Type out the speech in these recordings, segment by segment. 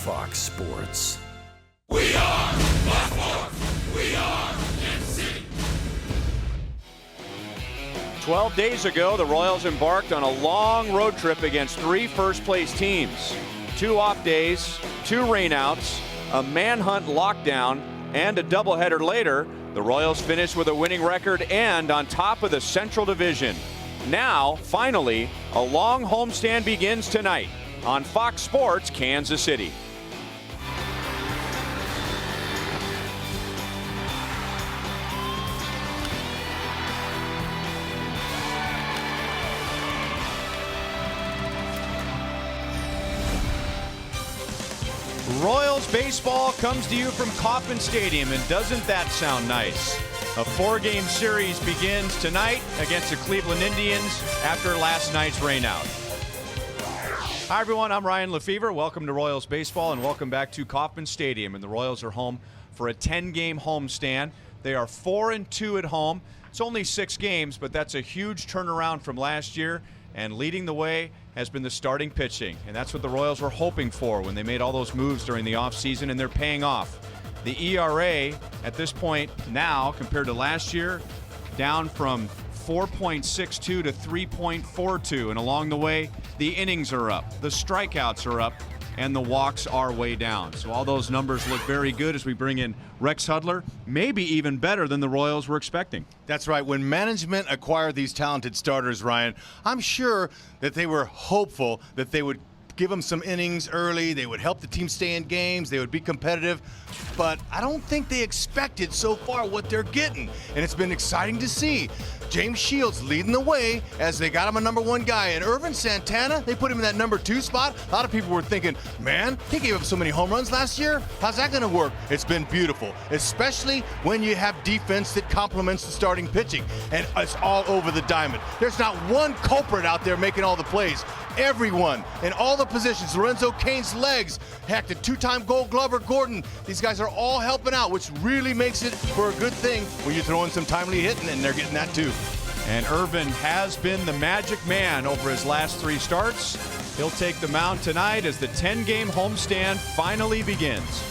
Fox Sports. We are Fox Sports. We are MC. 12 days ago, the Royals embarked on a long road trip against 3 first-place teams. 2 off days, 2 rainouts, a manhunt lockdown, and a doubleheader later, the Royals finished with a winning record and on top of the Central Division. Now, finally, a long homestand begins tonight on Fox Sports Kansas City. Royals baseball comes to you from Kauffman Stadium, and doesn't that sound nice? A 4-game series begins tonight against the Cleveland Indians after last night's rainout. Hi everyone, I'm Ryan Lefevre. Welcome to Royals baseball and welcome back to Kauffman Stadium. And the Royals are home for a 10-game homestand. They are 4-2 at home. It's only 6 games, but that's a huge turnaround from last year. And leading the way has been the starting pitching. And that's what the Royals were hoping for when they made all those moves during the offseason, and they're paying off. The ERA at this point now, compared to last year, down from 4.62 to 3.42. And along the way, the innings are up, the strikeouts are up, and the walks are way down. So all those numbers look very good as we bring in Rex Hudler, maybe even better than the Royals were expecting. That's right. When management acquired these talented starters, Ryan, I'm sure that they were hopeful that they would give them some innings early, they would help the team stay in games, they would be competitive, but I don't think they expected so far what they're getting, and it's been exciting to see. James Shields leading the way as they got him a #1 guy, and Irvin Santana, they put him in that #2 spot. A lot of people were thinking, man, he gave up so many home runs last year. How's that going to work? It's been beautiful, especially when you have defense that complements the starting pitching, and it's all over the diamond. There's not one culprit out there making all the plays. Everyone in all the positions, Lorenzo Cain's legs, heck, the 2-time Gold Glover Gordon, these guys are all helping out, which really makes it for a good thing when you throw in some timely hitting, and they're getting that too. And Irvin has been the magic man over his last 3 starts. He'll take the mound tonight as the 10-game homestand finally begins.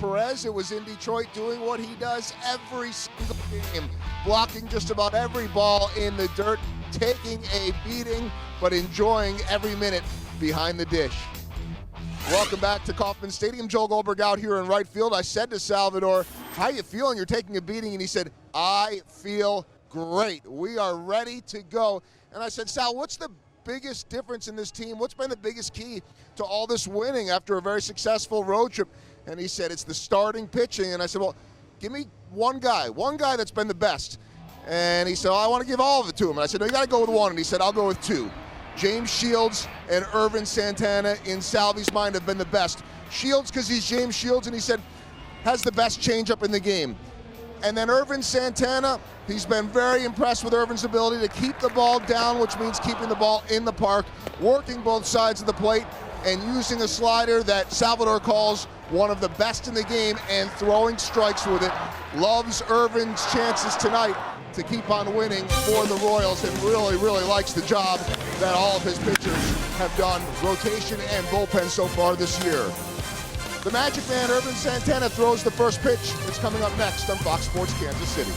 Perez. It was in Detroit doing what he does every single game, blocking just about every ball in the dirt, taking a beating, but enjoying every minute behind the dish. Welcome back to Kauffman Stadium. Joel Goldberg out here in right field. I said to Salvador, how you feeling? You're taking a beating. And he said, I feel great. We are ready to go. And I said, Sal, what's the biggest difference in this team? What's been the biggest key to all this winning after a very successful road trip? And he said, it's the starting pitching. And I said, well, give me one guy that's been the best. And he said, I want to give all of it to him. And I said, no, you got to go with one. And he said, I'll go with two. James Shields and Ervin Santana, in Salvi's mind, have been the best. Shields, because he's James Shields, and he said, has the best changeup in the game. And then Ervin Santana, he's been very impressed with Ervin's ability to keep the ball down, which means keeping the ball in the park, working both sides of the plate, and using a slider that Salvador calls one of the best in the game, and throwing strikes with it. Loves Ervin's chances tonight to keep on winning for the Royals, and really, really likes the job that all of his pitchers have done, rotation and bullpen so far this year. The Magic Man, Ervin Santana, throws the first pitch. It's coming up next on Fox Sports Kansas City.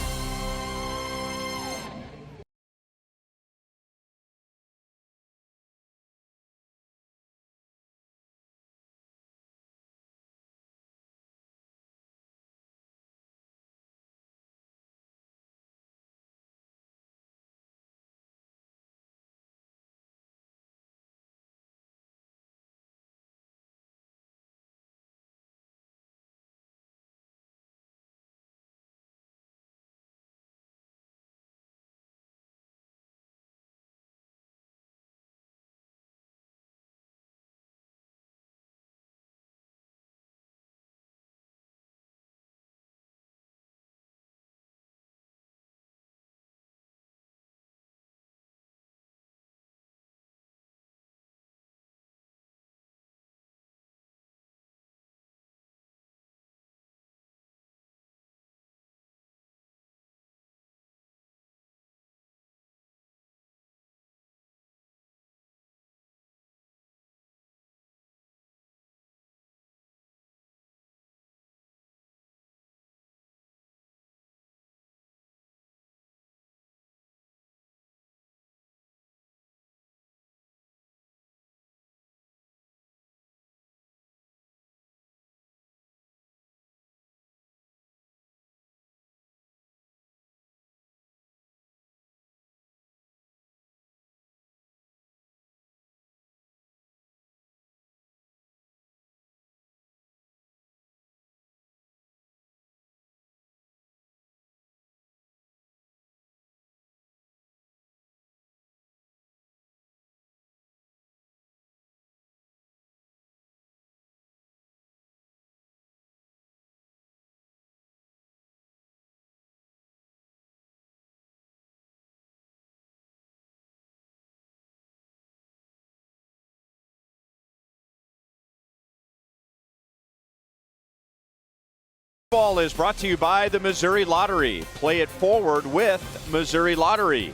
Ball is brought to you by the Missouri Lottery. Play it forward with Missouri Lottery.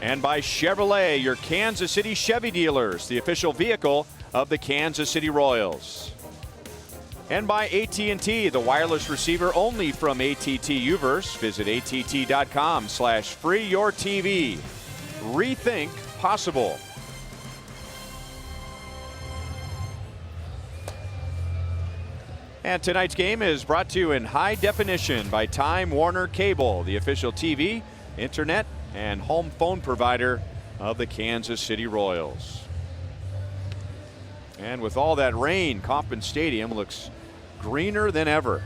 And by Chevrolet, your Kansas City Chevy dealers, the official vehicle of the Kansas City Royals. And by AT&T, the wireless receiver only from AT&T Uverse. Visit att.com/freeyourtv. Rethink possible. And tonight's game is brought to you in high definition by Time Warner Cable, the official TV, internet, and home phone provider of the Kansas City Royals. And with all that rain, Kauffman Stadium looks greener than ever,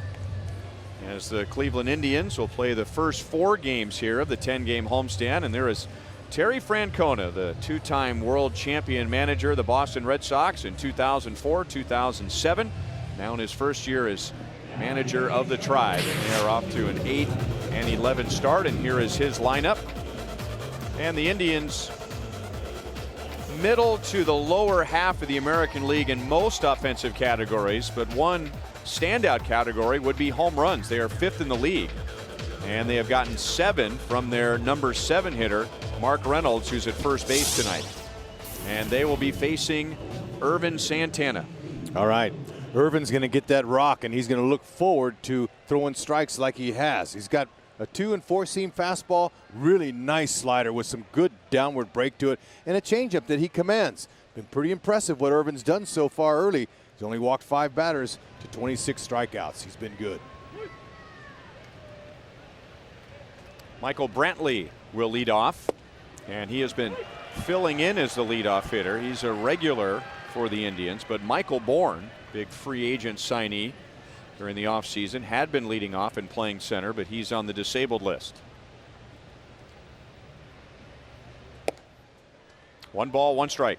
as the Cleveland Indians will play the first 4 games here of the 10-game homestand. And there is Terry Francona, the 2-time world champion manager of the Boston Red Sox in 2004, 2007. Now in his first year as manager of the Tribe, and they are off to an 8-11 start. And here is his lineup. And the Indians, middle to the lower half of the American League in most offensive categories, but one standout category would be home runs. They are 5th in the league, and they have gotten 7 from their number 7 hitter, Mark Reynolds, who's at first base tonight. And they will be facing Ervin Santana. All right. Irvin's going to get that rock, and he's going to look forward to throwing strikes like he has. He's got a 2- and 4-seam fastball, really nice slider with some good downward break to it, and a changeup that he commands. Been pretty impressive what Irvin's done so far early. He's only walked 5 batters to 26 strikeouts. He's been good. Michael Brantley will lead off, and he has been filling in as the leadoff hitter. He's a regular for the Indians, but Michael Bourne, big free agent signee during the offseason, had been leading off and playing center, but he's on the disabled list. 1 ball, 1 strike.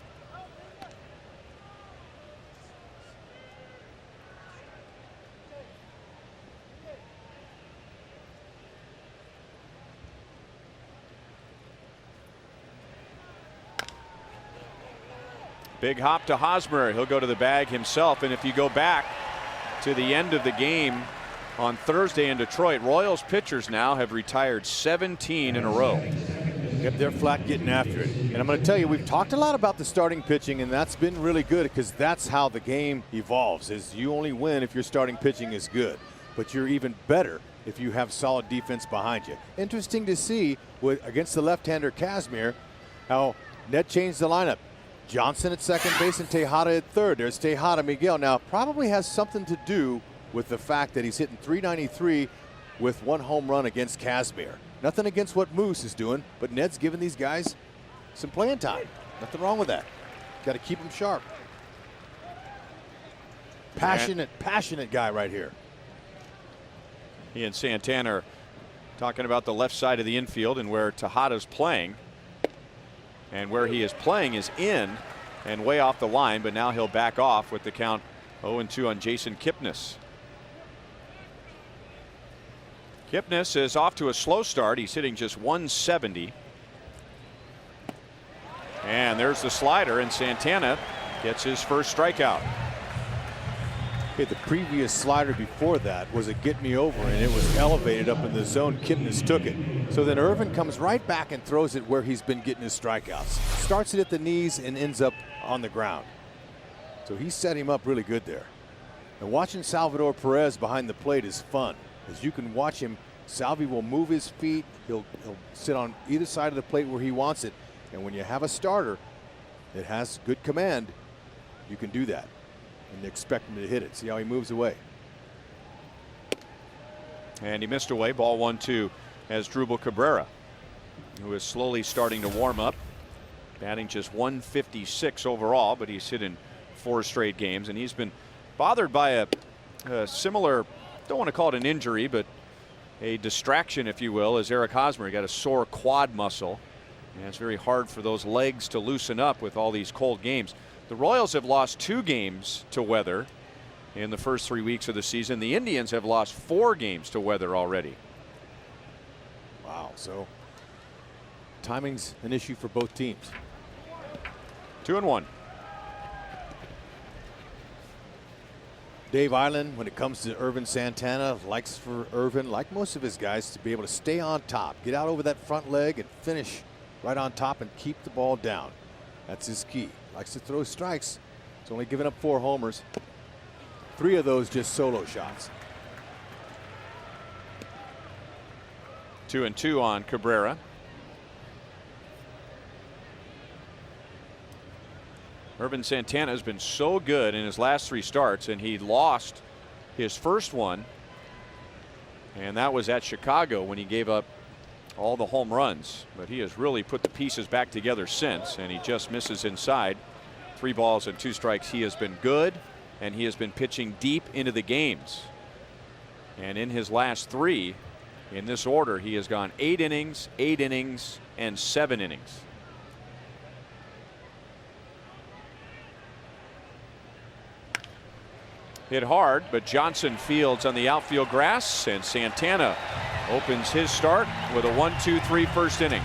Big hop to Hosmer. He'll go to the bag himself. And if you go back to the end of the game on Thursday in Detroit, Royals pitchers now have retired 17 in a row. Yep, they're flat getting after it. And I'm going to tell you, we've talked a lot about the starting pitching, and that's been really good because that's how the game evolves, is you only win if your starting pitching is good. But you're even better if you have solid defense behind you. Interesting to see against the left-hander Kazmir how Ned changed the lineup. Johnson at second base and Tejada at third. There's Tejada Miguel. Now, probably has something to do with the fact that he's hitting .393 with 1 home run against Kazmir. Nothing against what Moose is doing, but Ned's giving these guys some playing time. Nothing wrong with that. Got to keep them sharp. Passionate guy right here. He and Santana are talking about the left side of the infield and where Tejada's playing. And where he is playing is in and way off the line, but now he'll back off with the count 0-2 on Jason Kipnis. Kipnis is off to a slow start. He's hitting just .170. And there's the slider, and Santana gets his first strikeout. Okay, the previous slider before that was a get me over, and it was elevated up in the zone. Kipnis took it. So then Irvin comes right back and throws it where he's been getting his strikeouts. Starts it at the knees and ends up on the ground. So he set him up really good there. And watching Salvador Perez behind the plate is fun. As you can watch him, Salvi will move his feet. He'll sit on either side of the plate where he wants it. And when you have a starter that has good command, you can do that. And expect him to hit it. See how he moves away. And he missed away. Ball 1-2 as Drupal Cabrera, who is slowly starting to warm up. Batting just .156 overall, but he's hit in 4 straight games. And he's been bothered by a similar, don't want to call it an injury, but a distraction, if you will, as Eric Hosmer. He got a sore quad muscle. And it's very hard for those legs to loosen up with all these cold games. The Royals have lost 2 games to weather in the first 3 weeks of the season. The Indians have lost 4 games to weather already. Wow, so timing's an issue for both teams. 2-1. Dave Island, when it comes to Irvin Santana, likes for Irvin, like most of his guys, to be able to stay on top, get out over that front leg and finish right on top and keep the ball down. That's his key. Likes to throw strikes. He's only given up 4 homers. 3 of those just solo shots. 2-2 on Cabrera. Irvin Santana has been so good in his last 3 starts, and he lost his first one, and that was at Chicago when he gave up all the home runs. But he has really put the pieces back together since, and he just misses inside. 3 balls and 2 strikes. He has been good, and he has been pitching deep into the games. And in his last 3, in this order, he has gone 8 innings, 8 innings, and 7 innings. Hit hard, but Johnson fields on the outfield grass, and Santana opens his start with a 1-2-3 first inning.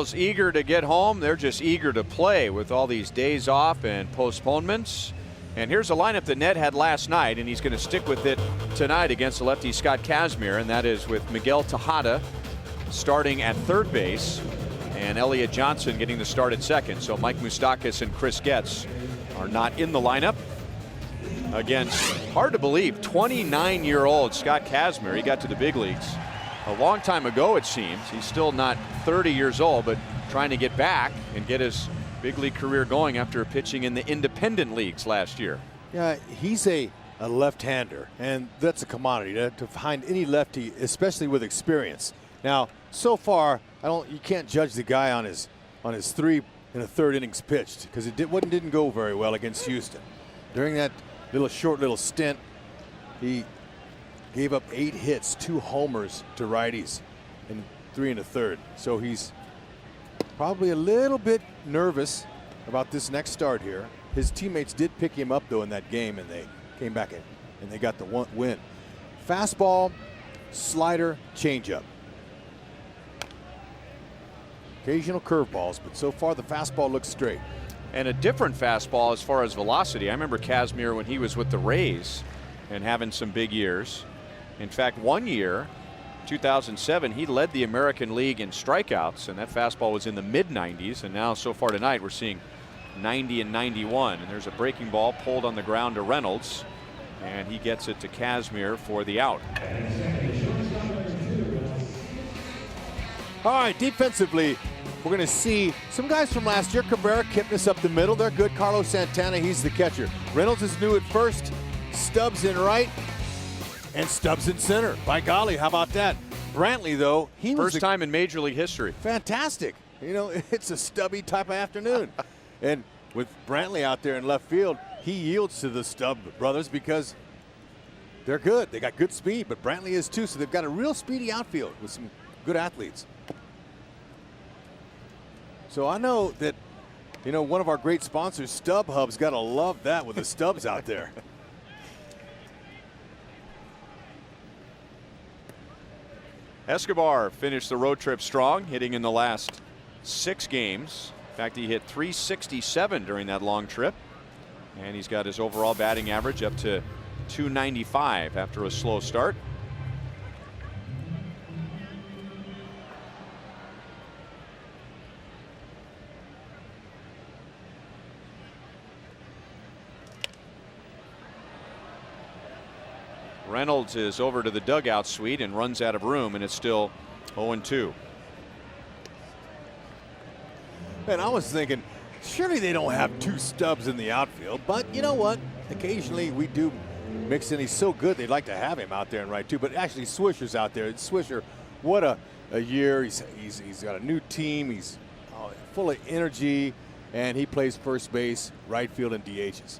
Cardinals eager to get home. They're just eager to play with all these days off and postponements. And here's a lineup that Ned had last night, and he's going to stick with it tonight against the lefty Scott Kazmir, and that is with Miguel Tejada starting at third base and Elliott Johnson getting the start at second. So Mike Moustakas and Chris Getz are not in the lineup against, hard to believe, 29-year-old Scott Kazmir. He got to the big leagues a long time ago, it seems. He's still not 30 years old, but trying to get back and get his big league career going after pitching in the independent leagues last year. Yeah, he's a left-hander, and that's a commodity to find any lefty, especially with experience. Now, so far, you can't judge the guy on his 3 1/3 innings pitched, because it didn't go very well against Houston. During that short little stint, he gave up 8 hits, 2 homers to righties in 3 1/3. So he's probably a little bit nervous about this next start here. His teammates did pick him up though in that game, and they came back and they got the win. Fastball, slider, changeup. Occasional curveballs, but so far the fastball looks straight. And a different fastball as far as velocity. I remember Kazmir when he was with the Rays and having some big years. In fact, one year, 2007, he led the American League in strikeouts, and that fastball was in the mid-90s. And now, so far tonight, we're seeing 90 and 91. And there's a breaking ball pulled on the ground to Reynolds, and he gets it to Kazmir for the out. All right, defensively, we're going to see some guys from last year. Cabrera, Kipnis up the middle. They're good. Carlos Santana, he's the catcher. Reynolds is new at first. Stubbs in right. And Stubbs in center. By golly, how about that? Brantley, though, he was first time in Major League history. Fantastic. You know, it's a stubby type of afternoon. And with Brantley out there in left field, he yields to the Stubb brothers because they're good. They got good speed, but Brantley is too. So they've got a real speedy outfield with some good athletes. So I know that, you know, one of our great sponsors, StubHub's got to love that with the Stubbs out there. Escobar finished the road trip strong, hitting in the last 6 games. In fact, he hit .367 during that long trip. And he's got his overall batting average up to .295 after a slow start. Reynolds is over to the dugout suite and runs out of room, and it's still 0-2. And I was thinking, surely they don't have 2 Stubbs in the outfield, but you know what? Occasionally we do mix in. He's so good, they'd like to have him out there in right too. But actually, Swisher's out there. Swisher, what a year! He's got a new team. He's full of energy, and he plays first base, right field, and DHs.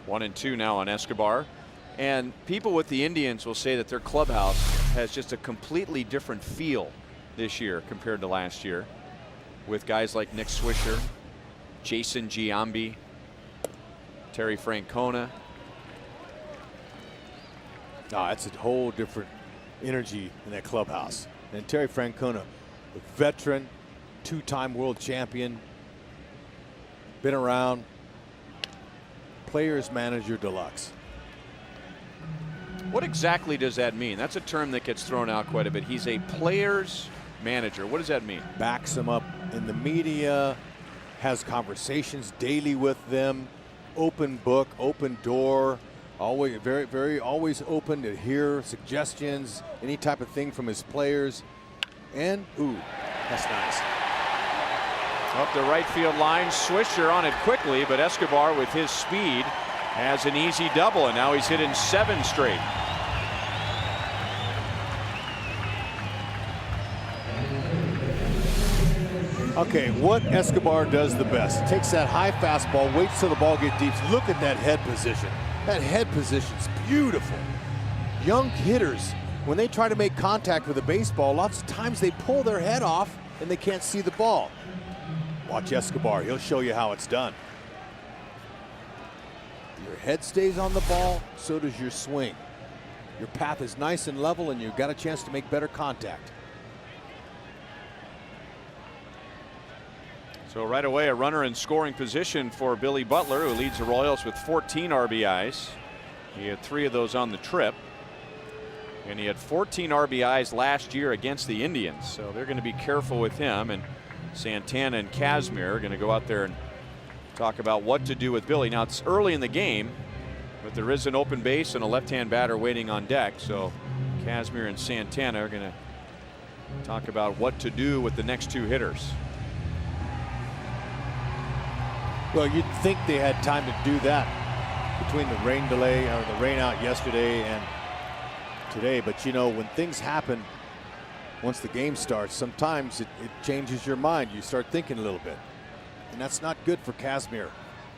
One and 2 now on Escobar. And people with the Indians will say that their clubhouse has just a completely different feel this year compared to last year, with guys like Nick Swisher, Jason Giambi, Terry Francona. No, that's a whole different energy in that clubhouse. And Terry Francona, a veteran, 2-time world champion, been around, players manager deluxe. What exactly does that mean? That's a term that gets thrown out quite a bit. He's a player's manager. What does that mean? Backs them up in the media, has conversations daily with them, open book, open door, always always open to hear suggestions, any type of thing from his players. And ooh, that's nice. Up the right field line, Swisher on it quickly, but Escobar with his speed has an easy double, and now he's hitting 7 straight. Okay, what Escobar does the best, takes that high fastball, waits till the ball gets deep. Look at that head position. That head position's beautiful. Young hitters, when they try to make contact with a baseball, lots of times they pull their head off and they can't see the ball. Watch Escobar, he'll show you how it's done. Your head stays on the ball, so does your swing. your path is nice and level and you've got a chance to make better contact. So right away, a runner in scoring position for Billy Butler, who leads the Royals with 14 RBIs. He had 3 of those on the trip. And he had 14 RBIs last year against the Indians. So they're going to be careful with him. And Santana and Kazmir are going to go out there and talk about what to do with Billy. Now, it's early in the game, but there is an open base and a left-hand batter waiting on deck. So Kazmir and Santana are going to talk about what to do with the next 2 hitters. Well, you'd think they had time to do that between the rain delay or the rain out yesterday and today. But you know, when things happen, once the game starts, sometimes it changes your mind. You start thinking a little bit. And that's not good for Kazmir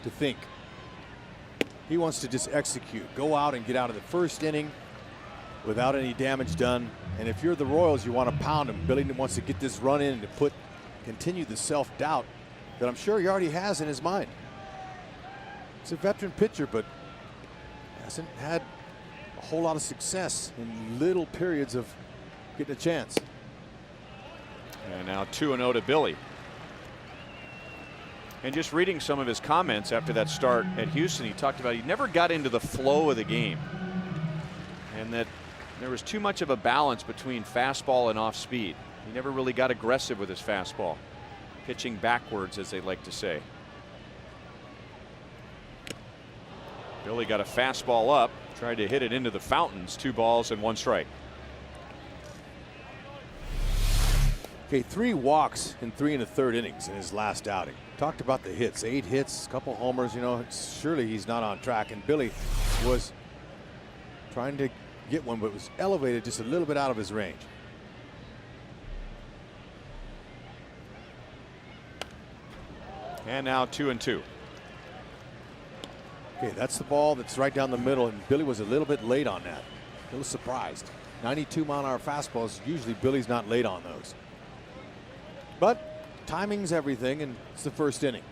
to think. He wants to just execute, go out and get out of the first inning without any damage done. And if you're the Royals, you want to pound him. Billy wants to get this run in and to continue the self-doubt that I'm sure he already has in his mind. He's a veteran pitcher, but hasn't had a whole lot of success in little periods of getting a chance. And now 2-0 to Billy. And just reading some of his comments after that start at Houston, he talked about he never got into the flow of the game, and that there was too much of a balance between fastball and off speed. He never really got aggressive with his fastball, pitching backwards, as they like to say. Billy got a fastball up, tried to hit it into the fountains. 2 balls and 1 strike. Okay, 3 walks in 3 1/3 innings in his last outing. Talked about the hits, 8 hits, a couple homers. You know, surely he's not on track. And Billy was trying to get one, but was elevated just a little bit out of his range. And now 2-2. Okay, that's the ball that's right down the middle, and Billy was a little bit late on that. A little surprised. 92-mile-an-hour fastballs, usually Billy's not late on those. But timing's everything, and it's the first inning.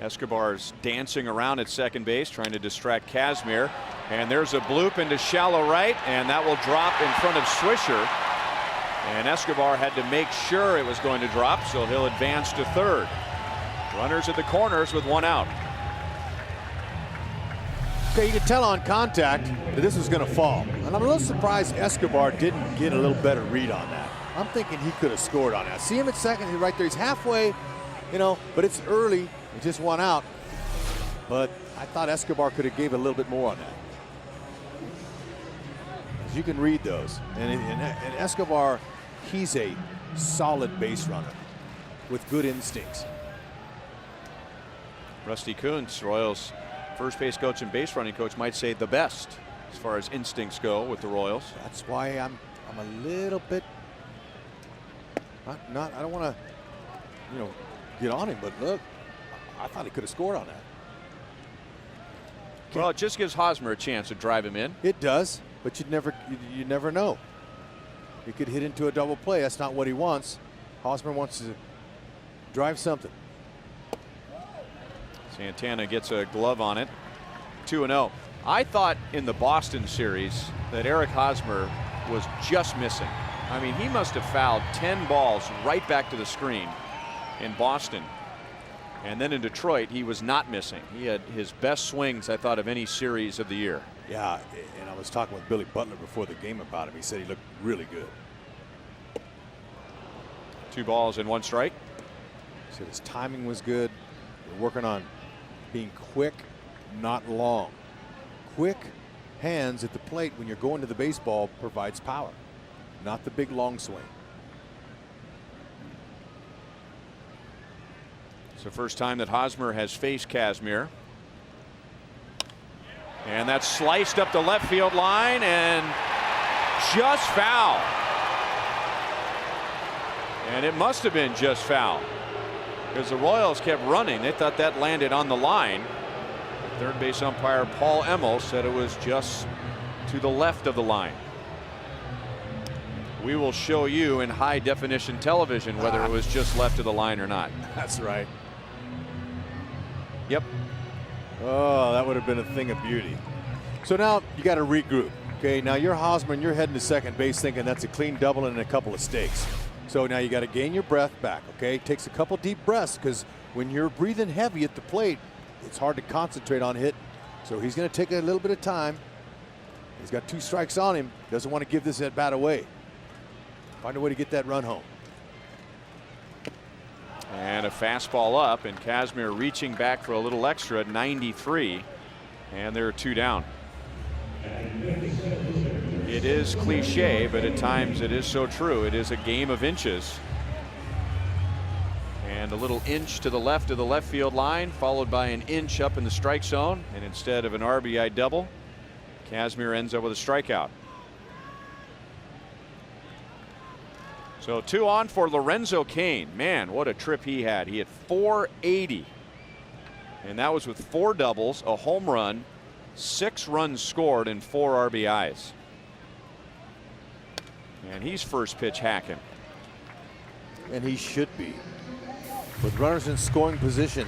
Escobar's dancing around at second base, trying to distract Kazmir. And there's a bloop into shallow right, and that will drop in front of Swisher. And Escobar had to make sure it was going to drop, so he'll advance to third. Runners at the corners with 1 out. Okay, you could tell on contact that this was going to fall. And I'm a little surprised Escobar didn't get a little better read on that. I'm thinking he could have scored on that. See him at second, he's right there. He's halfway, you know, but it's early. It just 1 out. But I thought Escobar could have gave a little bit more on that. As you can read those. And Escobar, he's a solid base runner with good instincts. Rusty Kuntz, Royals first base coach and base running coach, might say the best as far as instincts go with the Royals. That's why I'm a little bit not I don't want to, you know, get on him, but look, I thought he could have scored on that. Well, it just gives Hosmer a chance to drive him in. It does, but you never know. He could hit into a double play. That's not what he wants. Hosmer wants to drive something. Santana gets a glove on it. 2-0. I thought in the Boston series that Eric Hosmer was just missing. I mean, he must have fouled 10 balls right back to the screen in Boston. And then in Detroit, he was not missing. He had his best swings, I thought, of any series of the year. Yeah, and I was talking with Billy Butler before the game about him. He said he looked really good. 2 balls and 1 strike. He said his timing was good. We're working on being quick, not long. Quick hands at the plate when you're going to the baseball provides power, not the big long swing. It's the first time that Hosmer has faced Kazmir. And that's sliced up the left field line and just foul. And it must have been just foul, because the Royals kept running. They thought that landed on the line. Third base umpire Paul Emmel said it was just to the left of the line. we will show you in high definition television whether it was just left of the line or not. That's right. Yep. Oh, that would have been a thing of beauty. So now you got to regroup. Okay, now you're Hosmer, you're heading to second base thinking that's a clean double and a couple of stakes. So now you got to gain your breath back. Okay, takes a couple deep breaths because when you're breathing heavy at the plate, it's hard to concentrate on hitting. So he's going to take a little bit of time. He's got 2 strikes on him. Doesn't want to give this at bat away. Find a way to get that run home. And a fastball up, and Kazmir reaching back for a little extra at 93, and there are 2 down. It is cliche, but at times it is so true. It is a game of inches. And a little inch to the left of the left field line, followed by an inch up in the strike zone, and instead of an RBI double, Kazmir ends up with a strikeout. So 2 on for Lorenzo Cain. Man, what a trip he had. He had 480. And that was with 4 doubles, a home run, 6 runs scored, and 4 RBIs. And he's first pitch hacking. And he should be. With runners in scoring position,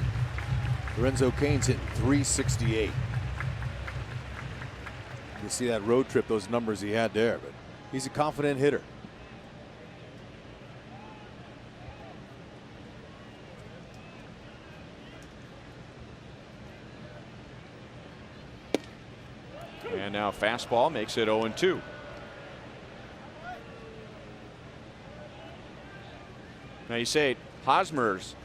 Lorenzo Cain's hitting 368. You see that road trip, those numbers he had there, but he's a confident hitter. And now fastball makes it 0-2. Now you say Hosmer's,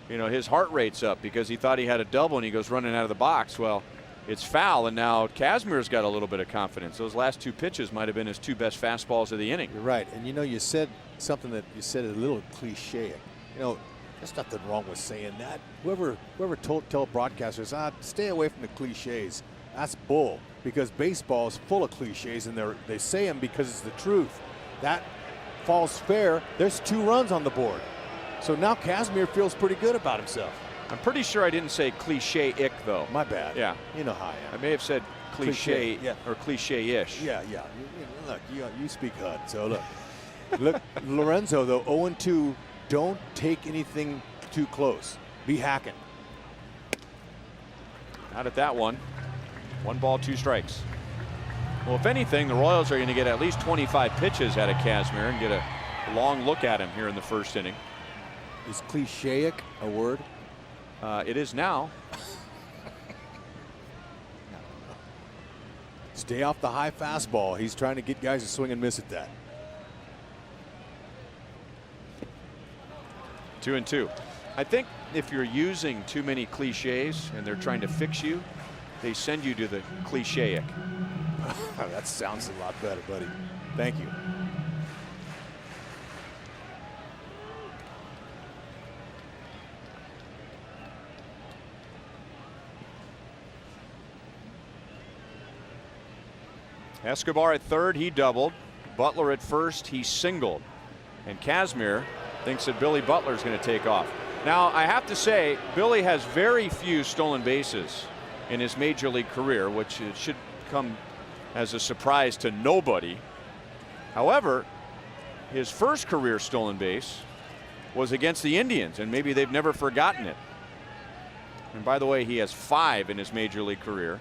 his heart rate's up because he thought he had a double and he goes running out of the box. Well, it's foul, and now Kazmir's got a little bit of confidence. Those last 2 pitches might have been his 2 best fastballs of the inning. You're right, and you said something that you said a little cliche. There's nothing wrong with saying that. Whoever told broadcasters, stay away from the cliches. That's bull, because baseball is full of cliches, and they say them because it's the truth. That falls fair. There's 2 runs on the board. So now Kazmir feels pretty good about himself. I'm pretty sure I didn't say cliche-ick, though. My bad. Yeah. You know how I am. I may have said cliche, yeah. or cliche-ish. Yeah. Look, you speak HUD, so look. Lorenzo, though, 0-2, don't take anything too close. Be hacking. Not at that one. 1 ball, 2 strikes. Well, if anything, the Royals are going to get at least 25 pitches out of Kazmir and get a long look at him here in the first inning. Is cliche-ick a word? It is now. Stay off the high fastball. He's trying to get guys to swing and miss at that. 2-2. I think if you're using too many cliches and they're trying to fix you, they send you to the cliche-ick. That sounds a lot better, buddy. Thank you. Escobar at third, he doubled. Butler at first, he singled. And Kazmir thinks that Billy Butler is going to take off. Now, I have to say, Billy has very few stolen bases in his major league career, which it should come as a surprise to nobody. However, his first career stolen base was against the Indians, and maybe they've never forgotten it. And by the way, he has 5 in his major league career.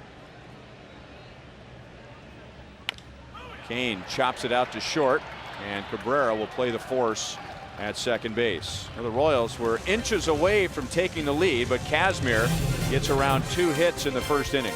Cain chops it out to short, and Cabrera will play the force at second base. Now, the Royals were inches away from taking the lead, but Kazmir gets around 2 hits in the first inning.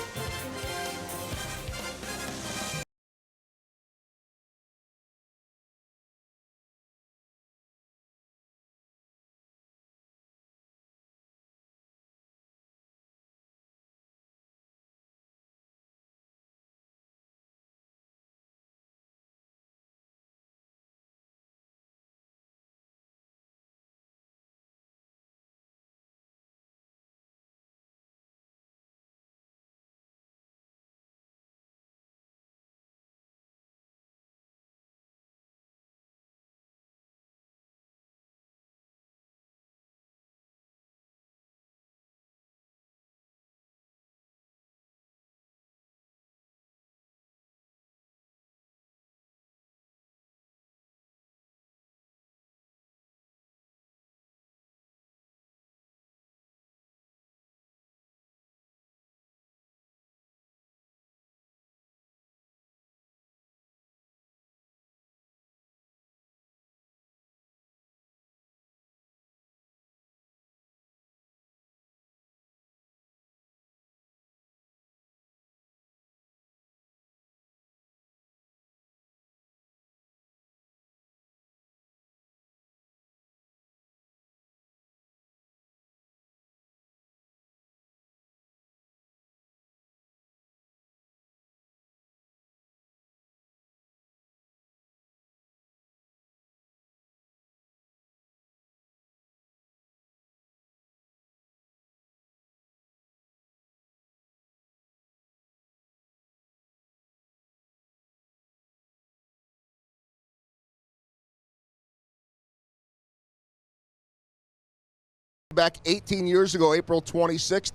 back 18 years ago, April 26th.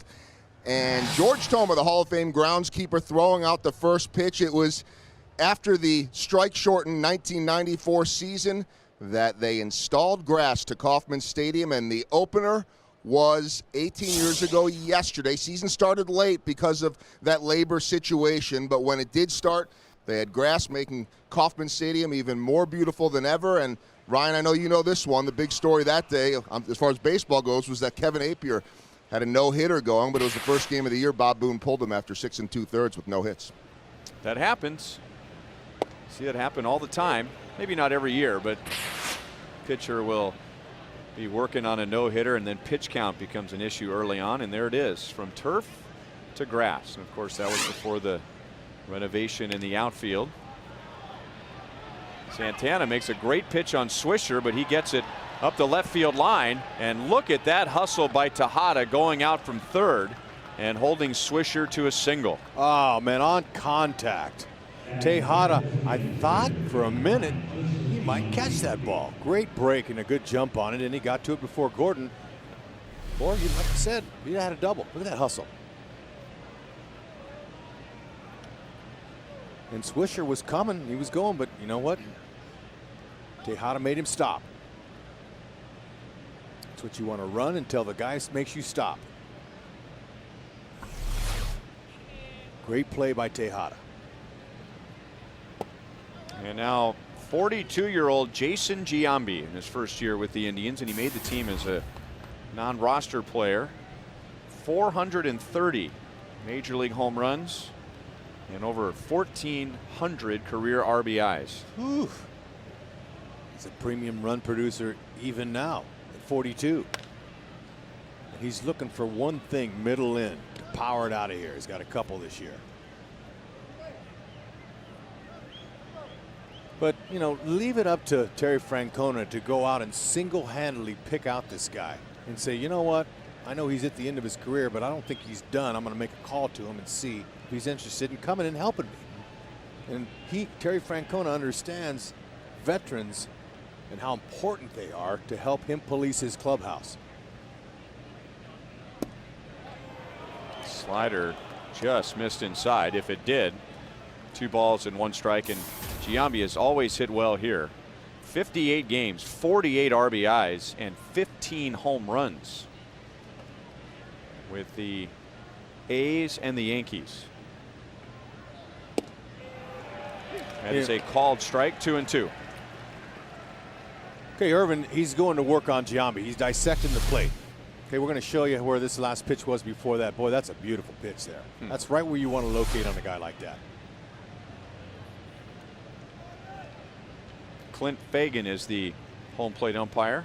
And George Toma, the Hall of Fame groundskeeper, throwing out the first pitch. It was after the strike-shortened 1994 season that they installed grass to Kauffman Stadium, and the opener was 18 years ago yesterday. Season started late because of that labor situation, but when it did start, they had grass, making Kauffman Stadium even more beautiful than ever. And Ryan, I know you know this one. The big story that day, as far as baseball goes, was that Kevin Apier had a no-hitter going, but it was the first game of the year. Bob Boone pulled him after 6 2/3 with no hits. That happens. See it happen all the time. Maybe not every year, but pitcher will be working on a no-hitter, and then pitch count becomes an issue early on, and there it is, from turf to grass. And of course, that was before the renovation in the outfield. Santana makes a great pitch on Swisher, but he gets it up the left field line, and look at that hustle by Tejada going out from third and holding Swisher to a single. Oh man, on contact. Tejada, I thought for a minute he might catch that ball. Great break and a good jump on it, and he got to it before Gordon. Or, like I said, he had a double. Look at that hustle. And Swisher was coming, he was going, but you know what? Tejada made him stop. That's what you want to run until the guy makes you stop. Great play by Tejada. And now 42-year-old Jason Giambi in his first year with the Indians, and he made the team as a non-roster player. 430 major league home runs and over 1,400 career RBIs. Whew. He's a premium run producer even now at 42. And he's looking for one thing, middle in, to power it out of here. He's got a couple this year. But, you know, leave it up to Terry Francona to go out and single-handedly pick out this guy and say, you know what, I know he's at the end of his career, but I don't think he's done. I'm going to make a call to him and see if he's interested in coming and helping me. And Terry Francona understands veterans and how important they are to help him police his clubhouse. Slider just missed inside. If it did, 2 balls and 1 strike, and Giambi has always hit well here. 58 games, 48 RBIs, and 15 home runs with the A's and the Yankees. That is a called strike, 2-2. Okay, Irvin, he's going to work on Giambi. He's dissecting the plate. Okay, we're going to show you where this last pitch was before that. Boy, that's a beautiful pitch there. That's right where you want to locate on a guy like that. Clint Fagan is the home plate umpire.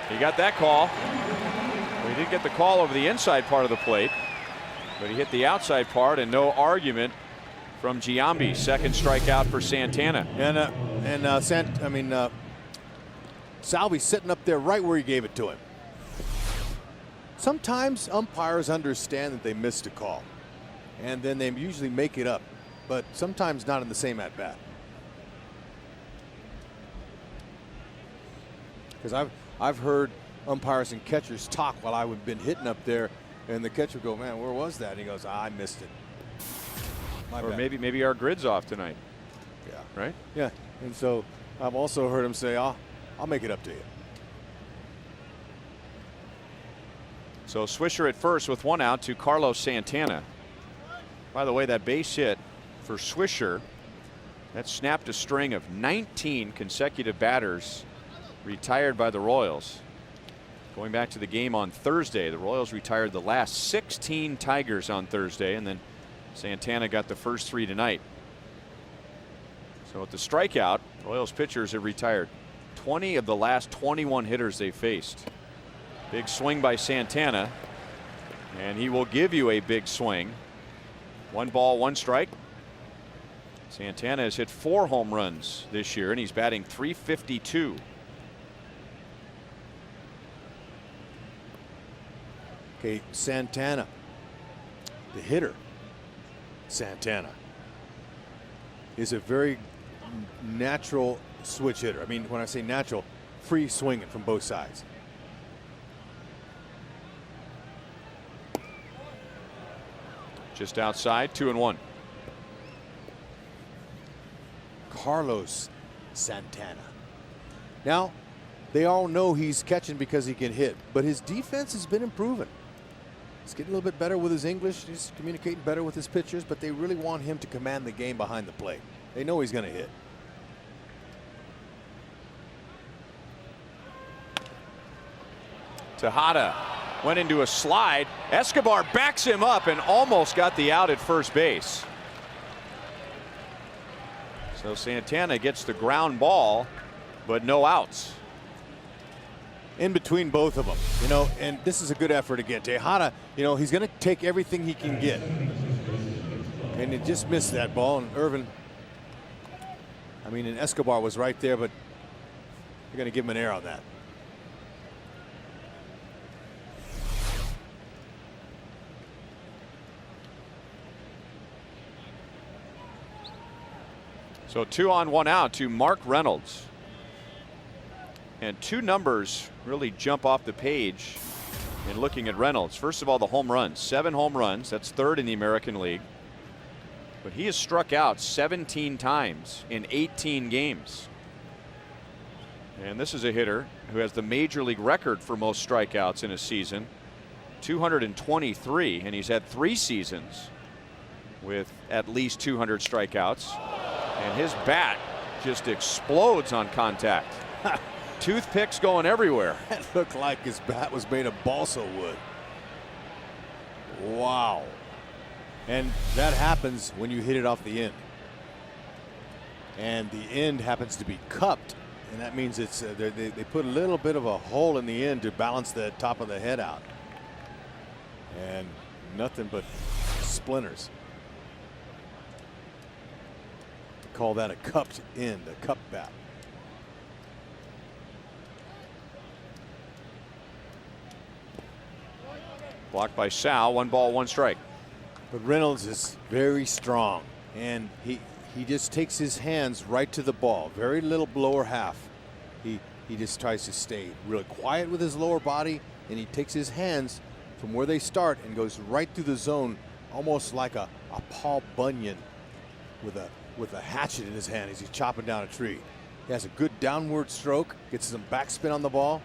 He got that call. Well, he did get the call over the inside part of the plate, but he hit the outside part, and no argument from Giambi. Second strikeout for Santana. Salvi sitting up there right where he gave it to him. Sometimes umpires understand that they missed a call, and then they usually make it up, but sometimes not in the same at bat. Because I've heard umpires and catchers talk while I've been hitting up there, and the catcher go, "Man, where was that?" And he goes, "I missed it." My Or bad. maybe our grid's off tonight. Yeah. Right? Yeah. And so I've also heard him say, I'll make it up to you. So Swisher at first with 1 out to Carlos Santana. By the way, that base hit for Swisher, that snapped a string of 19 consecutive batters retired by the Royals. Going back to the game on Thursday, the Royals retired the last 16 Tigers on Thursday, and then Santana got the first 3 tonight. So with the strikeout, Royals pitchers have retired 20 of the last 21 hitters they faced. Big swing by Santana, and he will give you a big swing. 1 ball, 1 strike. Santana has hit 4 home runs this year, and he's batting .352. Okay, Santana, the hitter, Santana, is a very natural switch hitter. I mean, when I say natural, free swinging from both sides. Just outside, 2-1. Carlos Santana. Now, they all know he's catching because he can hit, but his defense has been improving. He's getting a little bit better with his English. He's communicating better with his pitchers, but they really want him to command the game behind the plate. They know he's going to hit. Tejada went into a slide. Escobar backs him up and almost got the out at first base. So Santana gets the ground ball, but no outs. In between both of them, you know, and this is a good effort again. Tejada, you know, he's going to take everything he can get. And he just missed that ball. And Irvin, I mean, and Escobar was right there, but they're going to give him an error on that. So 2 on 1 out to Mark Reynolds. And 2 numbers really jump off the page in looking at Reynolds. First of all, the home runs, 7 home runs. That's 3rd in the American League. But he has struck out 17 times in 18 games. And this is a hitter who has the major league record for most strikeouts in a season, 223, and he's had 3 seasons with at least 200 strikeouts. And his bat just explodes on contact. Toothpicks going everywhere. It looked like his bat was made of balsa wood. Wow. And that happens when you hit it off the end. And the end happens to be cupped. And that means it's they put a little bit of a hole in the end to balance the top of the head out. And nothing but splinters. Call that a cupped end, a cup bat. Blocked by Sal. 1 ball, 1 strike. But Reynolds is very strong, and he just takes his hands right to the ball. Very little lower half. He just tries to stay really quiet with his lower body, and he takes his hands from where they start and goes right through the zone, almost like a Paul Bunyan with a hatchet in his hand as he's chopping down a tree. He has a good downward stroke, gets some backspin on the ball.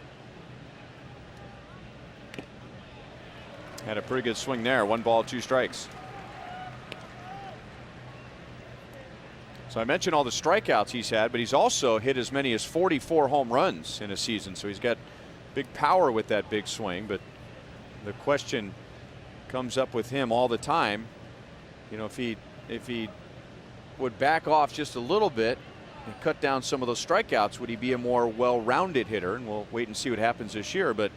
Had a pretty good swing there. 1 ball, 2 strikes. So I mentioned all the strikeouts he's had, but he's also hit as many as 44 home runs in a season. So he's got big power with that big swing. But the question comes up with him all the time. You know, if he would back off just a little bit and cut down some of those strikeouts, would he be a more well-rounded hitter? And we'll wait and see what happens this year. But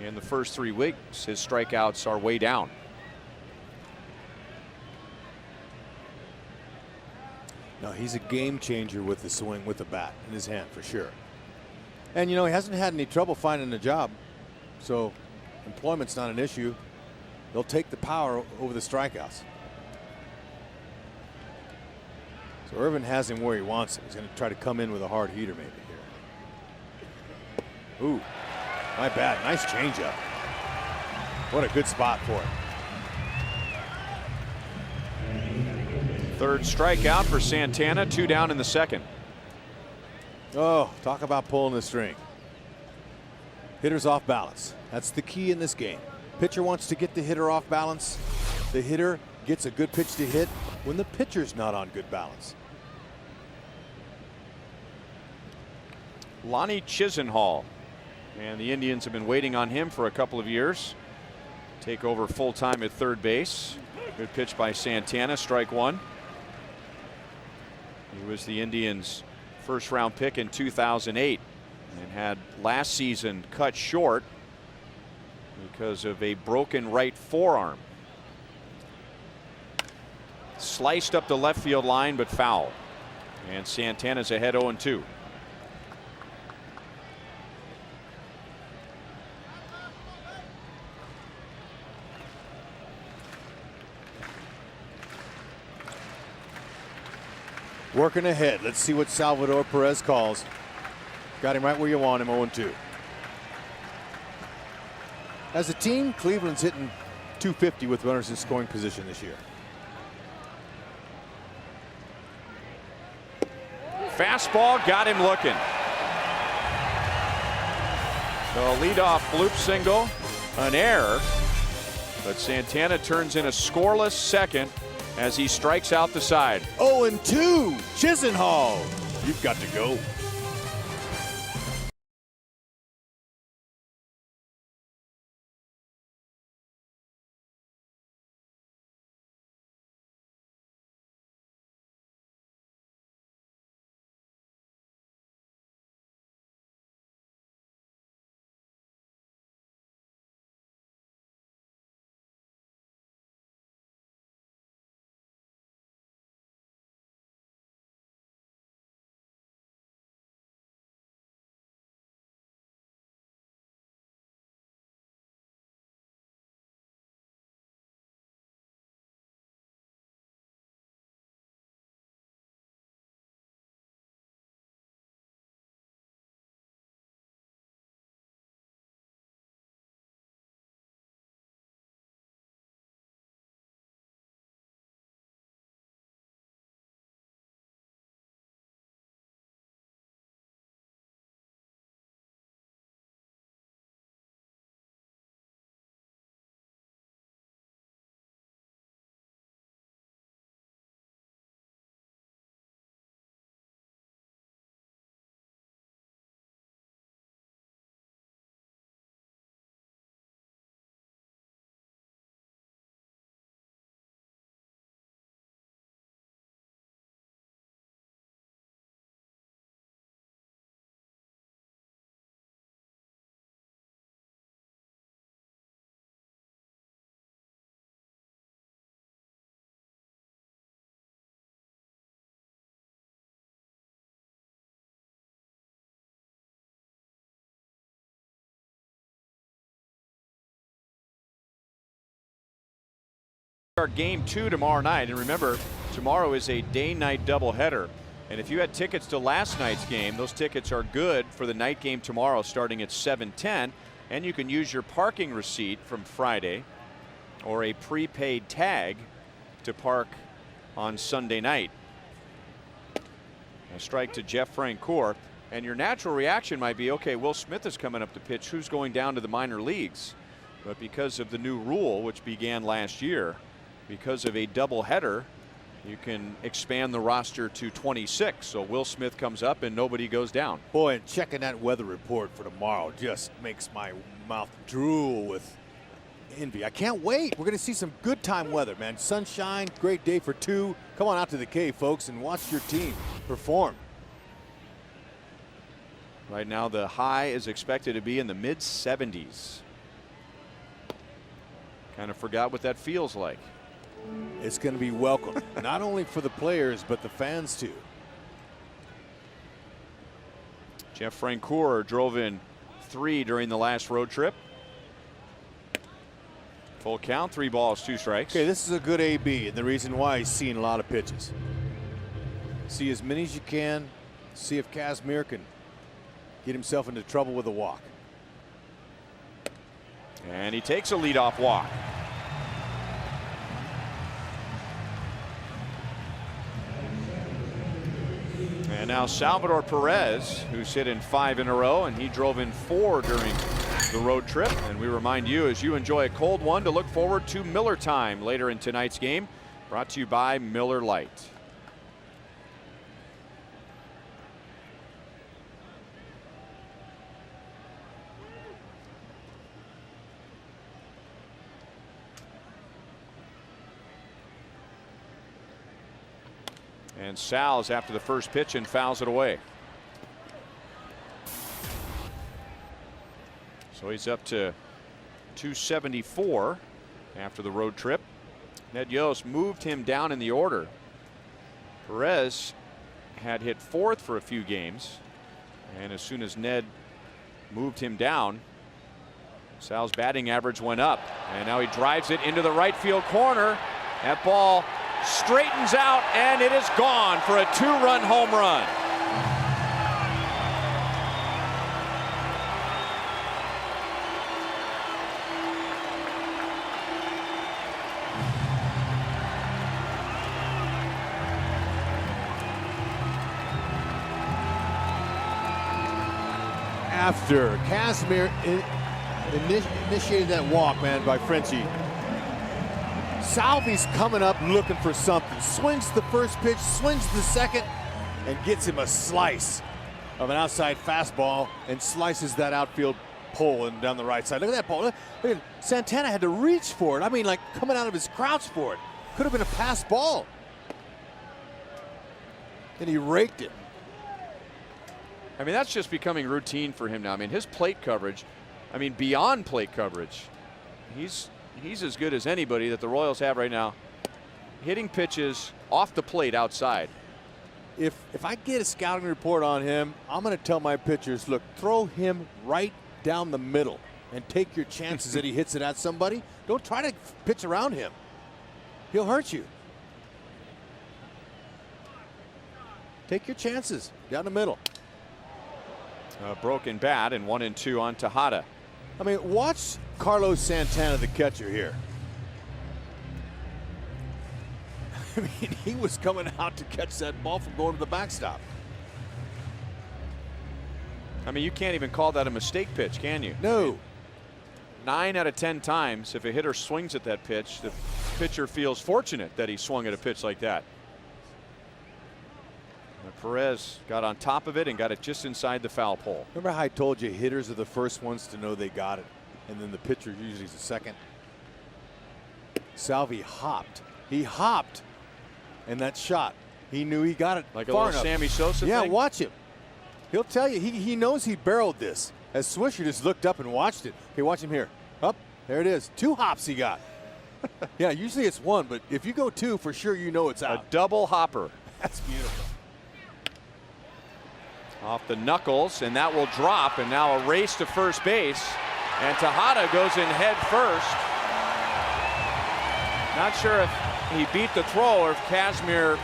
in the first 3 weeks, his strikeouts are way down. No, he's a game changer with the swing, with the bat in his hand for sure. And you know, he hasn't had any trouble finding a job, so employment's not an issue. They'll take the power over the strikeouts. So Irvin has him where he wants him. He's going to try to come in with a hard heater maybe here. Ooh, my bad. Nice changeup. What a good spot for him. 3rd strikeout for Santana. 2 down in the 2nd. Oh, talk about pulling the string. Hitters off balance. That's the key in this game. Pitcher wants to get the hitter off balance. The hitter gets a good pitch to hit when the pitcher's not on good balance. Lonnie Chisenhall. And the Indians have been waiting on him for a couple of years. Take over full time at 3rd base. Good pitch by Santana. Strike 1. He was the Indians' 1st round pick in 2008 and had last season cut short because of a broken right forearm. Sliced up the left field line, but foul. And Santana's ahead 0-2. Working ahead. Let's see what Salvador Perez calls. Got him right where you want him, 0-2. As a team, Cleveland's hitting .250 with runners in scoring position this year. Fastball got him looking. So leadoff bloop single, an error, but Santana turns in a scoreless second as he strikes out the side. 0-2, Chisenhall. You've got to go. Our game 2 tomorrow night, and remember, tomorrow is a day-night doubleheader. And if you had tickets to last night's game, those tickets are good for the night game tomorrow starting at 7:10, and you can use your parking receipt from Friday or a prepaid tag to park on Sunday night. A strike to Jeff Francoeur, and your natural reaction might be, okay, Will Smith is coming up to pitch, who's going down to the minor leagues? But because of the new rule, which began last year, because of a doubleheader, you can expand the roster to 26. So Will Smith comes up and nobody goes down. Boy, and checking that weather report for tomorrow just makes my mouth drool with envy. I can't wait. We're going to see some good time weather, man. Sunshine, great day for 2. Come on out to the cave, folks, and watch your team perform. Right now, the high is expected to be in the mid-70s. Kind of forgot what that feels like. It's going to be welcome, not only for the players, but the fans too. Jeff Francoeur drove in 3 during the last road trip. Full count, 3 balls, 2 strikes. Okay, this is a good AB, and the reason why he's seeing a lot of pitches. See as many as you can. See if Casimir can get himself into trouble with a walk. And he takes a leadoff walk. And now Salvador Perez, who's hit in 5 in a row, and he drove in 4 during the road trip. And we remind you, as you enjoy a cold one, to look forward to Miller Time later in tonight's game, brought to you by Miller Lite. And Sal's after the first pitch and fouls it away. So he's up to 274 after the road trip. Ned Yost moved him down in the order. Perez had hit 4th for a few games, and as soon as Ned moved him down, Sal's batting average went up, and now he drives it into the right field corner. That ball straightens out, and it is gone for a 2-run home run. After Casimir initiated that walk, man, by Frenchie, Salvi's coming up looking for something. Swings the first pitch, swings the second, and gets him a slice of an outside fastball and slices that outfield pole and down the right side. Look at that ball. Look at Santana had to reach for it. I mean, like coming out of his crouch for it. Could have been a pass ball. And he raked it. I mean, that's just becoming routine for him now. I mean, his plate coverage, I mean, beyond plate coverage, he's as good as anybody that the Royals have right now. Hitting pitches off the plate outside. If I get a scouting report on him, I'm going to tell my pitchers, look, throw him right down the middle and take your chances that he hits it at somebody. Don't try to pitch around him. He'll hurt you. Take your chances down the middle. A broken bat, and 1-2 on Tejada. I mean, watch Carlos Santana, the catcher here. I mean, he was coming out to catch that ball from going to the backstop. I mean, you can't even call that a mistake pitch, can you? No. 9 out of 10 times, if a hitter swings at that pitch, the pitcher feels fortunate that he swung at a pitch like that. Perez got on top of it and got it just inside the foul pole. Remember how I told you hitters are the first ones to know they got it, and then the pitcher usually is the second? Salvi hopped. He hopped, and that shot, he knew he got it like a far little enough. Sammy Sosa Yeah, thing? watch him. He'll tell you. He knows he barreled this. As Swisher just looked up and watched it. Okay, watch him here. Up, there it is. 2 hops he got. Yeah, usually it's 1, but if you go 2, for sure you know it's out. A double hopper. That's beautiful. Off the knuckles, and that will drop, and now a race to first base, and Tejada goes in head first. Not sure if he beat the throw or if Casimir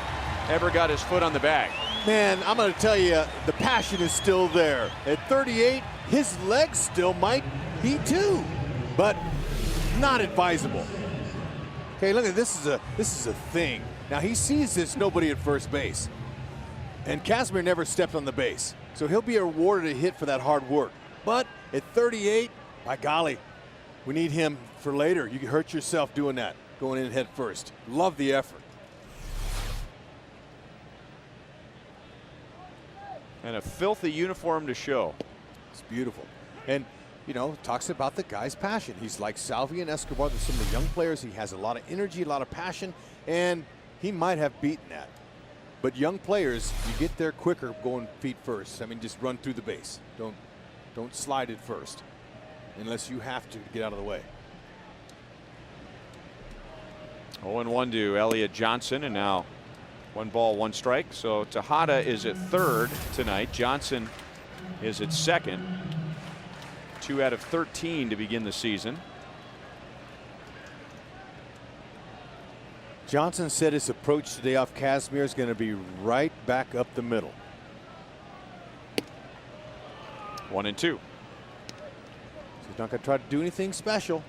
ever got his foot on the bag. Man, I'm going to tell you, the passion is still there. At 38, his legs still might be too, but not advisable. Okay, look at this. This is a thing. Now he sees this nobody at first base. And Casimir never stepped on the base. So he'll be awarded a hit for that hard work. But at 38, by golly, we need him for later. You can hurt yourself doing that, going in head first. Love the effort. And a filthy uniform to show. It's beautiful. And, you know, talks about the guy's passion. He's like Salvi and Escobar. They're some of the young players. He has a lot of energy, a lot of passion, and he might have beaten that. But young players, you get there quicker going feet first. I mean, just run through the base. Don't slide it first unless you have to get out of the way. 0-1 to Elliott Johnson, and now 1 ball, 1 strike. So Tejada is at third tonight. Johnson is at second. 2 out of 13 to begin the season. Johnson said his approach today off Casimir is going to be right back up the middle. 1-2. So he's not going to try to do anything special.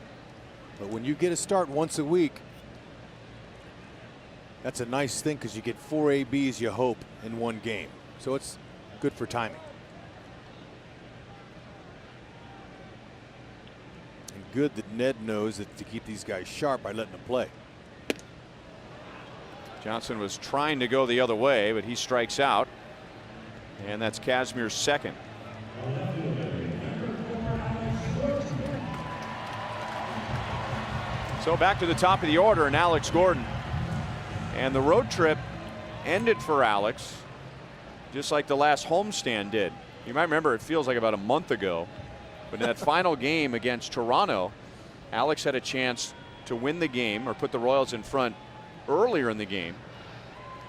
But when you get a start once a week, that's a nice thing because you get 4 ABs, you hope, in 1 game. So it's good for timing. And good that Ned knows that to keep these guys sharp by letting them play. Johnson was trying to go the other way, but he strikes out. And that's Casimir's second. So back to the top of the order, and Alex Gordon. And the road trip ended for Alex, just like the last homestand did. You might remember, it feels like about a month ago, but in that final game against Toronto, Alex had a chance to win the game or put the Royals in front earlier in the game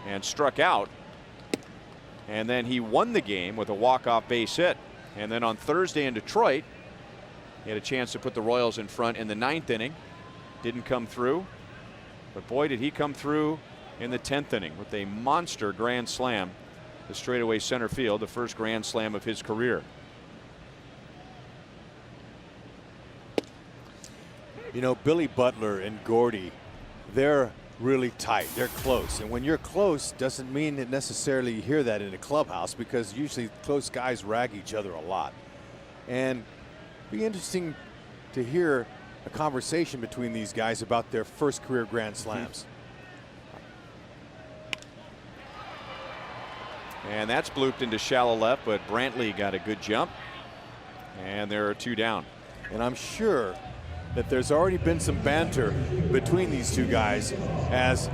and struck out. And then he won the game with a walk-off base hit. And then on Thursday in Detroit, he had a chance to put the Royals in front in the 9th inning. Didn't come through. But boy, did he come through in the 10th inning with a monster grand slam to straightaway center field, the first grand slam of his career. You know, Billy Butler and Gordy, they're really tight. They're close. And when you're close, doesn't mean that necessarily you hear that in a clubhouse, because usually close guys rag each other a lot. And it'd be interesting to hear a conversation between these guys about their first career grand slams. And that's blooped into shallow left, but Brantley got a good jump. And there are 2 down. And I'm sure that there's already been some banter between these two guys, as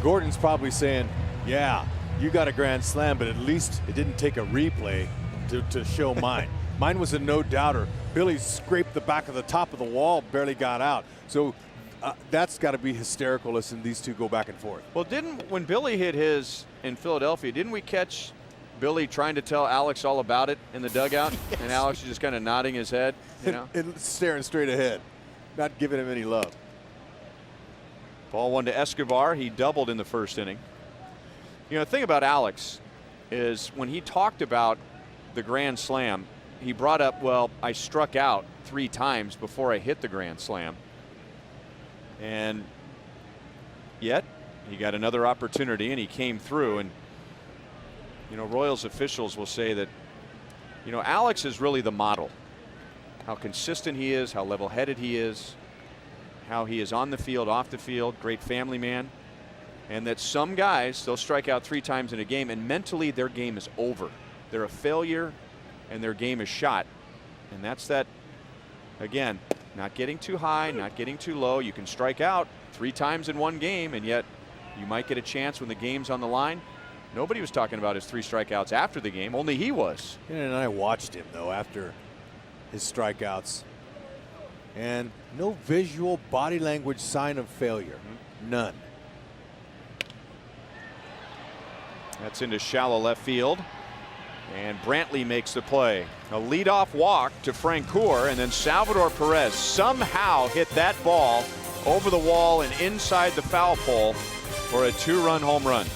Gordon's probably saying, yeah, you got a grand slam, but at least it didn't take a replay to show mine. Mine was a no-doubter. Billy scraped the back of the top of the wall, barely got out. So that's got to be hysterical, listening to these two go back and forth. Well, when Billy hit his in Philadelphia, didn't we catch Billy trying to tell Alex all about it in the dugout? Yes. And Alex is just kind of nodding his head, you know? and staring straight ahead, not giving him any love. Ball 1 to Escobar. He doubled in the first inning. You know, the thing about Alex is when he talked about the grand slam, he brought up, well, I struck out 3 times before I hit the grand slam. And yet he got another opportunity and he came through. And you know, Royals officials will say that, you know, Alex is really the model. How consistent he is, how level-headed he is, how he is on the field, off the field, great family man. And that some guys, they'll strike out 3 times in a game and mentally their game is over. They're a failure and their game is shot. And that's that, again, not getting too high, not getting too low. You can strike out 3 times in one game, and yet you might get a chance when the game's on the line. Nobody was talking about his 3 strikeouts after the game. Only he was. And I watched him, though, after his strikeouts. And no visual body language sign of failure. None. That's into shallow left field. And Brantley makes the play. A leadoff walk to Francoeur, and then Salvador Perez somehow hit that ball over the wall and inside the foul pole for a 2-run home run.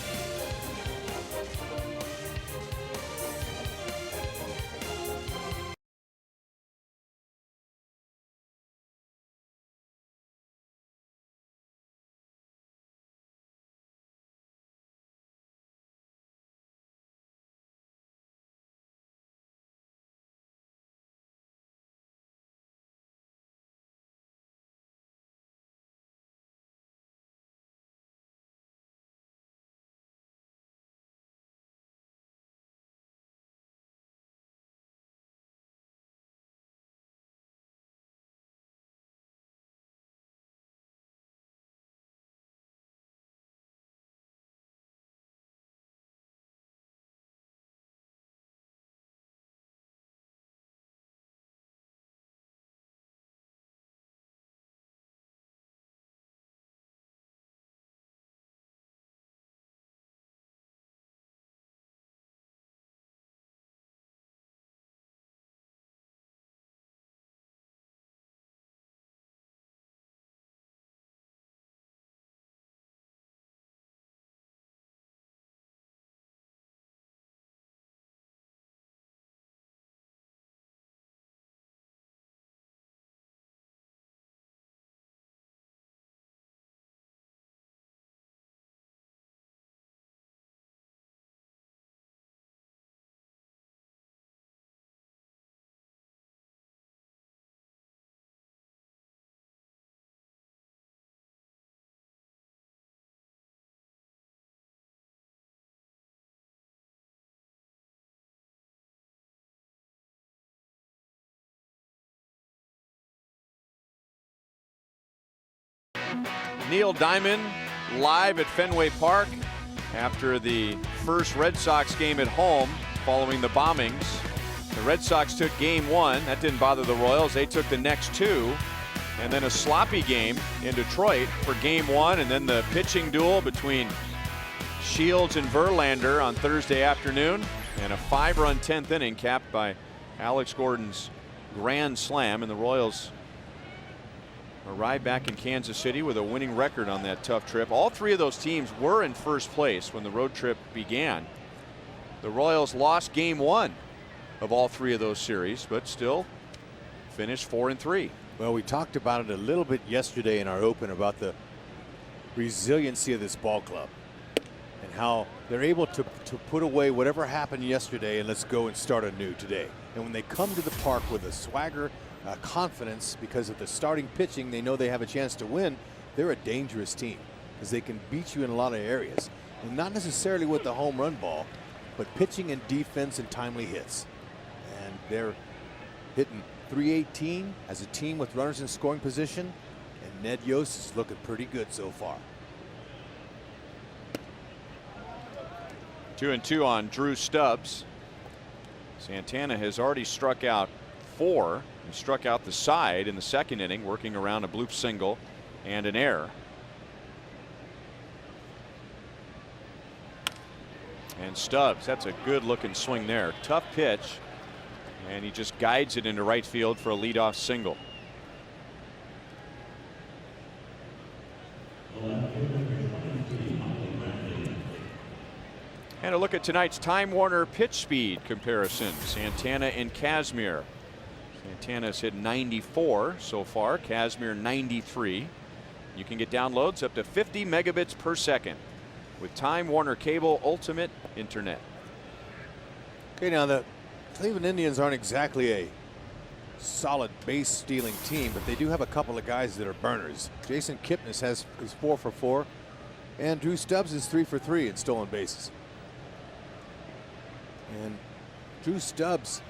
Neil Diamond live at Fenway Park after the first Red Sox game at home following the bombings. The Red Sox took game 1. That didn't bother the Royals. They took the next 2. And then a sloppy game in Detroit for game 1. And then the pitching duel between Shields and Verlander on Thursday afternoon. And a 5-run 10th inning capped by Alex Gordon's grand slam. And the Royals arrived back in Kansas City with a winning record on that tough trip. All three of those teams were in first place when the road trip began. The Royals lost game 1 of all 3 of those series, but still finished 4-3. Well, we talked about it a little bit yesterday in our open about the resiliency of this ball club and how they're able to put away whatever happened yesterday and let's go and start anew today. And when they come to the park with a swagger, confidence because of the starting pitching, they know they have a chance to win. They're a dangerous team because they can beat you in a lot of areas, and not necessarily with the home run ball, but pitching and defense and timely hits. And they're hitting .318 as a team with runners in scoring position, and Ned Yost is looking pretty good so far. 2-2 on Drew Stubbs. Santana has already struck out 4. He struck out the side in the second inning, working around a bloop single and an error. And Stubbs, that's a good looking swing there. Tough pitch, and he just guides it into right field for a leadoff single. And a look at tonight's Time Warner pitch speed comparison. Santana and Kazmir. Santana's hit 94 so far, Kazmir 93. You can get downloads up to 50 megabits per second with Time Warner Cable Ultimate Internet. Okay, now the Cleveland Indians aren't exactly a solid base stealing team, but they do have a couple of guys that are burners. Jason Kipnis is 4 for 4, and Drew Stubbs is 3 for 3 in stolen bases. And Drew Stubbs,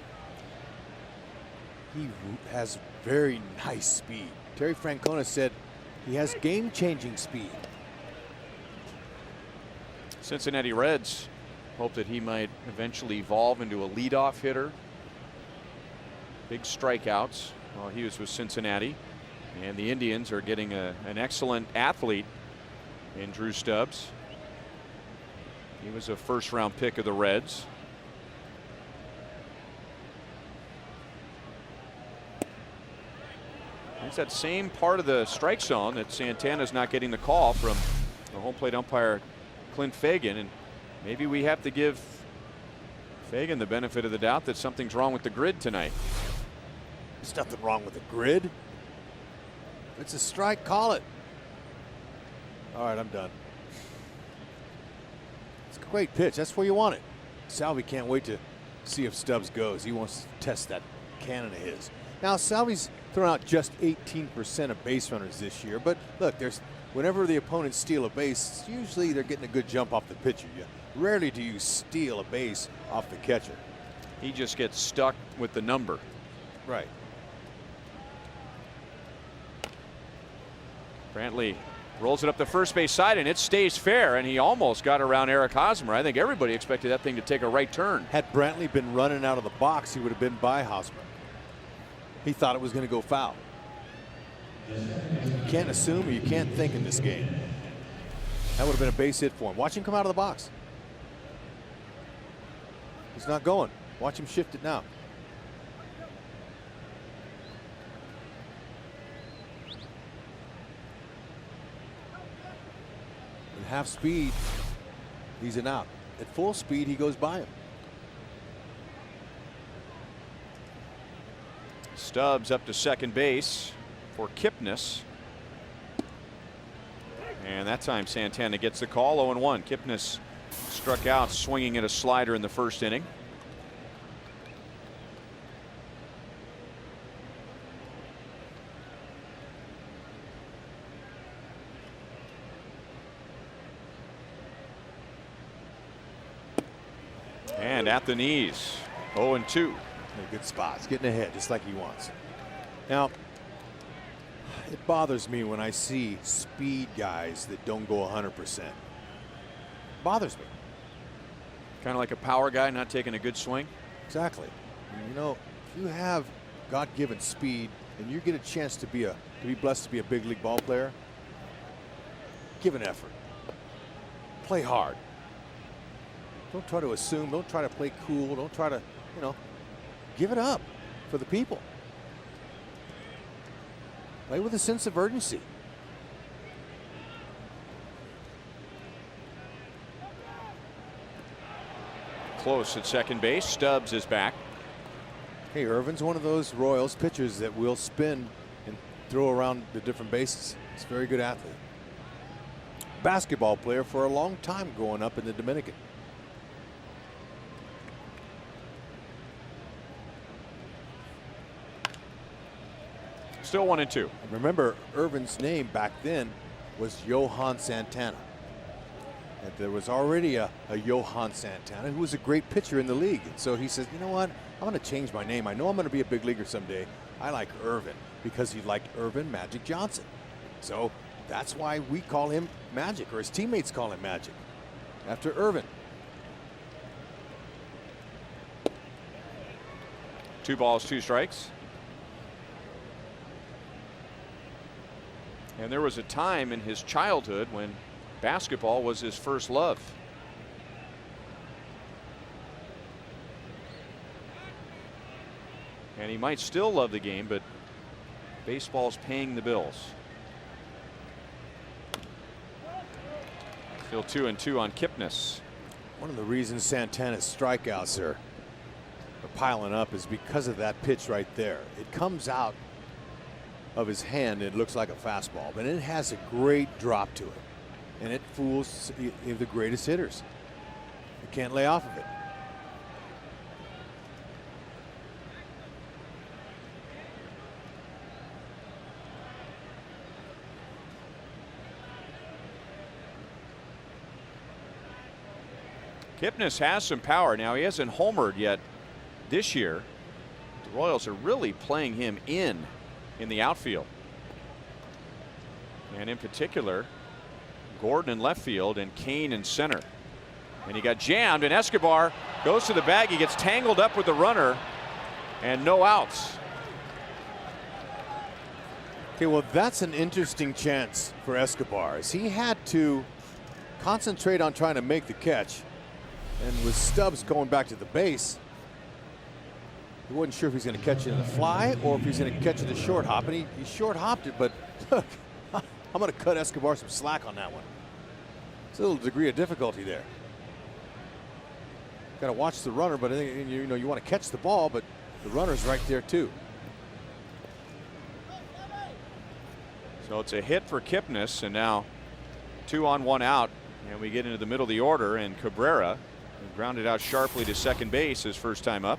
he has very nice speed. Terry Francona said he has game-changing speed. Cincinnati Reds hope that he might eventually evolve into a leadoff hitter. Big strikeouts while he was with Cincinnati. And the Indians are getting an excellent athlete in Drew Stubbs. He was a first-round pick of the Reds. It's that same part of the strike zone that Santana's not getting the call from the home plate umpire Clint Fagan, and maybe we have to give Fagan the benefit of the doubt that something's wrong with the grid tonight. There's nothing wrong with the grid. If it's a strike, call it. All right, I'm done. It's a great pitch. That's where you want it. Salvi can't wait to see if Stubbs goes. He wants to test that cannon of his. Now, Salvi's thrown out just 18% of base runners this year, but look, whenever the opponents steal a base, usually they're getting a good jump off the pitcher. Rarely do you steal a base off the catcher. He just gets stuck with the number. Right. Brantley rolls it up the first base side, and it stays fair, and he almost got around Eric Hosmer. I think everybody expected that thing to take a right turn. Had Brantley been running out of the box, he would have been by Hosmer. He thought it was going to go foul. You can't assume or you can't think in this game. That would have been a base hit for him. Watch him come out of the box. He's not going. Watch him shift it now. At half speed, he's an out. At full speed, he goes by him. Stubbs up to second base for Kipnis. And that time Santana gets the call. 0-1. Kipnis struck out swinging at a slider in the first inning. And at the knees. 0-2. In a good spot. He's getting ahead just like he wants. Now, it bothers me when I see speed guys that don't go 100%. Bothers me. Kind of like a power guy not taking a good swing. Exactly. And you know, if you have God-given speed and you get a chance to be blessed to be a big league ball player, give an effort. Play hard. Don't try to assume. Don't try to play cool. Don't try to, give it up for the people. Play with a sense of urgency. Close at second base. Stubbs is back. Hey, Irvin's one of those Royals pitchers that will spin and throw around the different bases. He's a very good athlete. Basketball player for a long time growing up in the Dominican. Still 1-2. Remember, Irvin's name back then was Johan Santana. And there was already a Johan Santana who was a great pitcher in the league. And so he says, you know what? I'm going to change my name. I know I'm going to be a big leaguer someday. I like Irvin because he liked Irvin Magic Johnson. So that's why we call him Magic, or his teammates call him Magic, after Irvin. 2 balls, 2 strikes. And there was a time in his childhood when basketball was his first love. And he might still love the game, but baseball's paying the bills. Still 2-2 on Kipnis. One of the reasons Santana's strikeouts are piling up is because of that pitch right there. It comes out of his hand, it looks like a fastball, but it has a great drop to it, and it fools the greatest hitters. You can't lay off of it. Kipnis has some power. Now, he hasn't homered yet this year. The Royals are really playing him in the outfield. And in particular, Gordon in left field and Kane in center. And he got jammed, and Escobar goes to the bag. He gets tangled up with the runner, and no outs. Okay, well, that's an interesting chance for Escobar, as he had to concentrate on trying to make the catch. And with Stubbs going back to the base, he wasn't sure if he's going to catch it in the fly or if he's going to catch it in the short hop. And he short hopped it, but look, I'm going to cut Escobar some slack on that one. It's a little degree of difficulty there. Got to watch the runner, but I think, you know, you want to catch the ball, but the runner's right there too. So it's a hit for Kipnis, and now 2 on 1 out, and we get into the middle of the order, and Cabrera grounded out sharply to second base his first time up.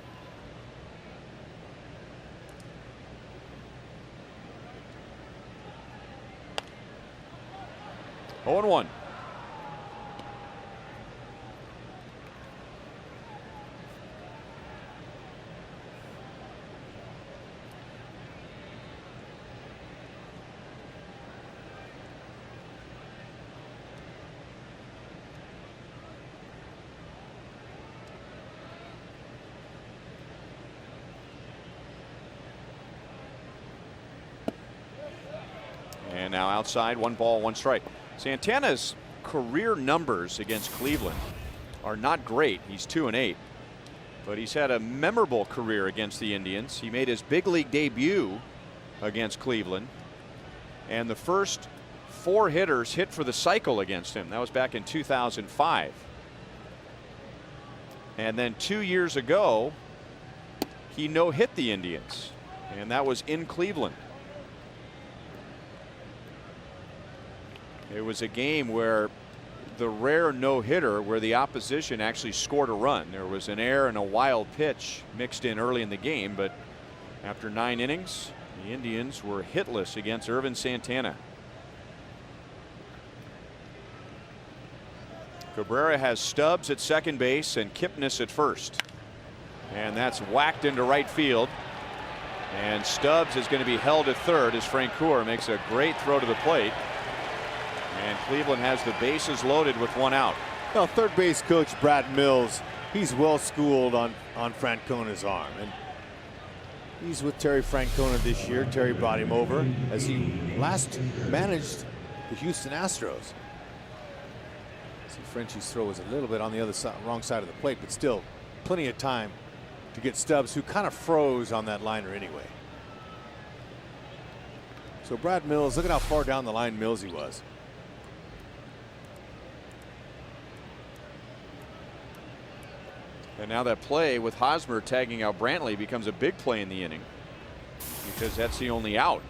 Oh and 1. And now outside, 1 ball, 1 strike. Santana's career numbers against Cleveland are not great. He's 2-8, but he's had a memorable career against the Indians. He made his big league debut against Cleveland, and the first 4 hitters hit for the cycle against him. That was back in 2005. And then 2 years ago, he no-hit the Indians, and that was in Cleveland. It was a game where the rare no-hitter where the opposition actually scored a run. There was an error and a wild pitch mixed in early in the game, but after 9 innings, the Indians were hitless against Irvin Santana. Cabrera has Stubbs at second base and Kipnis at first. And that's whacked into right field. And Stubbs is going to be held at third as Francoeur makes a great throw to the plate. And Cleveland has the bases loaded with 1 out. Well, third base coach Brad Mills, he's well schooled on Francona's arm. And he's with Terry Francona this year. Terry brought him over as he last managed the Houston Astros. See, Frenchie's throw was a little bit on the other side, wrong side of the plate, but still plenty of time to get Stubbs, who kind of froze on that liner anyway. So Brad Mills, look at how far down the line Millsy was. And now that play with Hosmer tagging out Brantley becomes a big play in the inning, because that's the only out.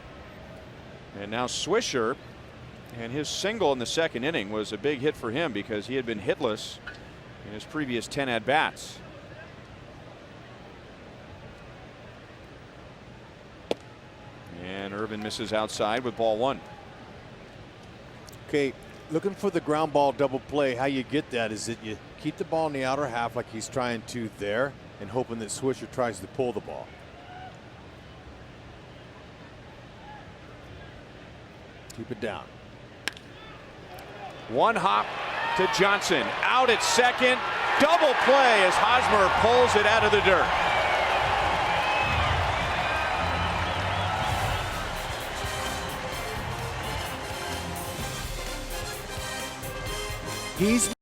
And now Swisher, and his single in the second inning was a big hit for him because he had been hitless in his previous 10 at-bats. And Urban misses outside with ball 1. Okay, looking for the ground ball double play. How you get that is that you keep the ball in the outer half like he's trying to there, and hoping that Swisher tries to pull the ball. Keep it down. One hop to Johnson, out at second. Double play as Hosmer pulls it out of the dirt. He's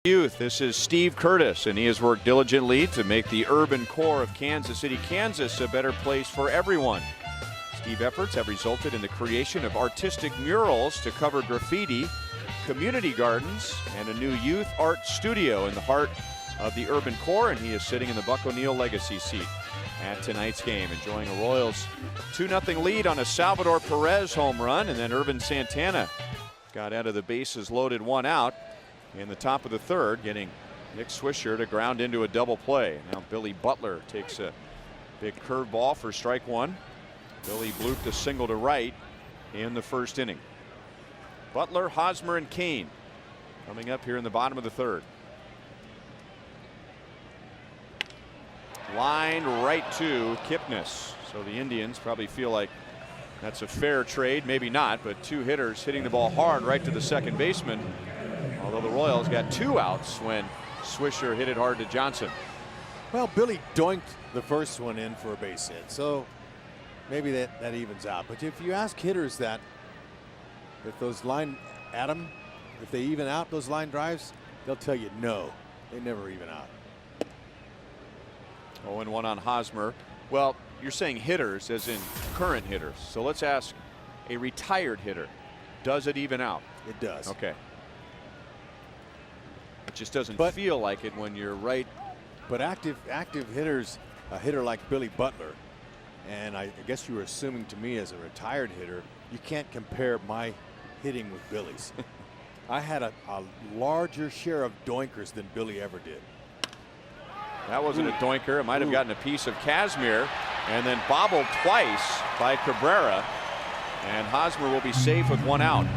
Youth. This is Steve Curtis, and he has worked diligently to make the urban core of Kansas City, Kansas a better place for everyone. Steve's efforts have resulted in the creation of artistic murals to cover graffiti, community gardens, and a new youth art studio in the heart of the urban core, and he is sitting in the Buck O'Neil legacy seat at tonight's game, enjoying a Royals 2-0 lead on a Salvador Perez home run, and then Irvin Santana got out of the bases loaded, 1 out in the top of the third, getting Nick Swisher to ground into a double play. Now Billy Butler takes a big curveball for strike 1. Billy blooped a single to right in the first inning. Butler, Hosmer, and Kane coming up here in the bottom of the third. Line right to Kipnis. So the Indians probably feel like that's a fair trade, maybe not, but 2 hitters hitting the ball hard right to the second baseman. Although the Royals got 2 outs when Swisher hit it hard to Johnson. Well, Billy doinked the first one in for a base hit, so maybe that evens out. But if you ask hitters that, if those line if they even out those line drives, they'll tell you no, they never even out. 0-1 on Hosmer. Well, you're saying hitters as in current hitters. So let's ask a retired hitter. Does it even out? It does. Okay. It just doesn't feel like it when you're right. But active hitters, a hitter like Billy Butler, and I guess you were assuming to me as a retired hitter, you can't compare my hitting with Billy's. I had a larger share of doinkers than Billy ever did. That wasn't a doinker. It might have gotten a piece of Kazmir and then bobbled twice by Cabrera. And Hosmer will be safe with 1 out.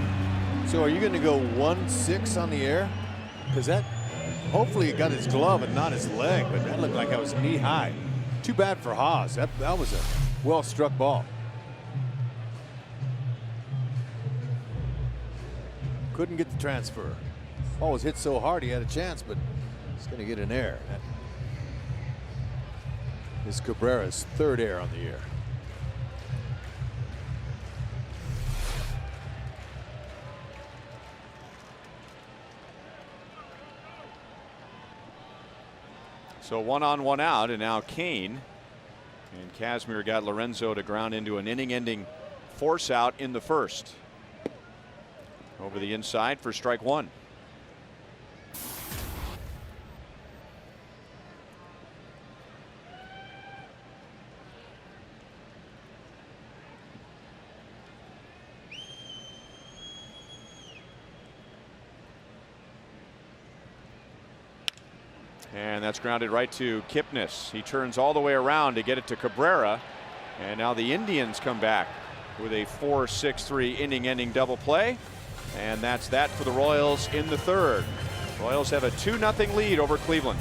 So are you going to go 1-6 on the air? Because that Hopefully he got his glove and not his leg, but that looked like that was knee high. Too bad for Haas. That was a well struck ball. Couldn't get the transfer. Ball was hit so hard he had a chance, but he's going to get an error. That is Cabrera's third error on the year. So 1 on 1 out, and now Kane and Kazmir got Lorenzo to ground into an inning-ending force out in the first. Over the inside for strike 1. And that's grounded right to Kipnis. He turns all the way around to get it to Cabrera. And now the Indians come back with a 4-6-3 inning-ending double play. And that's that for the Royals in the third. Royals have a 2-0 lead over Cleveland.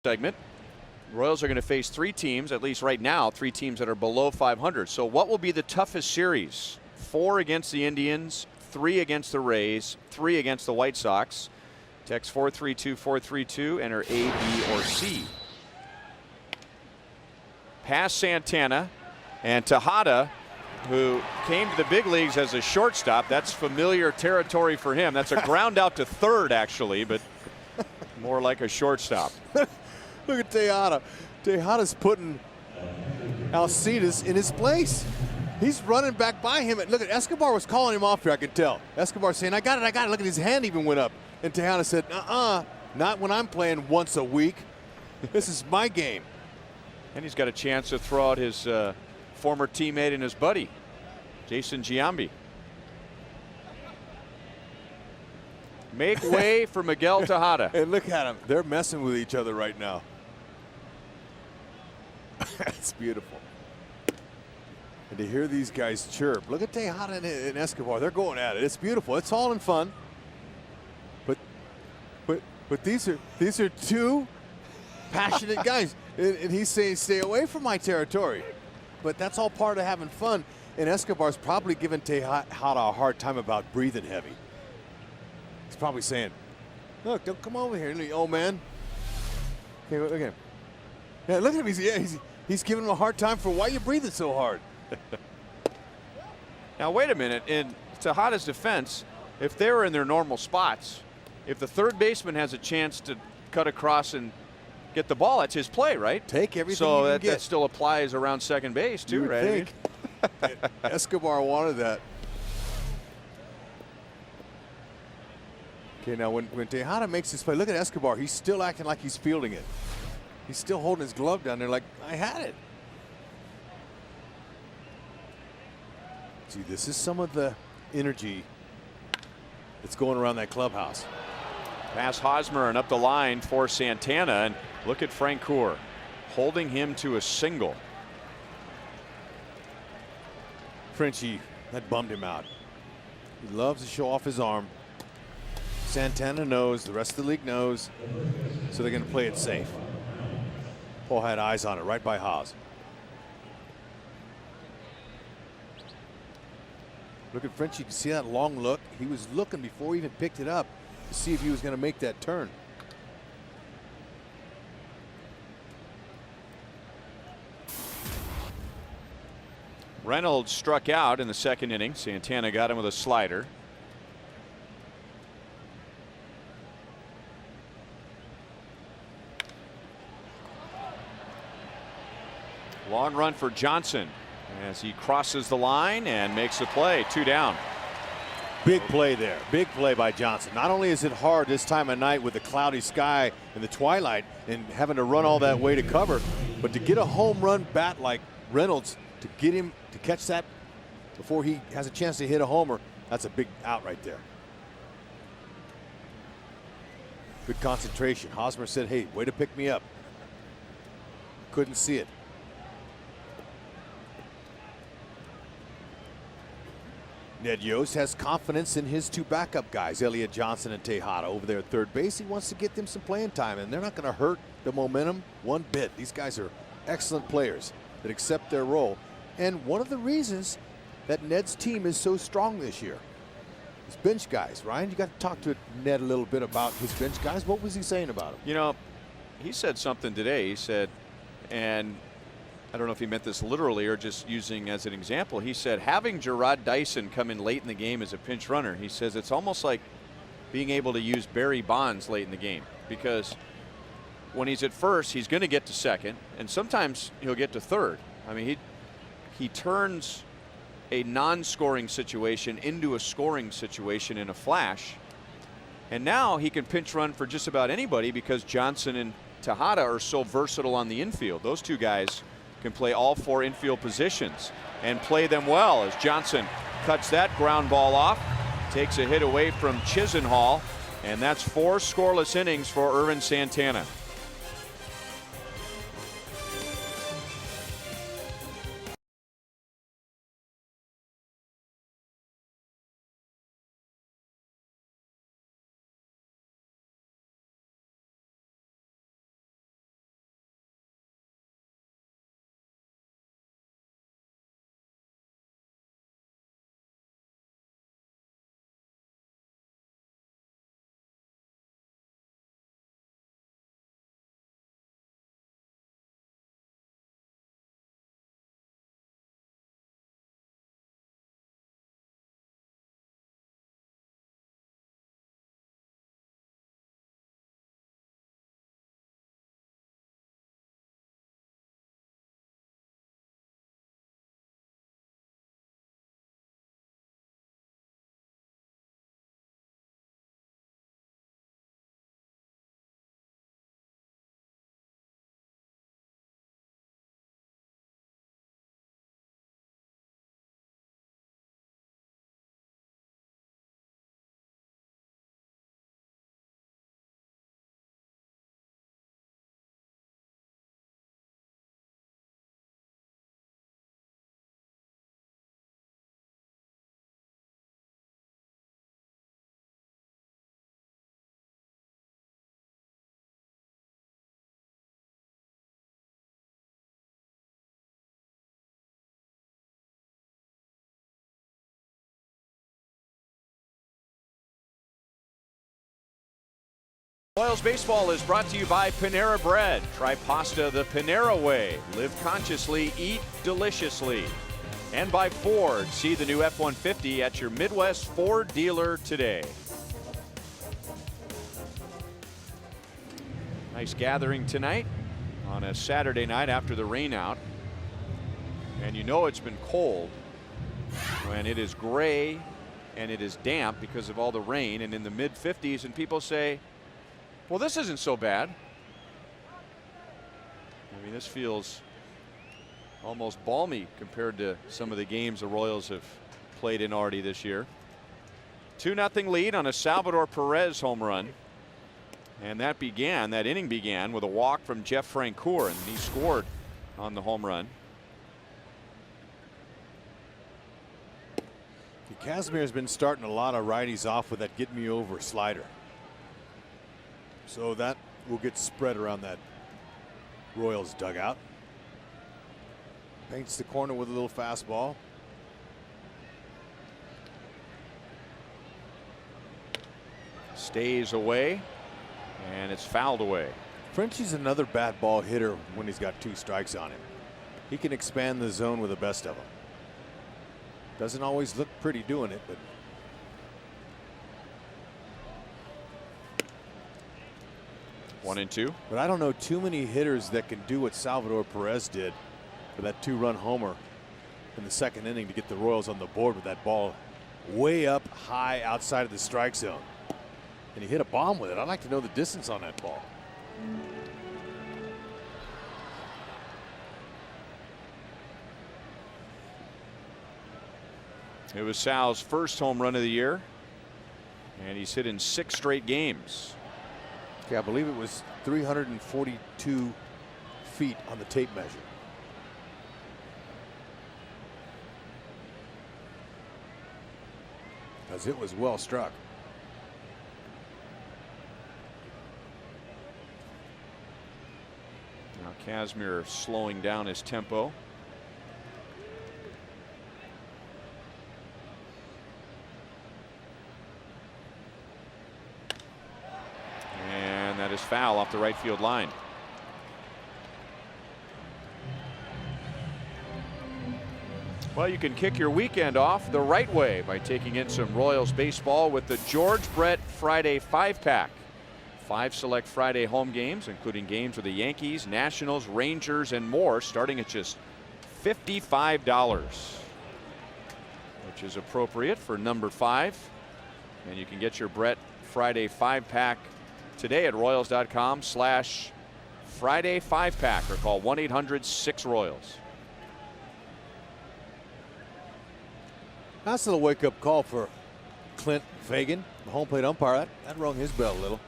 Segment. Royals are going to face 3 teams, at least right now, 3 teams that are below 500. So what will be the toughest series? 4 against the Indians, 3 against the Rays, 3 against the White Sox. Text 432-432, enter A, B, or C. Past Santana and Tejada, who came to the big leagues as a shortstop. That's familiar territory for him. That's a ground out to third, actually, but more like a shortstop. Look at Tejada. Tejada's putting Alcides in his place. He's running back by him. And look at Escobar was calling him off here, I could tell. Escobar saying, I got it, I got it. Look at his hand even went up. And Tejada said, not when I'm playing once a week. This is my game. And he's got a chance to throw out his former teammate and his buddy, Jason Giambi. Make way for Miguel Tejada. And look at him. They're messing with each other right now. That's beautiful. And to hear these guys chirp. Look at Tejada and Escobar. They're going at it. It's beautiful. It's all in fun. But these are 2 passionate guys. And he's saying, stay away from my territory. But that's all part of having fun. And Escobar's probably giving Tejada a hard time about breathing heavy. He's probably saying, look, don't come over here, old man. Okay, look at him. Yeah, look at him. He's giving him a hard time for why you breathing so hard. Now, wait a minute. In Tejada's defense, if they were in their normal spots, if the third baseman has a chance to cut across and get the ball, that's his play, right? Take everything so you can get. that still applies around second base, too, right? Think. Escobar wanted that. Okay, now when Tejada makes this play, look at Escobar. He's still acting like he's fielding it. He's still holding his glove down there like, I had it. See, this is some of the energy that's going around that clubhouse. Pass Hosmer and up the line for Santana, and look at Francoeur holding him to a single. Frenchie, that bummed him out. He loves to show off his arm. Santana knows, the rest of the league knows, so they're going to play it safe. Paul had eyes on it right by Haas. Look at Frenchie. You see that long look? He was looking before he even picked it up to see if he was going to make that turn. Reynolds struck out in the second inning. Santana got him with a slider. Long run for Johnson as he crosses the line and makes the play. 2 down. Big play there. Big play by Johnson. Not only is it hard this time of night with the cloudy sky in the twilight and having to run all that way to cover, but to get a home run bat like Reynolds, to get him to catch that before he has a chance to hit a homer, that's a big out right there. Good concentration. Hosmer said, hey, way to pick me up. Couldn't see it. Ned Yost has confidence in his 2 backup guys, Elliott Johnson and Tejada, over there at third base. He wants to get them some playing time, and they're not going to hurt the momentum one bit. These guys are excellent players that accept their role. And one of the reasons that Ned's team is so strong this year is bench guys. Ryan, you got to talk to Ned a little bit about his bench guys. What was he saying about them? You know, he said something today. He said, and I don't know if he meant this literally or just using as an example. He said having Gerard Dyson come in late in the game as a pinch runner, he says it's almost like being able to use Barry Bonds late in the game, because when he's at first, he's going to get to second, and sometimes he'll get to third. I mean, he turns a non-scoring situation into a scoring situation in a flash. And now he can pinch run for just about anybody because Johnson and Tejada are so versatile on the infield. Those 2 guys can play all 4 infield positions and play them well, as Johnson cuts that ground ball off, takes a hit away from Chisenhall, and that's 4 scoreless innings for Ervin Santana. Royals baseball is brought to you by Panera Bread. Try pasta the Panera way. Live consciously, eat deliciously. And by Ford. See the new F-150 at your Midwest Ford dealer today. Nice gathering tonight on a Saturday night after the rain out. And you know it's been cold when it is gray and it is damp because of all the rain, and in the mid 50s, and people say, well, this isn't so bad. I mean, this feels almost balmy compared to some of the games the Royals have played in already this year. 2-0 lead on a Salvador Perez home run. And that inning began with a walk from Jeff Francoeur, and he scored on the home run. Casimir's been starting a lot of righties off with that get me over slider. So that will get spread around that Royals dugout. Paints the corner with a little fastball. Stays away, and it's fouled away. Frenchie's another bat ball hitter when he's got 2 strikes on him. He can expand the zone with the best of them. Doesn't always look pretty doing it, but 1-2. But I don't know too many hitters that can do what Salvador Perez did for that 2-run homer in the 2nd inning to get the Royals on the board with that ball way up high outside of the strike zone. And he hit a bomb with it. I'd like to know the distance on that ball. It was Sal's first home run of the year, and he's hit in 6 straight games. Okay, I believe it was 342 feet on the tape measure. Because it was well struck. Now Kazmir slowing down his tempo. And that is foul off the right field line. Well, you can kick your weekend off the right way by taking in some Royals baseball with the George Brett Friday 5-pack. 5 select Friday home games, including games with the Yankees, Nationals, Rangers, and more, starting at just $55, which is appropriate for number 5. And you can get your Brett Friday 5-pack today at Royals.com/Friday 5-pack, or call 1-800-6-ROYALS. Nice little wake-up call for Clint Fagan, the home plate umpire. That rung his bell a little.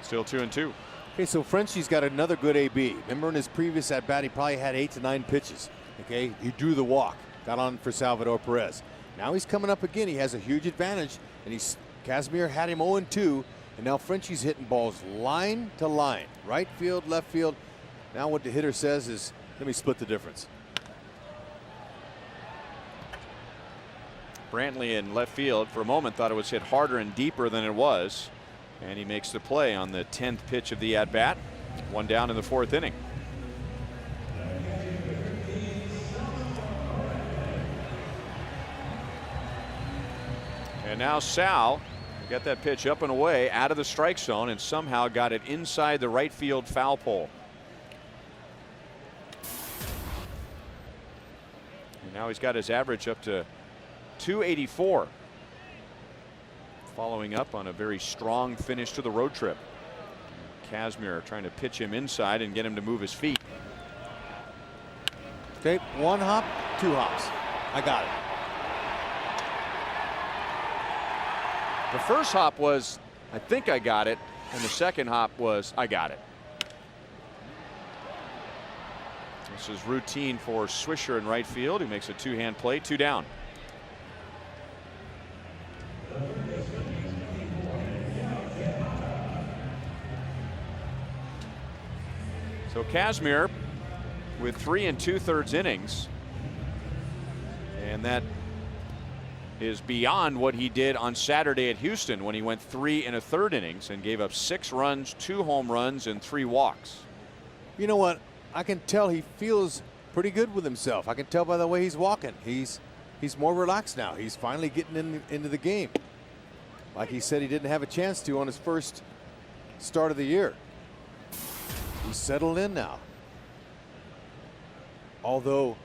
Still 2-2. Okay, so Frenchie's got another good AB. Remember in his previous at bat, he probably had 8 to 9 pitches. Okay, he drew the walk, got on for Salvador Perez. Now he's coming up again. He has a huge advantage, and Kazmir had him 0-2, and now Frenchie's hitting balls line to line, right field, left field. Now what the hitter says is, let me split the difference. Brantley in left field for a moment thought it was hit harder and deeper than it was, and he makes the play on the 10th pitch of the at bat. 1 down in the 4th inning. And now Sal got that pitch up and away out of the strike zone and somehow got it inside the right field foul pole. And now he's got his average up to 284, following up on a very strong finish to the road trip. Kazmir trying to pitch him inside and get him to move his feet. Okay, 1 hop, 2 hops. I got it. The first hop was, I think I got it, and the second hop was, I got it. This is routine for Swisher in right field, who makes a 2-hand play. 2 down. So Kazmir with 3 2/3 innings, and that is beyond what he did on Saturday at Houston when he went 3 1/3 innings and gave up 6 runs, 2 home runs, and 3 walks. You know what? I can tell he feels pretty good with himself. I can tell by the way he's walking. He's more relaxed now. He's finally getting into the game, like he said he didn't have a chance to on his first start of the year. He's settled in now. although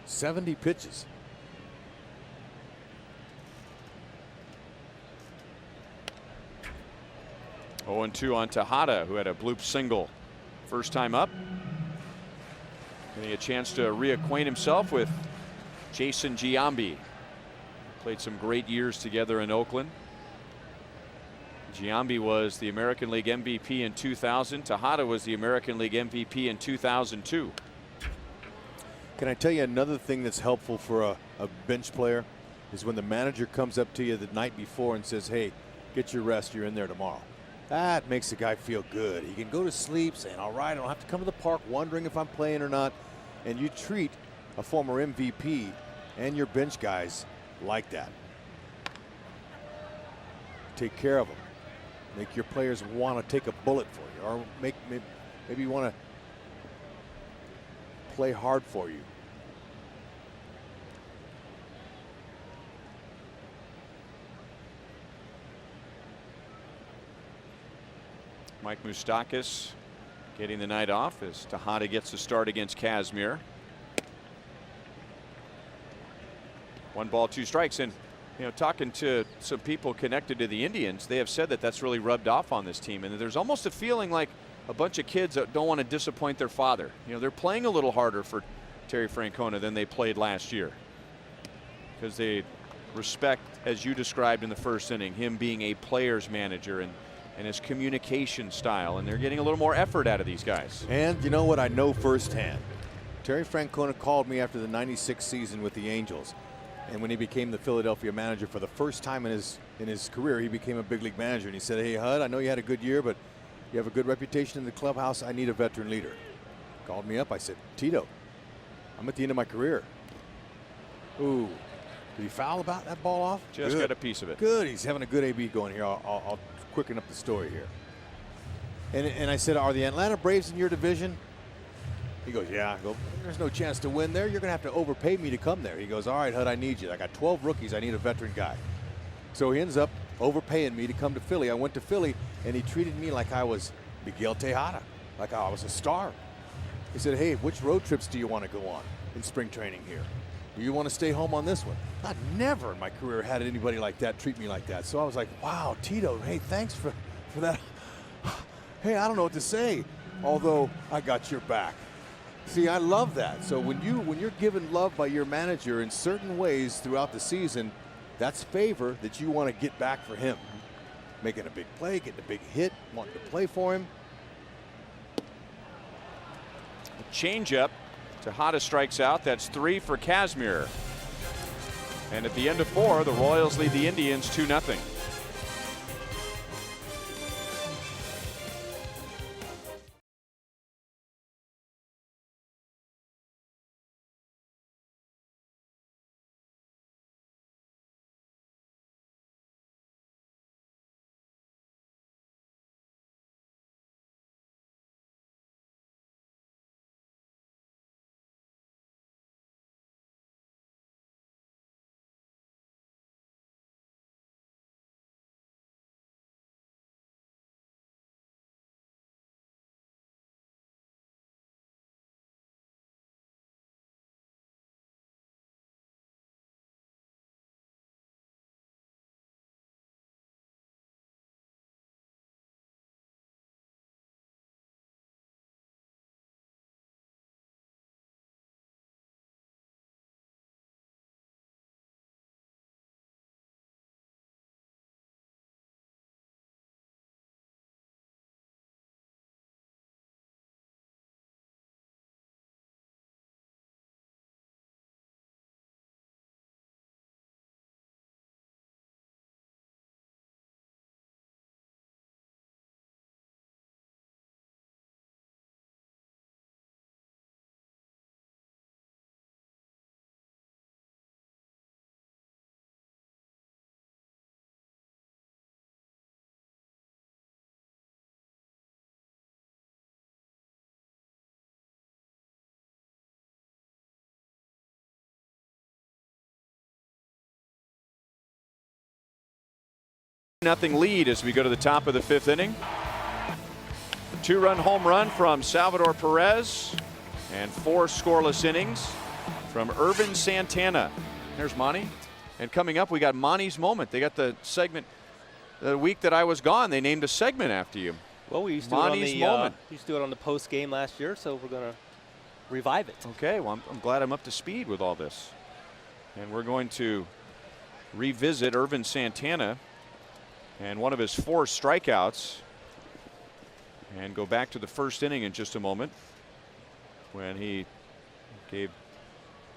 70 pitches. Oh, 0-2 on Tejada, who had a bloop single first time up. Getting a chance to reacquaint himself with Jason Giambi. Played some great years together in Oakland. Giambi was the American League MVP in 2000. Tejada was the American League MVP in 2002. Can I tell you another thing that's helpful for a bench player is when the manager comes up to you the night before and says, hey, get your rest, you're in there tomorrow. That makes the guy feel good. He can go to sleep saying, all right, I don't have to come to the park wondering if I'm playing or not. And you treat a former MVP and your bench guys like that. Take care of them. Make your players want to take a bullet for you, or maybe you want to play hard for you. Mike Moustakas getting the night off as Tejada gets the start against Kazmir. 1 ball, 2 strikes. And talking to some people connected to the Indians, they have said that that's really rubbed off on this team, and there's almost a feeling like a bunch of kids that don't want to disappoint their father. They're playing a little harder for Terry Francona than they played last year, because they respect, as you described in the first inning, him being a player's manager and his communication style, and they're getting a little more effort out of these guys. And you know what I know firsthand? Terry Francona called me after the '96 season with the Angels, and when he became the Philadelphia manager for the first time in his career, he became a big league manager, and he said, hey Hud, I know you had a good year, but you have a good reputation in the clubhouse. I need a veteran leader. Called me up. I said, Tito, I'm at the end of my career. Ooh, did he foul about that ball off? Just good. Got a piece of it. Good. He's having a good AB going here. I'll quicken up the story here. And I said, are the Atlanta Braves in your division? He goes, yeah. I go, there's no chance to win there. You're going to have to overpay me to come there. He goes, all right, Hud, I need you. I got 12 rookies. I need a veteran guy. So he ends up overpaying me to come to Philly. I went to Philly, and he treated me like I was Miguel Tejada, like I was a star. He said, hey, which road trips do you want to go on in spring training here? Do you want to stay home on this one? I never in my career had anybody like that treat me like that. So I was like, wow, Tito, hey, thanks for that. Hey, I don't know what to say, although I got your back. See, I love that. So when you're given love by your manager in certain ways throughout the season, that's favor that you want to get back for him. Making a big play, getting a big hit, wanting to play for him. Changeup. Tejada strikes out. That's 3 for Kazmir. And at the end of 4, the Royals lead the Indians 2-0. Nothing lead as we go to the top of the 5th inning. A 2-run home run from Salvador Perez, And 4 scoreless innings from Irvin Santana. There's Monty. And coming up, we got Monty's Moment. They got the segment the week that I was gone. They named a segment after you. Well, we used to Monty's do it on the, Moment. used to do it on the post game last year, so we're going to revive it. Okay, well, I'm glad I'm up to speed with all this. And we're going to revisit Irvin Santana and one of his 4 strikeouts and go back to the first inning in just a moment when he gave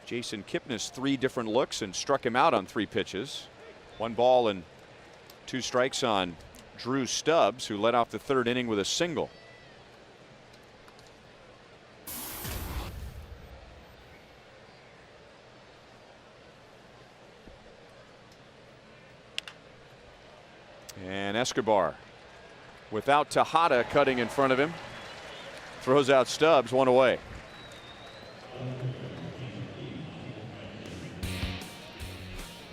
Jason Kipnis 3 different looks and struck him out on 3 pitches. 1 ball and 2 strikes on Drew Stubbs, who led off the 3rd inning with a single. And Escobar, without Tejada cutting in front of him, throws out Stubbs, 1 away.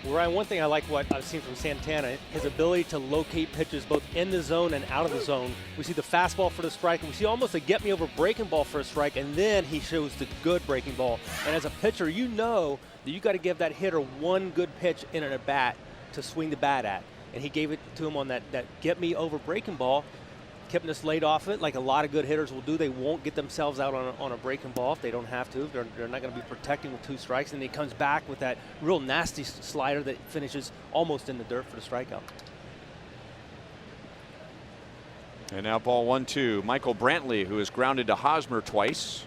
Ryan, one thing I like what I've seen from Santana, his ability to locate pitches both in the zone and out of the zone. We see the fastball for the strike, and we see almost a get-me-over breaking ball for a strike, and then he shows the good breaking ball. And as a pitcher, you know that you got to give that hitter one good pitch in an at-bat to swing the bat at. And he gave it to him on that get-me-over breaking ball. Kipnis laid off it like a lot of good hitters will do. They won't get themselves out on a breaking ball if they don't have to. They're not going to be protecting with 2 strikes. And he comes back with that real nasty slider that finishes almost in the dirt for the strikeout. And now ball 1-2. Michael Brantley, who is grounded to Hosmer twice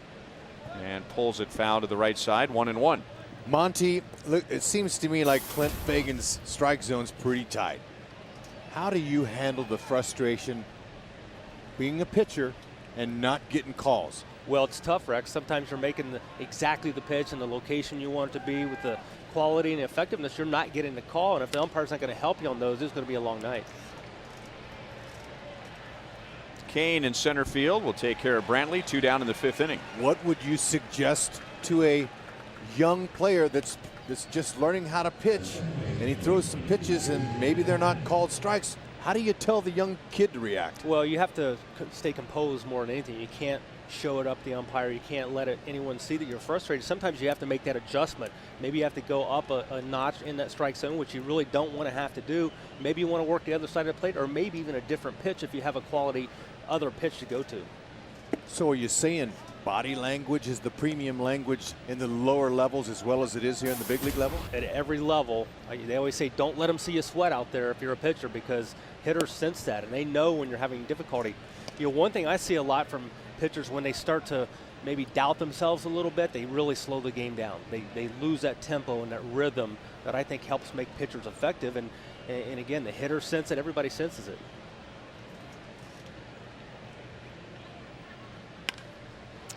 and pulls it foul to the right side. 1-1. Monty, look, it seems to me like Clint Fagan's strike zone's pretty tight. How do you handle the frustration being a pitcher and not getting calls? Well, it's tough, Rex. Sometimes you're making exactly the pitch and the location you want it to be with the quality and effectiveness. You're not getting the call, and if the umpire's not going to help you on those, it's going to be a long night. Kane in center field will take care of Brantley. 2 down in the 5th inning. What would you suggest to a young player that's just learning how to pitch, and he throws some pitches and maybe they're not called strikes? How do you tell the young kid to react? Well, you have to stay composed more than anything. You can't show it up the umpire. You can't let anyone see that you're frustrated. Sometimes you have to make that adjustment. Maybe you have to go up a notch in that strike zone, which you really don't want to have to do. Maybe you want to work the other side of the plate, or maybe even a different pitch if you have a quality other pitch to go to. So are you saying body language is the premium language in the lower levels as well as it is here in the big league level? At every level, they always say don't let them see you sweat out there if you're a pitcher, because hitters sense that and they know when you're having difficulty. You know, one thing I see a lot from pitchers when they start to maybe doubt themselves a little bit, they really slow the game down. They lose that tempo and that rhythm that I think helps make pitchers effective. And again, the hitters sense it, everybody senses it.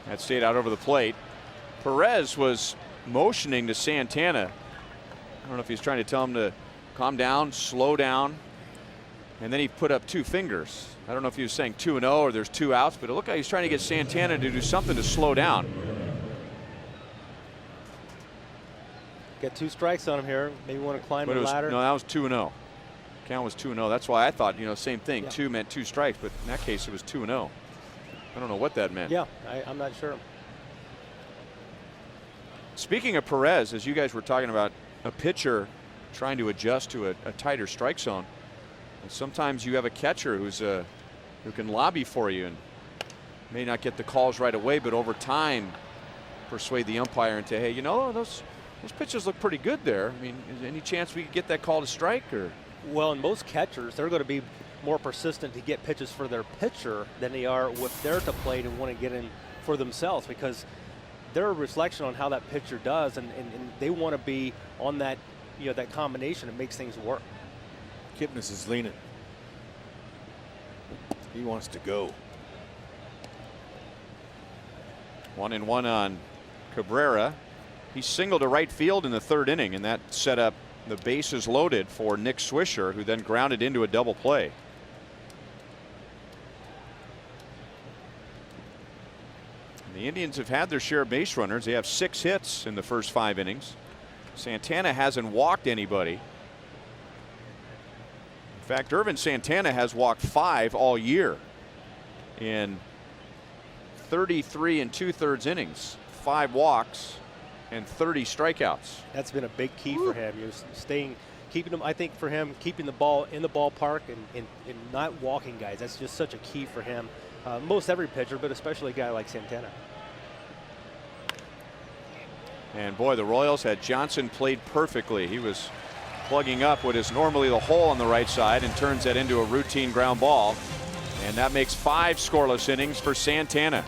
That stayed out over the plate. Perez was motioning to Santana. I don't know if he's trying to tell him to calm down, slow down. And then he put up 2 fingers. I don't know if he was saying 2-0 or there's 2 outs, but it looked like he's trying to get Santana to do something to slow down. Got 2 strikes on him here. Maybe want to climb the ladder. No, that was 2-0. Count was 2-0. That's why I thought, same thing. Yeah. 2 meant 2 strikes, but in that case it was 2-0. I don't know what that meant. Yeah, I'm not sure. Speaking of Perez, as you guys were talking about a pitcher trying to adjust to a tighter strike zone, and sometimes you have a catcher who can lobby for you and may not get the calls right away, but over time persuade the umpire into, hey, those pitches look pretty good there. I mean, is there any chance we could get that call to strike? Or well, in most catchers, they're going to be more persistent to get pitches for their pitcher than they are with their to plate and want to get in for themselves, because they're a reflection on how that pitcher does, and they want to be on that, that combination that makes things work. Kipnis is leaning. He wants to go. 1-1 on Cabrera. He singled to right field in the 3rd inning, and that set up the bases loaded for Nick Swisher, who then grounded into a double play. The Indians have had their share of base runners. They have 6 hits in the first 5 innings. Santana hasn't walked anybody. In fact, Irvin Santana has walked 5 all year in 33 2/3 innings. 5 walks and 30 strikeouts. That's been a big key for him. Keeping him, I think for him, keeping the ball in the ballpark and not walking guys. That's just such a key for him. Most every pitcher, but especially a guy like Santana. And boy, the Royals had Johnson played perfectly. He was plugging up what is normally the hole on the right side and turns that into a routine ground ball. And that makes 5 scoreless innings for Santana.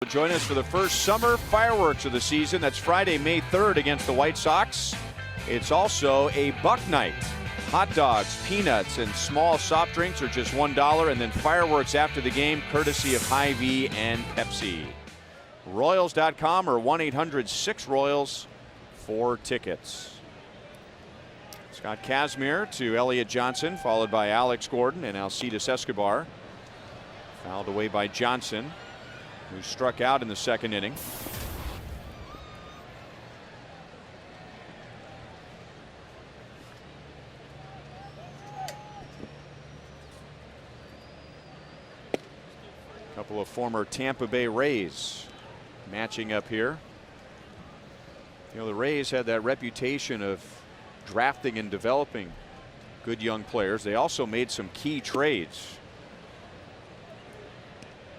Join us for the first summer fireworks of the season. That's Friday, May 3rd against the White Sox. It's also a buck night. Hot dogs, peanuts, and small soft drinks are just $1, and then fireworks after the game courtesy of Hy-Vee and Pepsi. Royals.com or 1-800-6-ROYALS for tickets. Scott Kazmir to Elliot Johnson, followed by Alex Gordon and Alcides Escobar. Fouled away by Johnson, who struck out in the second inning. A couple of former Tampa Bay Rays matching up here. You know, the Rays had that reputation of drafting and developing good young players. They also made some key trades.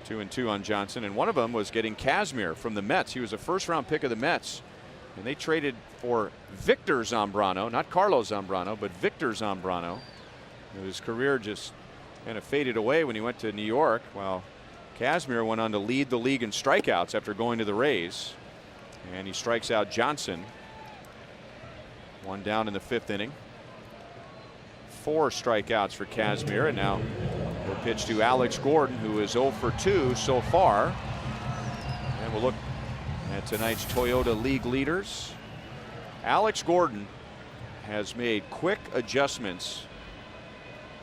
2-2 on Johnson, and one of them was getting Kazmir from the Mets. He was a first-round pick of the Mets, and they traded for Victor Zambrano, not Carlos Zambrano, but Victor Zambrano. His career just kind of faded away when he went to New York, while Kazmir went on to lead the league in strikeouts after going to the Rays, and he strikes out Johnson. One down in the 5th inning. 4 strikeouts for Kazmir, and now we'll pitch to Alex Gordon, who is 0 for 2 so far. And we'll look at tonight's Toyota League leaders. Alex Gordon has made quick adjustments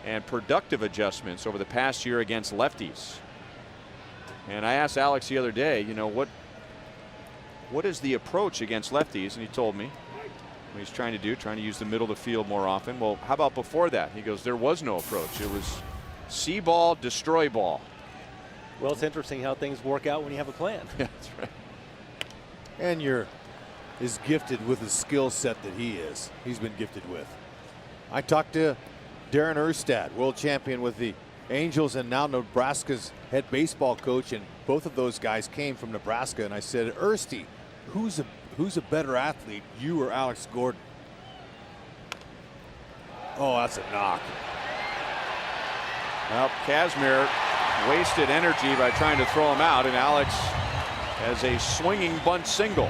and productive adjustments over the past year against lefties. And I asked Alex the other day, you know, what is the approach against lefties? And he told me what he's trying to use the middle of the field more often. Well, how about before that? He goes, there was no approach. It was see ball, destroy ball. Well, it's interesting how things work out when you have a plan. Yeah, that's right. And you're as gifted with the skill set that he is. He's been gifted with. I talked to Darren Erstad, world champion with the Angels and now Nebraska's head baseball coach, and both of those guys came from Nebraska. And I said, Ersty, who's a better athlete, you or Alex Gordon? Oh, that's a knock. Well, Kazmir wasted energy by trying to throw him out, and Alex has a swinging bunt single.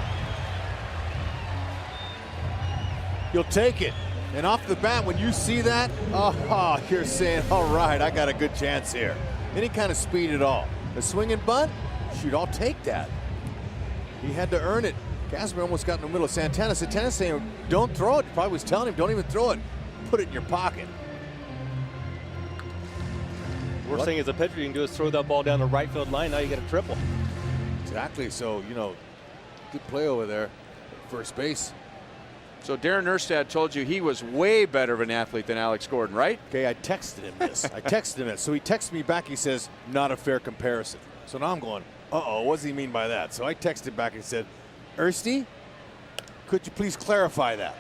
You'll take it. And off the bat, when you see that, oh, you're saying, all right, I got a good chance here. Any kind of speed at all. A swinging bunt, shoot, I'll take that. He had to earn it. Kazmir almost got in the middle of Santana. Santana's saying, don't throw it. Probably was telling him, don't even throw it. Put it in your pocket. Worst thing as a pitcher you can do is throw that ball down the right field line. Now you get a triple. Exactly. So, you know, good play over there at first base. So Darren Erstad told you he was way better of an athlete than Alex Gordon, right? Okay, I texted him this. So he texted me back. He says, not a fair comparison. So now I'm going, uh-oh, what does he mean by that? So I texted back and said, Ersty, could you please clarify that?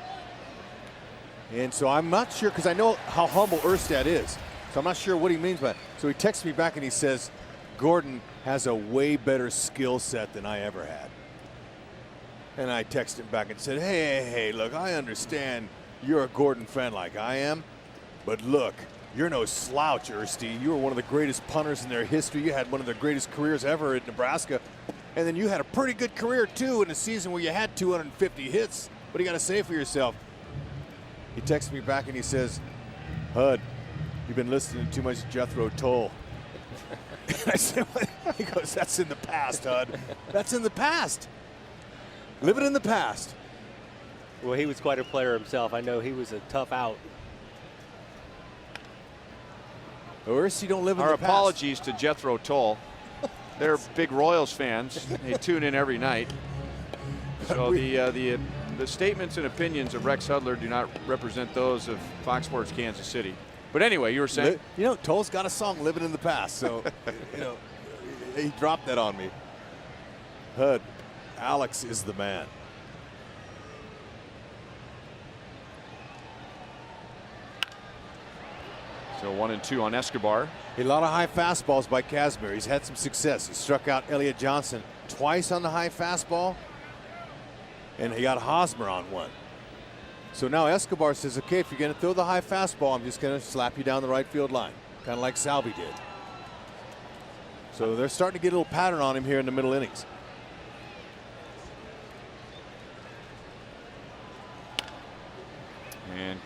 And so I'm not sure, because I know how humble Erstad is. So I'm not sure what he means by that. So he texts me back and he says, Gordon has a way better skill set than I ever had. And I texted him back and said, hey, look, I understand you're a Gordon fan like I am, but look, you're no slouch, Ersty. You were one of the greatest punters in their history. You had one of the greatest careers ever at Nebraska. And then you had a pretty good career, too, in a season where you had 250 hits. What do you got to say for yourself? He texts me back and he says, Hud, you've been listening to too much Jethro Tull. I said, what? He goes, that's in the past, Hud. That's in the past. Live it in the past. Well, he was quite a player himself. I know he was a tough out. Or you don't live in Our the past. apologies to Jethro Tull. They're big Royals fans. They tune in every night. So the statements and opinions of Rex Hudler do not represent those of Fox Sports Kansas City. But anyway, you were saying? You know, Tull's got a song, Living in the Past. So, you know, he dropped that on me. Hud, Alex is the man. So 1-2 on Escobar. A lot of high fastballs by Kazmir. He's had some success. He struck out Elliott Johnson twice on the high fastball, and he got Hosmer on one. So now Escobar says, okay, if you're going to throw the high fastball, I'm just going to slap you down the right field line, kind of like Salvi did. So they're starting to get a little pattern on him here in the middle innings. And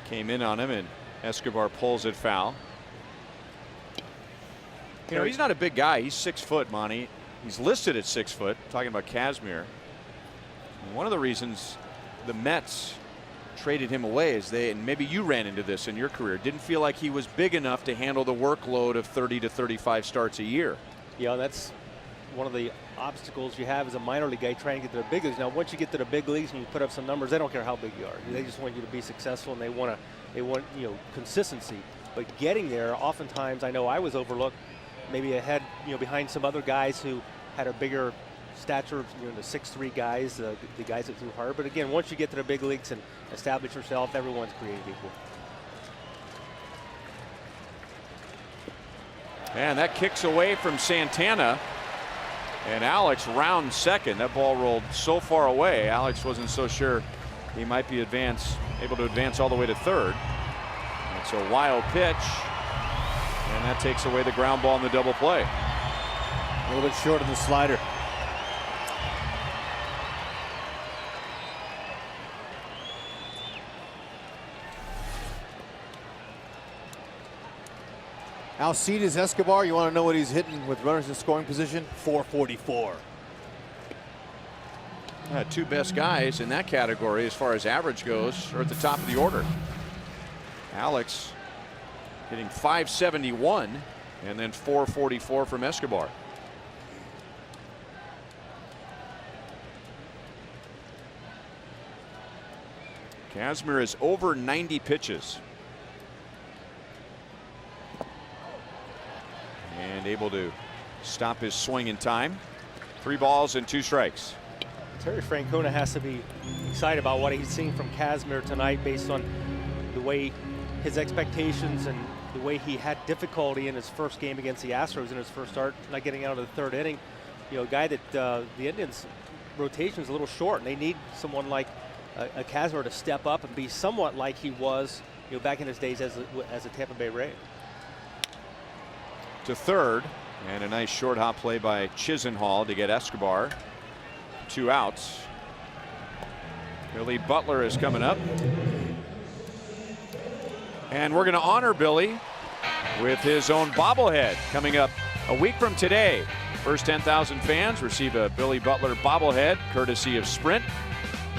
came in on him, and Escobar pulls it foul. You know, he's not a big guy. He's 6 foot, Monty. He's listed at 6 foot. Talking about Kazmir. And one of the reasons the Mets traded him away is and maybe you ran into this in your career, didn't feel like he was big enough to handle the workload of 30 to 35 starts a year. Yeah, that's one of the obstacles you have as a minor league guy trying to get to the big leagues. Now, once you get to the big leagues and you put up some numbers, they don't care how big you are. They just want you to be successful, and they want consistency. But getting there, oftentimes, I know I was overlooked, maybe ahead, behind some other guys who had a bigger stature, the 6'3" guys, the guys that threw hard. But again, once you get to the big leagues and establish yourself, everyone's created equal. And that kicks away from Santana. And Alex rounds second. That ball rolled so far away, Alex wasn't so sure he might be able to advance all the way to third. It's a wild pitch. And that takes away the ground ball in the double play. A little bit short of the slider. Alcides Escobar, you want to know what he's hitting with runners in scoring position? 444. Two best guys in that category as far as average goes are at the top of the order. Alex hitting 571 and then 444 from Escobar. Kazmir is over 90 pitches. And able to stop his swing in time. 3 balls and 2 strikes. Terry Francona has to be excited about what he's seen from Kazmir tonight based on the way his expectations and the way he had difficulty in his first game against the Astros in his first start, not getting out of the 3rd inning. A guy that the Indians' rotation is a little short, and they need someone like a Kazmir to step up and be somewhat like he was back in his days as a Tampa Bay Ray. To third, and a nice short hop play by Chisenhall to get Escobar. 2 outs. Billy Butler is coming up. And we're going to honor Billy with his own bobblehead coming up a week from today. First 10,000 fans receive a Billy Butler bobblehead courtesy of Sprint.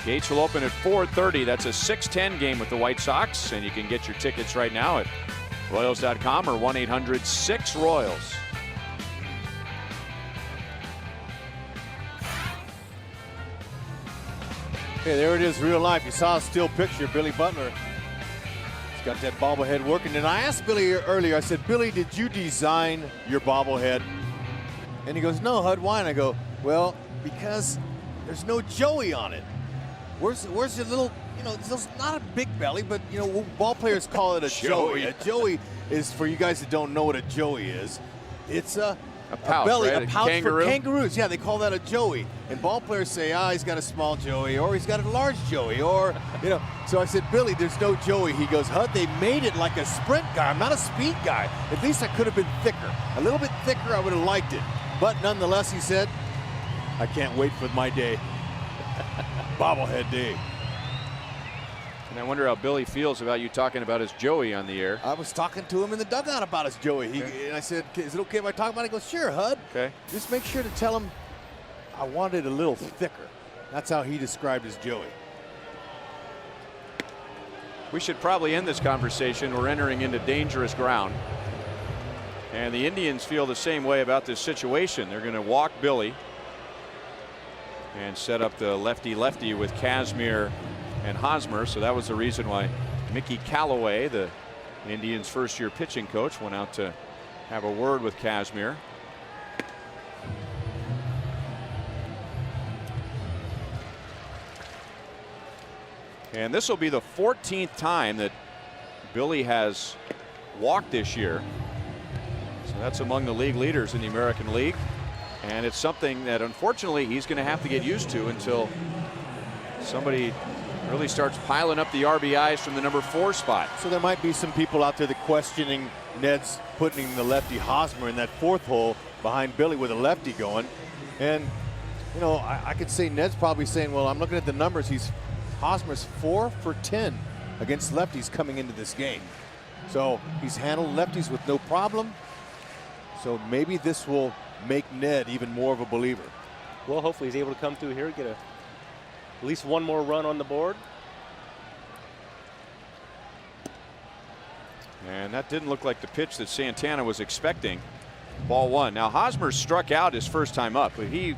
Gates will open at 4:30. That's a 6:10 game with the White Sox, and you can get your tickets right now at Royals.com or 1-800-6-ROYALS. Okay, there it is, real life. You saw a still picture, Billy Butler. He's got that bobblehead working. And I asked Billy earlier, I said, Billy, did you design your bobblehead? And he goes, no, Hud, why? And I go, well, because there's no Joey on it. Where's your little, it's not a big belly, but, ball players call it a Joey. A Joey is, for you guys that don't know what a Joey is, it's a pouch, belly, right? a pouch Kangaroo? for kangaroos. Yeah, they call that a Joey. And ball players say, he's got a small Joey, or he's got a large Joey, or, So I said, Billy, there's no Joey. He goes, Hud, they made it like a sprint guy. I'm not a speed guy. At least I could have been thicker. A little bit thicker, I would have liked it. But nonetheless, he said, I can't wait for my day. Bobblehead day. And I wonder how Billy feels about you talking about his Joey on the air. I was talking to him in the dugout about his Joey. And I said, is it okay if I talk about it? He goes, sure, Hud. Okay. Just make sure to tell him I wanted a little thicker. That's how he described his Joey. We should probably end this conversation. We're entering into dangerous ground. And the Indians feel the same way about this situation. They're going to walk Billy and set up the lefty-lefty with Kazmir and Hosmer. So that was the reason why Mickey Callaway, the Indians' first-year pitching coach, went out to have a word with Kazmir. And this will be the 14th time that Billy has walked this year. So that's among the league leaders in the American League. And it's something that unfortunately he's going to have to get used to until somebody really starts piling up the RBIs from the number 4 spot. So there might be some people out there that questioning Ned's putting the lefty Hosmer in that 4th hole behind Billy with a lefty going. And, I could say Ned's probably saying, well, I'm looking at the numbers. Hosmer's 4 for 10 against lefties coming into this game. So he's handled lefties with no problem. So maybe this will make Ned even more of a believer. Well, hopefully he's able to come through here, get at least one more run on the board. And that didn't look like the pitch that Santana was expecting. Ball 1. Now Hosmer struck out his first time up, but he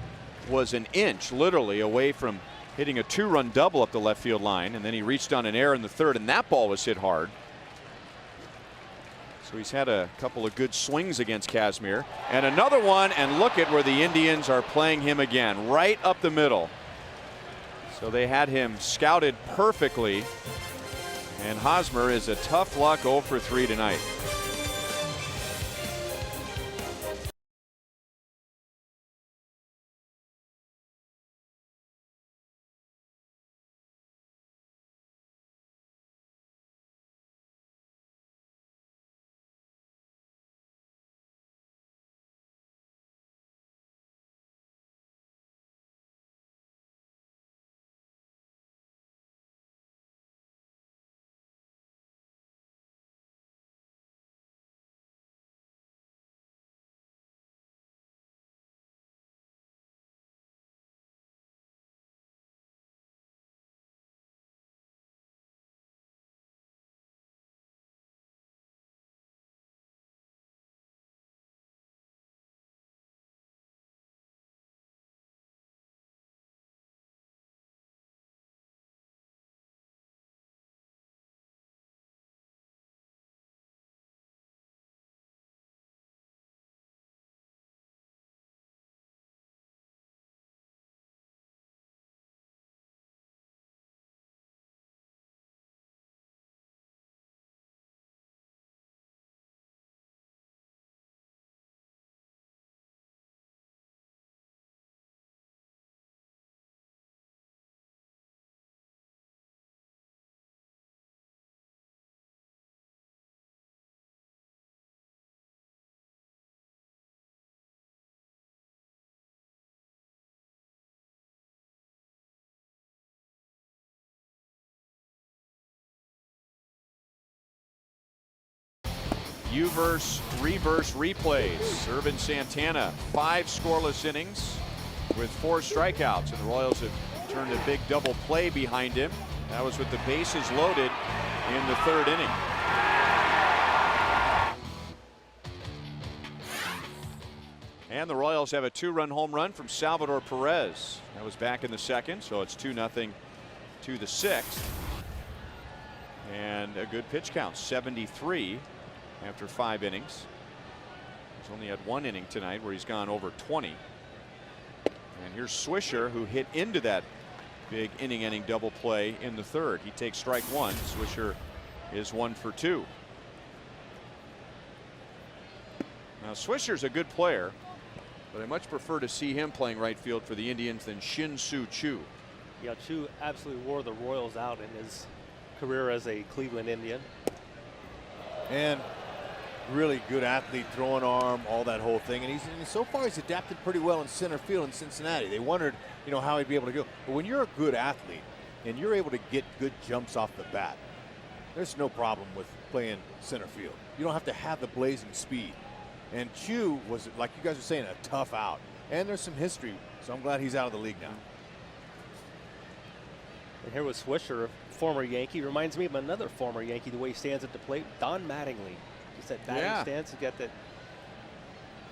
was an inch literally away from hitting a 2-run double up the left field line, and then he reached on an error in the 3rd, and that ball was hit hard. So he's had a couple of good swings against Kazmir. And another one, and look at where the Indians are playing him again, right up the middle. So they had him scouted perfectly. And Hosmer is a tough luck 0 for 3 tonight. Uverse reverse replays. Irvin Santana, 5 scoreless innings with 4 strikeouts, and the Royals have turned a big double play behind him. That was with the bases loaded in the 3rd inning. And the Royals have a 2-run home run from Salvador Perez. That was back in the 2nd, so it's 2-0 to the 6th. And a good pitch count, 73 after 5 innings. He's only had 1 inning tonight where he's gone over 20. And here's Swisher, who hit into that big inning-ending double play in the 3rd. He takes strike 1. Swisher is 1 for 2. Now Swisher's a good player, but I much prefer to see him playing right field for the Indians than Shin-Soo Choo. Yeah, Choo absolutely wore the Royals out in his career as a Cleveland Indian. And really good athlete, throwing arm, all that whole thing. And so far he's adapted pretty well in center field in Cincinnati. They wondered, how he'd be able to go. But when you're a good athlete and you're able to get good jumps off the bat, there's no problem with playing center field. You don't have to have the blazing speed. And Choo was, like you guys are saying, a tough out. And there's some history, so I'm glad he's out of the league now. And here was Swisher, a former Yankee. Reminds me of another former Yankee, the way he stands at the plate, Don Mattingly. Just that batting stance, he's got that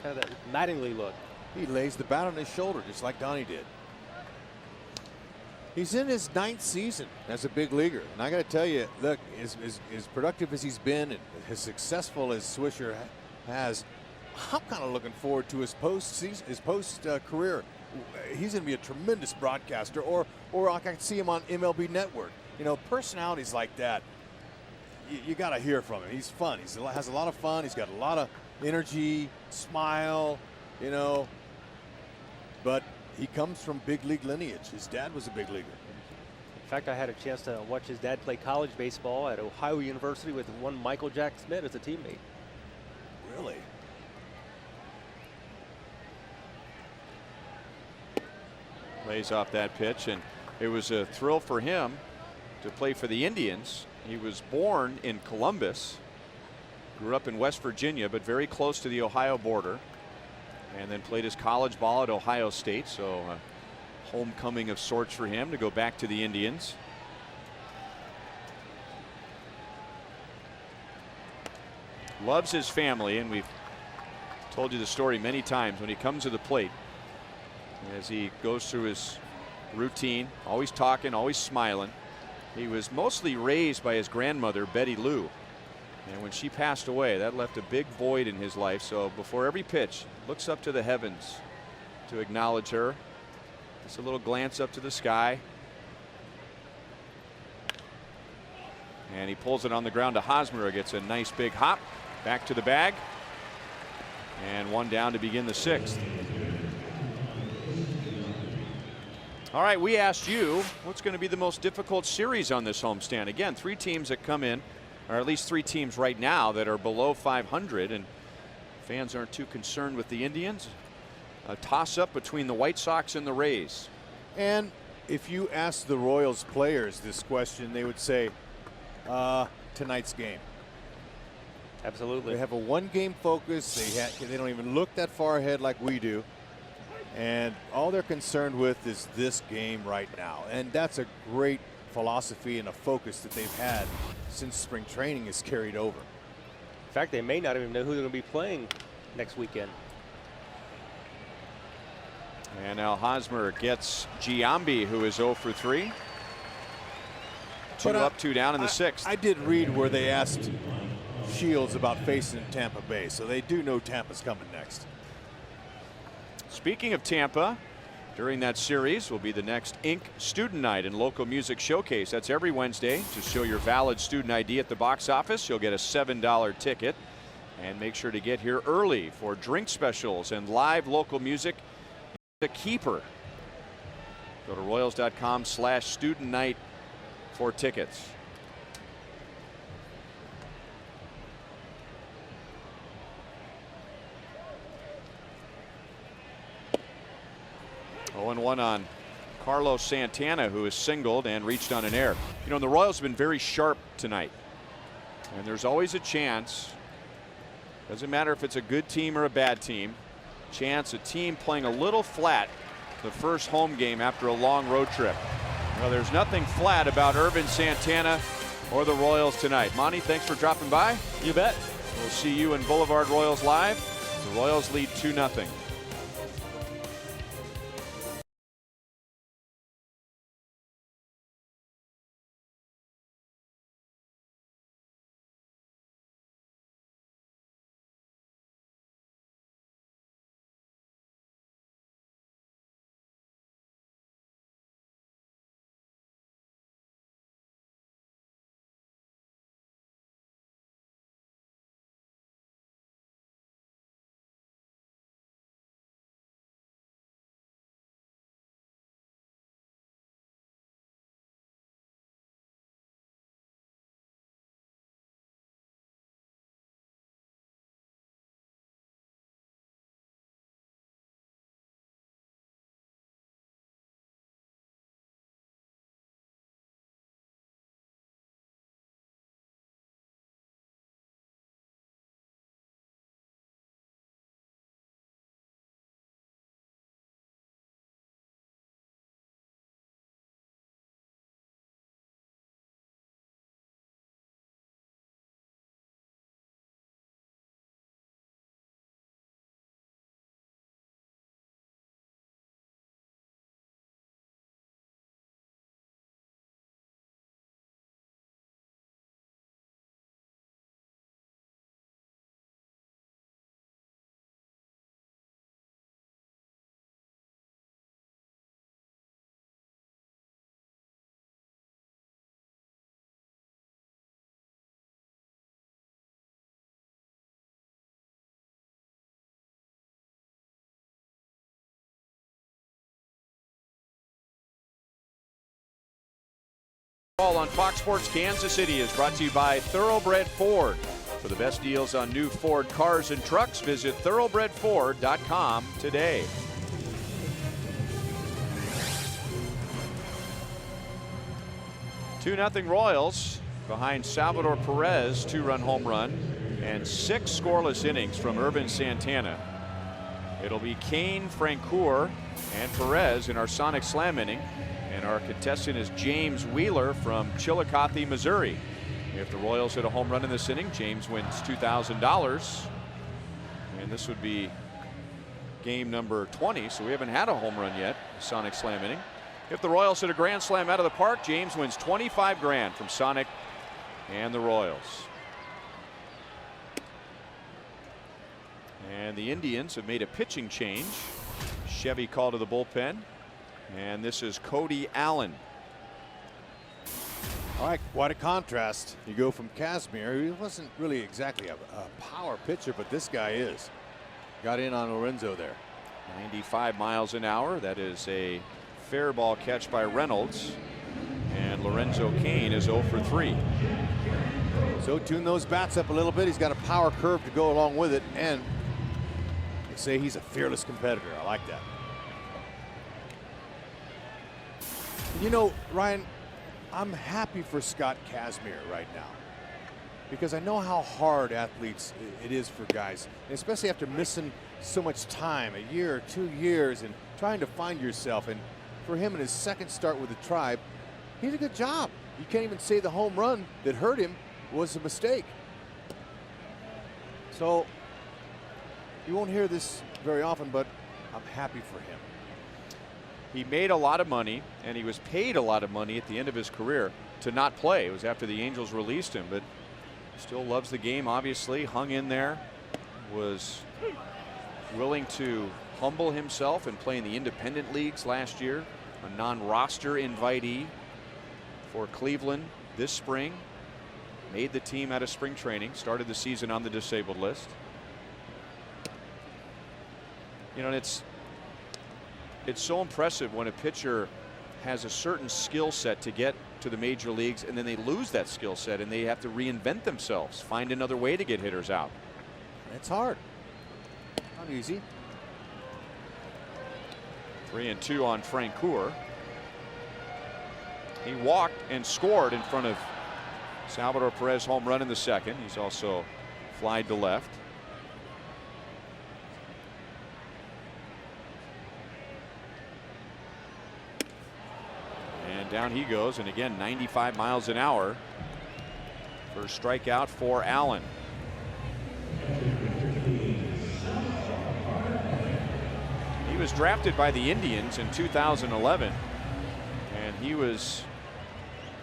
kind of that Mattingly look. He lays the bat on his shoulder just like Donnie did. He's in his 9th season as a big leaguer. And I got to tell you, look, as productive as he's been and as successful as Swisher has, I'm kind of looking forward to his post career. He's going to be a tremendous broadcaster, or I can see him on MLB Network. Personalities like that, you got to hear from him. He's fun. He has a lot of fun. He's got a lot of energy, smile, but he comes from big league lineage. His dad was a big leaguer. In fact, I had a chance to watch his dad play college baseball at Ohio University with one Michael Jack Smith as a teammate. Really? Lays off that pitch, and it was a thrill for him to play for the Indians. He was born in Columbus, grew up in West Virginia, but very close to the Ohio border, and then played his college ball at Ohio State. So a homecoming of sorts for him to go back to the Indians. Loves his family, and we've told you the story many times. When he comes to the plate, as he goes through his routine, always talking, always smiling. He was mostly raised by his grandmother, Betty Lou. And when she passed away, that left a big void in his life. So before every pitch, looks up to the heavens to acknowledge her. Just a little glance up to the sky. And he pulls it on the ground to Hosmer. Gets a nice big hop back to the bag. And 1 down to begin the 6th. All right, we asked you what's going to be the most difficult series on this homestand. Again, 3 teams that come in, or at least 3 teams right now that are below 500, and fans aren't too concerned with the Indians. A toss-up between the White Sox and the Rays. And if you ask the Royals players this question, they would say tonight's game. Absolutely. They have a 1-game focus. They don't even look that far ahead like we do. And all they're concerned with is this game right now. And that's a great philosophy and a focus that they've had since spring training is carried over. In fact, they may not even know who they're going to be playing next weekend. And now Hosmer gets Giambi, who is 0 for 3. 2 up, 2 down in the 6th. I did read where they asked Shields about facing Tampa Bay, so they do know Tampa's coming next. Speaking of Tampa, during that series will be the next Inc. Student Night and Local Music Showcase. That's every Wednesday. To show your valid student ID at the box office, you'll get a $7 ticket. And make sure to get here early for drink specials and live local music. The Keeper. Go to Royals.com/student night for tickets. Oh, and 1 on Carlos Santana, who is singled and reached on an error. The Royals have been very sharp tonight, and there's always a chance Doesn't matter if it's a good team or a bad team. Chance, a team playing a little flat the first home game after a long road trip. Well, there's nothing flat about Irvin Santana or the Royals tonight. Monty, thanks for dropping by. You bet. We'll see you in Boulevard Royals Live. The Royals lead 2-0. All on Fox Sports Kansas City is brought to you by Thoroughbred Ford. For the best deals on new Ford cars and trucks, visit thoroughbredford.com today. (2-0) Royals behind Salvador Perez 2-run home run and 6 scoreless innings from Irvin Santana. It'll be Kane, Francoeur, and Perez in our Sonic Slam inning. And our contestant is James Wheeler from Chillicothe, Missouri. If the Royals hit a home run in this inning, James wins $2,000. And this would be game number 20, so we haven't had a home run yet, Sonic Slam inning. If the Royals hit a grand slam out of the park, James wins $25 grand from Sonic and the Royals. And the Indians have made a pitching change. Chevy called to the bullpen. And this is Cody Allen. All right, quite a contrast. You go from Casimir, he wasn't really exactly a power pitcher, but this guy is. Got in on Lorenzo there. 95 miles an hour. That is a fair ball catch by Reynolds. And Lorenzo Cain is 0 for 3. So tune those bats up a little bit. He's got a power curve to go along with it. And they say he's a fearless competitor. I like that. You know, Ryan, I'm happy for Scott Casimir right now because I know how hard athletes it is for guys, especially after missing so much time, a year or 2 years, and trying to find yourself. And for him in his second start with the Tribe, he did a good job. You can't even say the home run that hurt him was a mistake. So you won't hear this very often, but I'm happy for him. He made a lot of money, and he was paid a lot of money at the end of his career to not play. It was after the Angels released him, but still loves the game, obviously. Hung in there, was willing to humble himself and play in the independent leagues last year. A non-roster invitee for Cleveland this spring. Made the team out of spring training, started the season on the disabled list. You know, and it's so impressive when a pitcher has a certain skill set to get to the major leagues, and then they lose that skill set and they have to reinvent themselves, find another way to get hitters out. It's hard. Not easy. 3-2 on Francoeur. He walked and scored in front of Salvador Perez home run in the second. He's also flied to left. And down he goes, and again 95 miles an hour. First strikeout for Allen. He was drafted by the Indians in 2011, and he was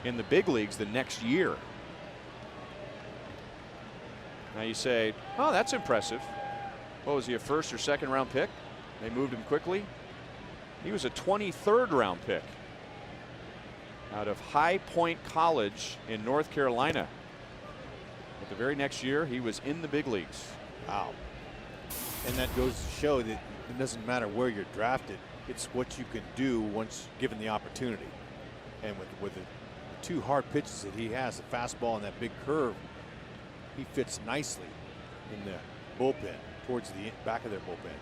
in the big leagues the next year. Now you say, oh, that's impressive. What was he, a first or second round pick? They moved him quickly. He was a 23rd round pick out of High Point College in North Carolina. But the very next year, he was in the big leagues. Wow. And that goes to show that it doesn't matter where you're drafted. It's what you can do once given the opportunity. And with the two hard pitches that he has, the fastball and that big curve, he fits nicely in the bullpen, towards the back of their bullpen.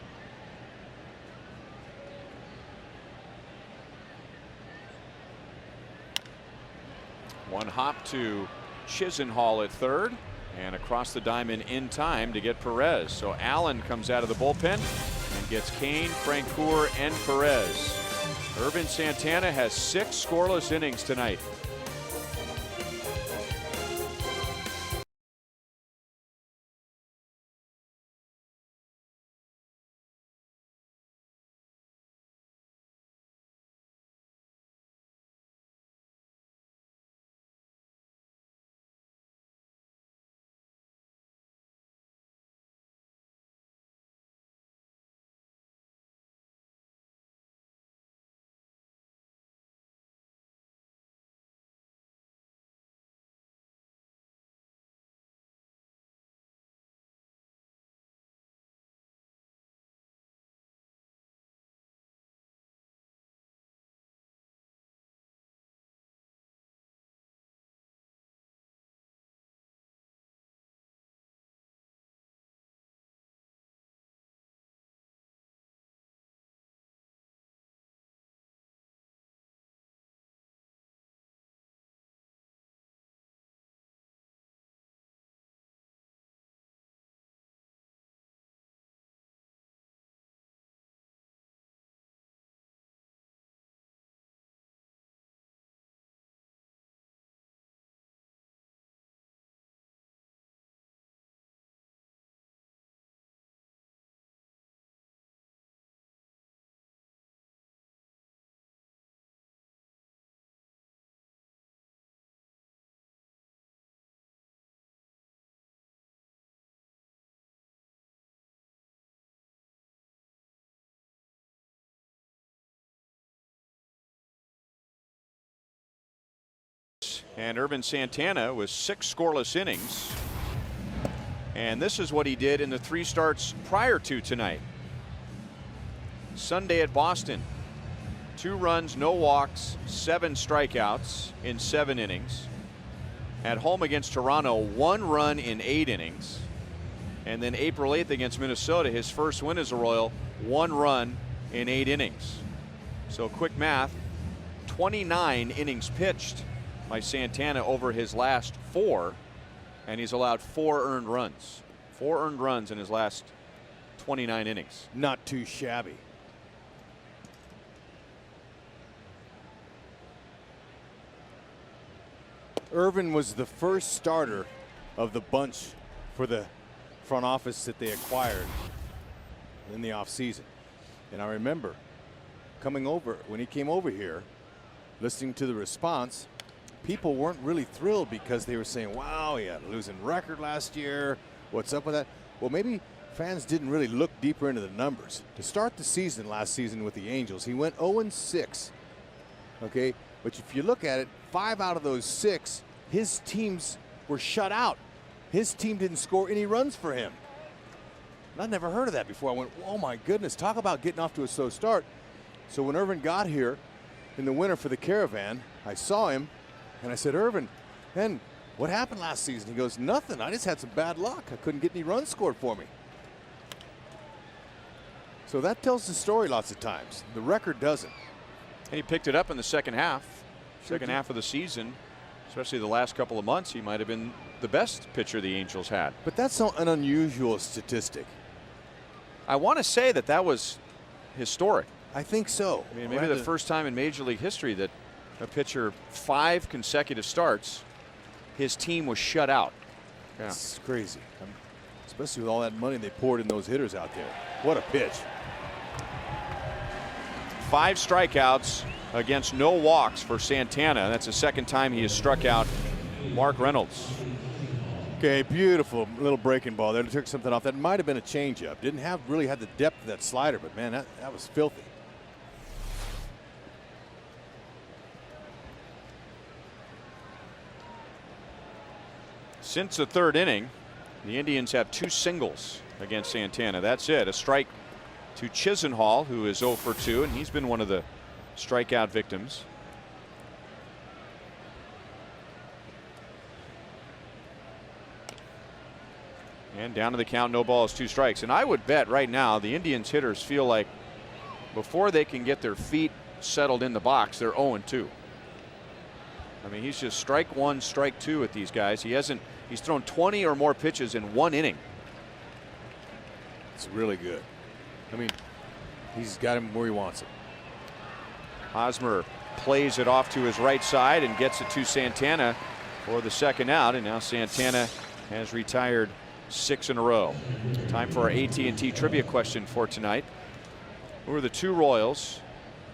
One hop to Chisenhall at third, and across the diamond in time to get Perez. So Allen comes out of the bullpen and gets Kane, Francoeur, and Perez. Irvin Santana has 6 scoreless innings tonight. And Irvin Santana was 6 scoreless innings. And this is what he did in the 3 starts prior to tonight. Sunday at Boston, 2 runs, no walks, 7 strikeouts in 7 innings. At home against Toronto, 1 run in 8 innings. And then April 8th against Minnesota, his first win as a Royal, 1 run in 8 innings. So quick math, 29 innings pitched by Santana over his last 4, and he's allowed 4 earned runs. 4 earned runs in his last 29 innings. Not too shabby. Irvin was the first starter of the bunch for the front office that they acquired in the offseason. And I remember coming over, when he came over here, listening to the response, people weren't really thrilled because they were saying, wow, he had a losing record last year. What's up with that? Well, maybe fans didn't really look deeper into the numbers. To start the season last season with the Angels, he went 0-6. Okay, but if you look at it, 5 out of those 6, his teams were shut out. His team didn't score any runs for him. And I never heard of that before. I went, oh my goodness, talk about getting off to a slow start. So when Irvin got here in the winter for the Caravan, I saw him and I said, Irvin, man, what happened last season? He goes, nothing. I just had some bad luck. I couldn't get any runs scored for me. So that tells the story lots of times. The record doesn't. And he picked it up in the second half. Second half of the season, especially the last couple of months, he might have been the best pitcher the Angels had. But that's an unusual statistic. I want to say that that was historic. I think so. I mean, maybe the first time in Major League history that a pitcher 5 consecutive starts, his team was shut out. Yeah. It's crazy. Especially with all that money they poured in those hitters out there. What a pitch. 5 strikeouts against no walks for Santana. That's the second time he has struck out Mark Reynolds. Okay, beautiful little breaking ball there. Took something off. That might have been a changeup. Didn't have really had the depth of that slider, but man, that was filthy. Since the 3rd inning, the Indians have 2 singles against Santana. That's it. A strike to Chisenhall, who is 0 for 2, and he's been one of the strikeout victims. And down to the count, no balls, 2 strikes. And I would bet right now the Indians hitters feel like before they can get their feet settled in the box, they're 0-2. I mean, he's just strike 1, strike 2 with these guys. He's thrown 20 or more pitches in 1 inning. It's really good. I mean, he's got him where he wants him. Hosmer plays it off to his right side and gets it to Santana for the 2nd out. And now Santana has retired 6 in a row. Time for our AT&T trivia question for tonight. Who are the 2 Royals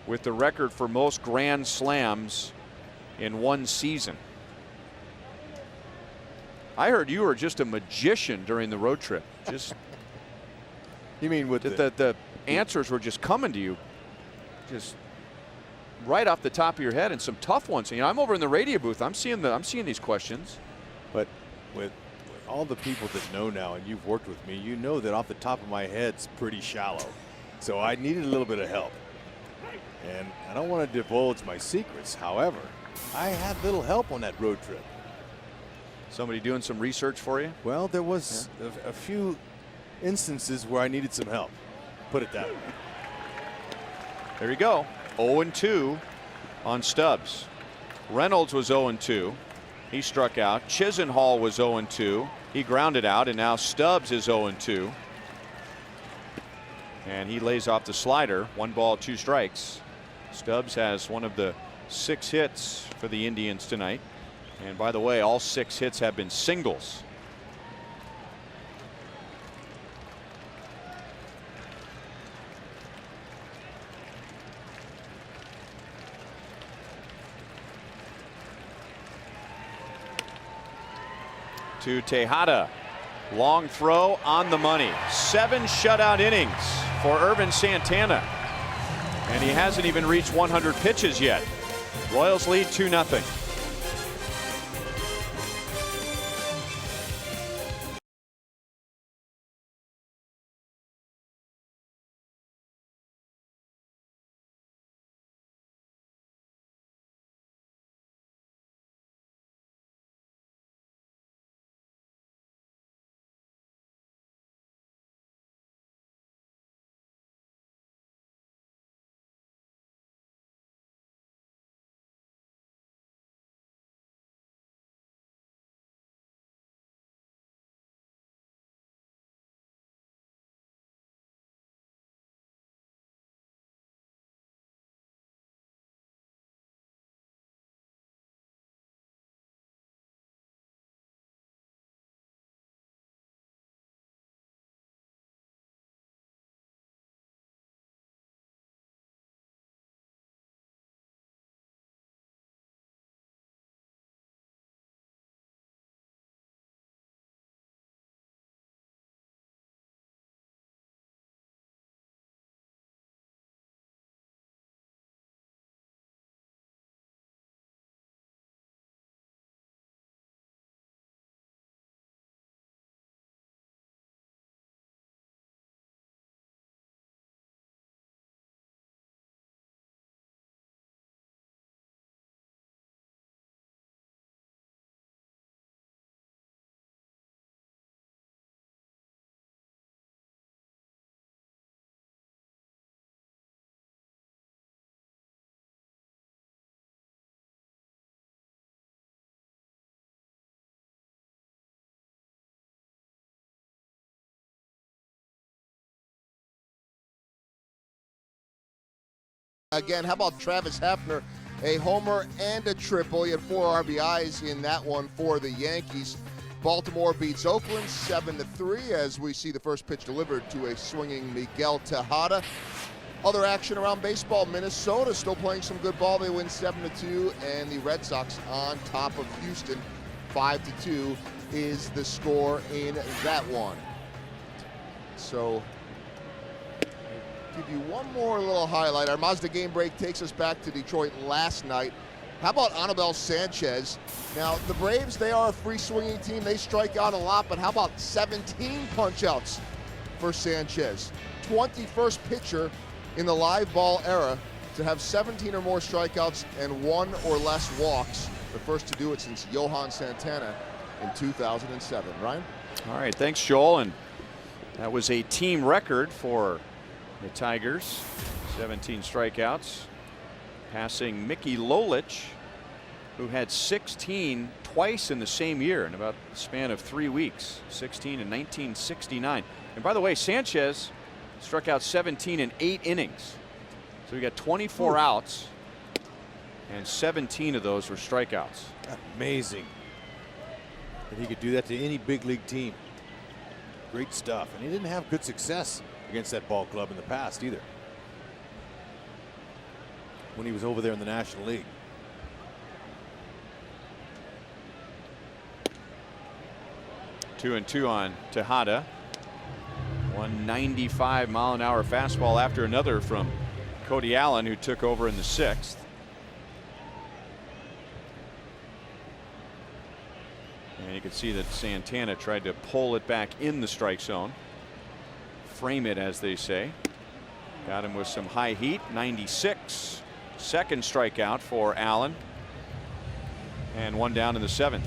with the record for most grand slams in 1 season? I heard you were just a magician during the road trip. Just You mean with the answers were just coming to you, just right off the top of your head, and some tough ones. You know, I'm over in the radio booth. I'm seeing these questions. But with all the people that know now, and you've worked with me, you know that off the top of my head's pretty shallow. So I needed a little bit of help. And I don't want to divulge my secrets. However, I had little help on that road trip. Somebody doing some research for you? Well, there was a few instances where I needed some help. Put it that way. There you go. 0-2 on Stubbs. Reynolds was 0-2. He struck out. Chisenhall was 0-2. He grounded out, and now Stubbs is 0-2. And he lays off the slider. 1 ball, 2 strikes. Stubbs has one of the 6 hits for the Indians tonight. And by the way, all 6 hits have been singles. To Tejada. Long throw on the money. 7 shutout innings for Ervin Santana. And he hasn't even reached 100 pitches yet. Royals lead 2-0. Again, how about Travis Hefner a homer and a triple. He had 4 RBIs in that one for the Yankees. Baltimore beats Oakland 7-3 as we see the first pitch delivered to a swinging Miguel Tejada. Other action around baseball, Minnesota still playing some good ball. They win 7-2, and the Red Sox on top of Houston 5-2 is the score in that one. So give you one more little highlight. Our Mazda game break takes us back to Detroit last night. How about Anibal Sanchez? Now, the Braves, they are a free swinging team. They strike out a lot, but how about 17 punch-outs for Sanchez? 21st pitcher in the live ball era to have 17 or more strikeouts and 1 or less walks. The first to do it since Johan Santana in 2007. Ryan? All right, thanks, Joel. And that was a team record for the Tigers. 17 strikeouts. Passing Mickey Lolich, who had 16 twice in the same year in about the span of 3 weeks. 16 in 1969. And by the way, Sanchez struck out 17 in 8 innings. So we got 24 outs, and 17 of those were strikeouts. Amazing that he could do that to any big league team. Great stuff. And he didn't have good success against that ball club in the past either, when he was over there in the National League. Two and two on Tejada. 195-mile-an-hour fastball after another from Cody Allen, who took over in the 6th. And you can see that Santana tried to pull it back in the strike zone. Frame it, as they say. Got him with some high heat. 96. Second strikeout for Allen. And 1 down in the 7th.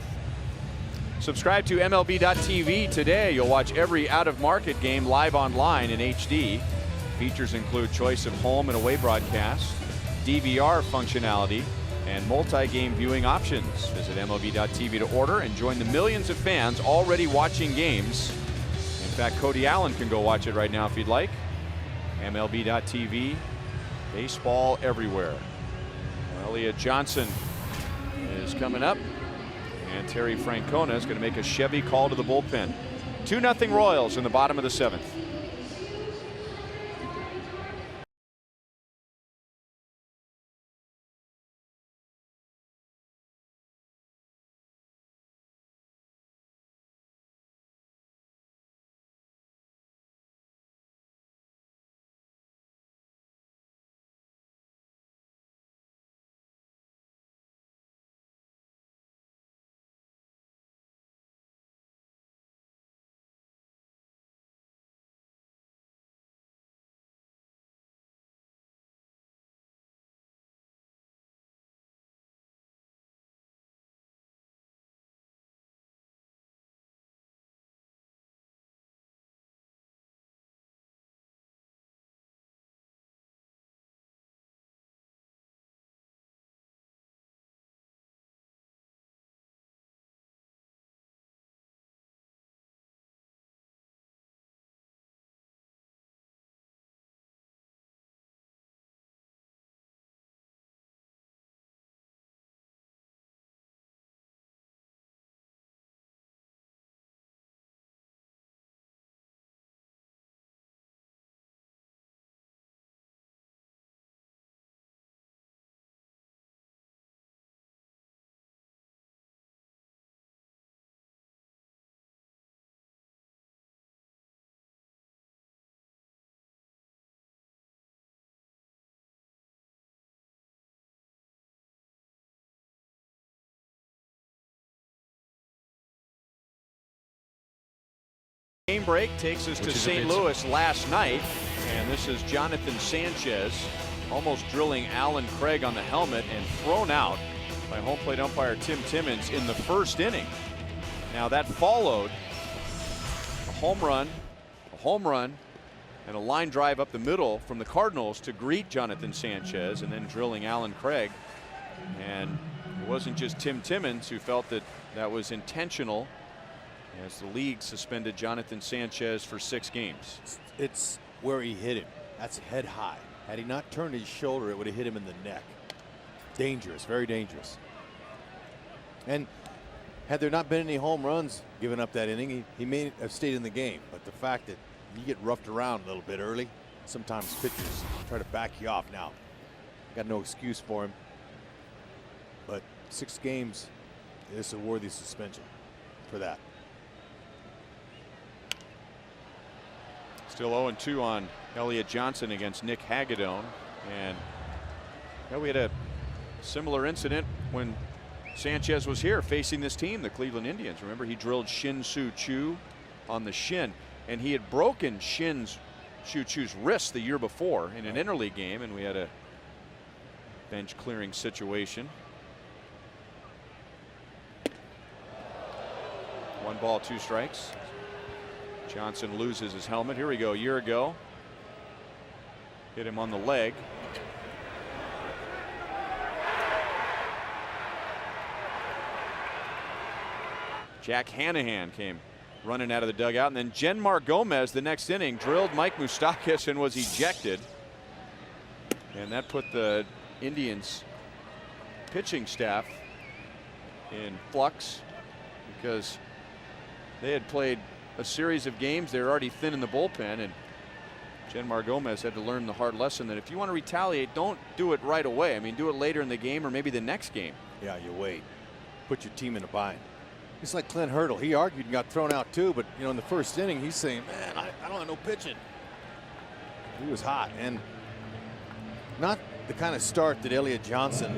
Subscribe to MLB.tv today. You'll watch every out-of-market game live online in HD. Features include choice of home and away broadcast, DVR functionality, and multi-game viewing options. Visit MLB.tv to order and join the millions of fans already watching games. In fact, Cody Allen can go watch it right now if you'd like. MLB.tv, baseball everywhere. Elliott Johnson is coming up. And Terry Francona is going to make a Chevy call to the bullpen. 2-0 Royals in the bottom of the 7th. Game break takes us to St. Louis last night, and this is Jonathan Sanchez almost drilling Alan Craig on the helmet and thrown out by home plate umpire Tim Timmons in the 1st inning. Now that followed a home run, and a line drive up the middle from the Cardinals to greet Jonathan Sanchez, and then drilling Alan Craig. And it wasn't just Tim Timmons who felt that that was intentional, as the league suspended Jonathan Sanchez for 6 games. It's where he hit him. That's head high. Had he not turned his shoulder, it would have hit him in the neck. dangerous, very dangerous. And had there not been any home runs given up that inning, he may have stayed in the game. But the fact that you get roughed around a little bit early, sometimes pitchers try to back you off. Now, got no excuse for him. But 6 games is a worthy suspension for that. Still 0-2 on Elliott Johnson against Nick Hagedorn. And we had a similar incident when Sanchez was here facing this team, the Cleveland Indians. Remember, he drilled Shin-Soo Choo on the shin, and he had broken Shin-Soo Choo's wrist the year before in an interleague game, and we had a bench clearing situation. 1 ball, 2 strikes. Johnson loses his helmet. Here we go. A year ago, hit him on the leg. Jack Hanahan came running out of the dugout, and then Genmar Gomez the next inning drilled Mike Moustakas and was ejected. And that put the Indians pitching staff in flux because they had played a series of games. They were already thin in the bullpen, and Genmar Gomez had to learn the hard lesson that if you want to retaliate, don't do it right away. I mean, do it later in the game or maybe the next game. Yeah, you wait. Put your team in a bind. It's like Clint Hurdle. He argued and got thrown out too, but in the first inning he's saying, man, I don't have no pitching. He was hot, and not the kind of start that Elliott Johnson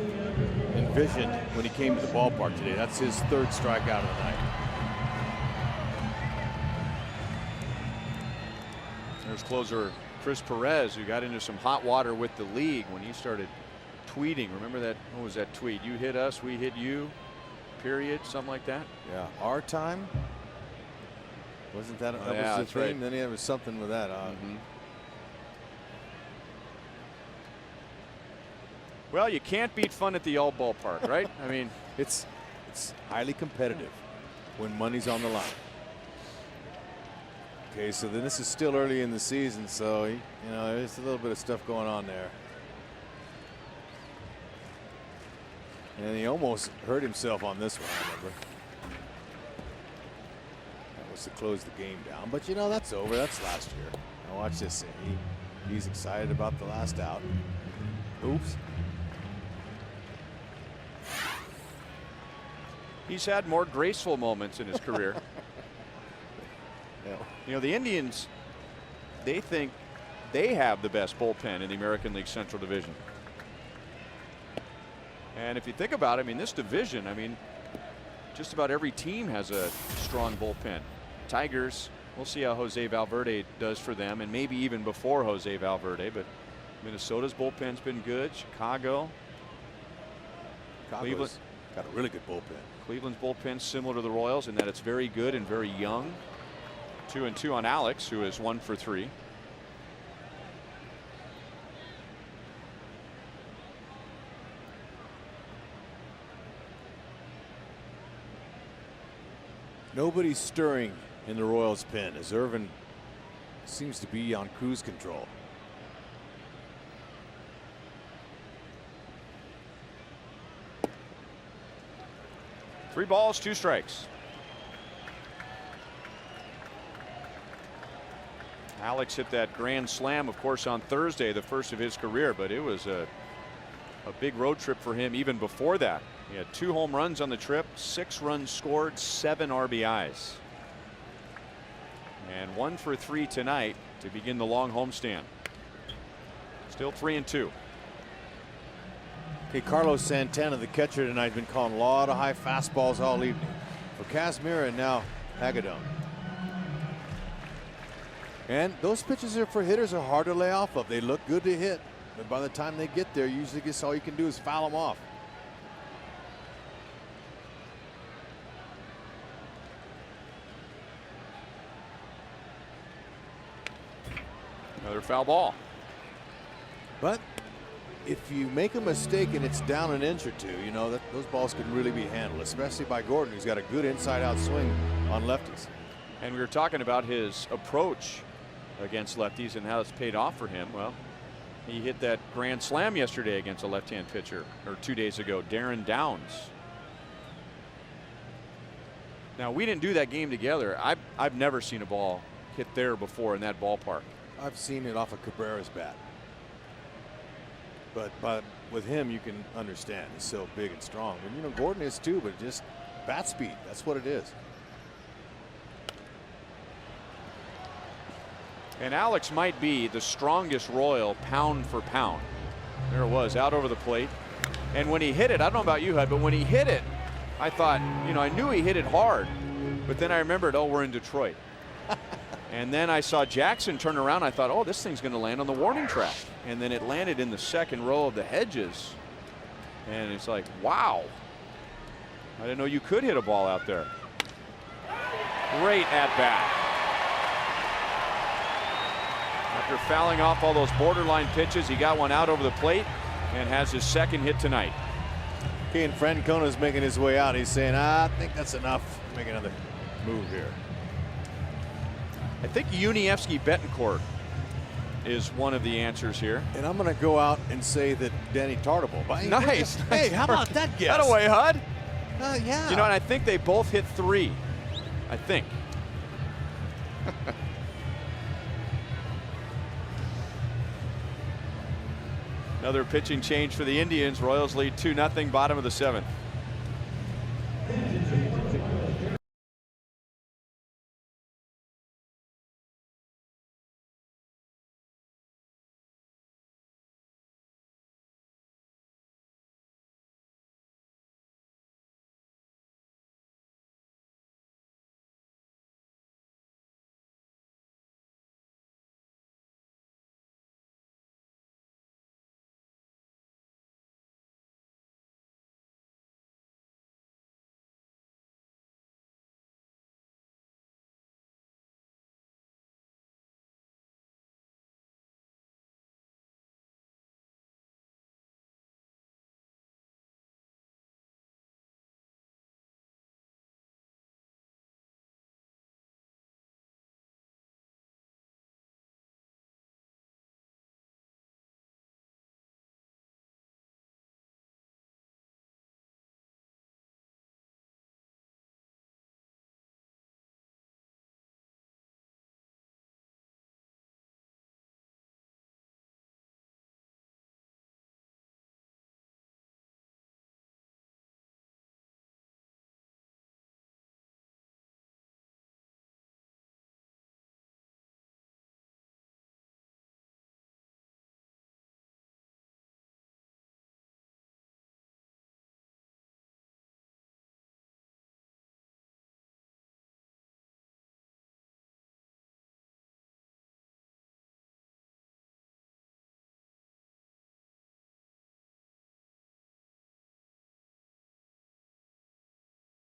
envisioned when he came to the ballpark today. That's his 3rd strikeout of the night. There's closer Chris Perez, who got into some hot water with the league when he started tweeting. Remember that? What was that tweet? You hit us, we hit you. Period, something like that. Yeah, our time. Wasn't that? That yeah, was the thing. Right. Then there was something with that. Well, you can't beat fun at the old ballpark, right? I mean, it's highly competitive when money's on the line. Okay, so then this is still early in the season, so there's a little bit of stuff going on there. And he almost hurt himself on this one, I remember. That was to close the game down. But that's over. That's last year. Now watch this. He's excited about the last out. Oops. he's had more graceful moments in his career. Yeah. The Indians, they think they have the best bullpen in the American League Central Division. And if you think about it, I mean, this division, I mean, just about every team has a strong bullpen. Tigers, we'll see how Jose Valverde does for them, and maybe even before Jose Valverde, but Minnesota's bullpen's been good. Chicago's Cleveland got a really good bullpen. Cleveland's bullpen similar to the Royals in that it's very good and very young. 2-2 on Alex, who is 1 for 3. Nobody's stirring in the Royals pen as Irvin seems to be on cruise control. Three balls, 2 strikes. Alex hit that grand slam, of course, on Thursday, the first of his career, but it was a big road trip for him even before that. He had 2 home runs on the trip, 6 runs scored, 7 RBIs. And 1 for 3 tonight to begin the long homestand. Still 3-2. Okay, Carlos Santana, the catcher tonight, has been calling a lot of high fastballs all evening for Kazmir and now Hagedorn. And those pitches are for hitters are hard to lay off of. They look good to hit, but by the time they get there, usually just all you can do is foul them off. Another foul ball. But if you make a mistake and it's down an inch or two, those balls can really be handled, especially by Gordon, who's got a good inside-out swing on lefties. And we were talking about his approach against lefties and how it's paid off for him. Well, He hit that grand slam yesterday against a left-hand pitcher, or 2 days ago, Darren Downs. Now, we didn't do that game together. I've never seen a ball hit there before in that ballpark. I've seen it off of Cabrera's bat. But with him, you can understand. He's so big and strong. And, you know, Gordon is too, but just bat speed. That's what it is. And Alex might be the strongest Royal pound for pound. There it was, out over the plate. And when he hit it, I don't know about you, Hud, but when he hit it, I thought, you know, I knew he hit it hard. But then I remembered, oh, we're in Detroit. And then I saw Jackson turn around. I thought, oh, this thing's going to land on the warning track. And then it landed in the second row of the hedges. And it's like, wow. I didn't know you could hit a ball out there. Great at bat. After fouling off all those borderline pitches, he got one out over the plate and has his second hit tonight. Okay, and Francona's making his way out. He's saying, I think that's enough. Make another move here. I think Unievsky Betancourt is one of the answers here. And I'm going to go out and say that Danny Tartable. Nice. Hey, how about that guess? That away, Hud. Yeah. You know, and I think they both hit 3. I think. Another pitching change for the Indians. Royals lead 2-0, bottom of the 7th.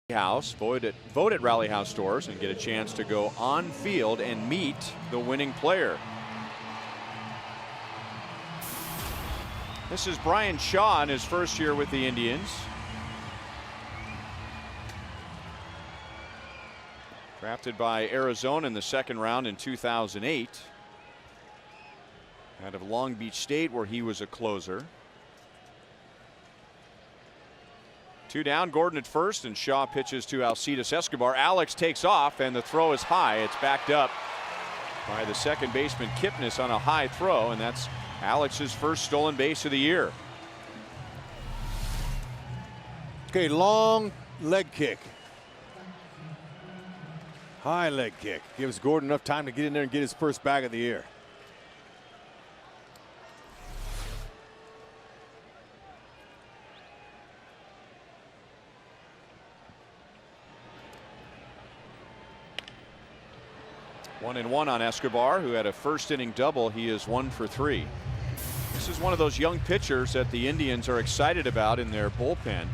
House, vote at Rally House stores and get a chance to go on field and meet the winning player. This is Brian Shaw in his first year with the Indians. Drafted by Arizona in the second round in 2008. Out of Long Beach State, where he was a closer. 2 down, Gordon at first, and Shaw pitches to Alcides Escobar. Alex takes off, and the throw is high. It's backed up by the second baseman Kipnis on a high throw, and that's Alex's first stolen base of the year. Okay, long leg kick. High leg kick. Gives Gordon enough time to get in there and get his first bag of the year. One and one on Escobar, who had a first inning double. He is 1 for 3. This is one of those young pitchers that the Indians are excited about in their bullpen.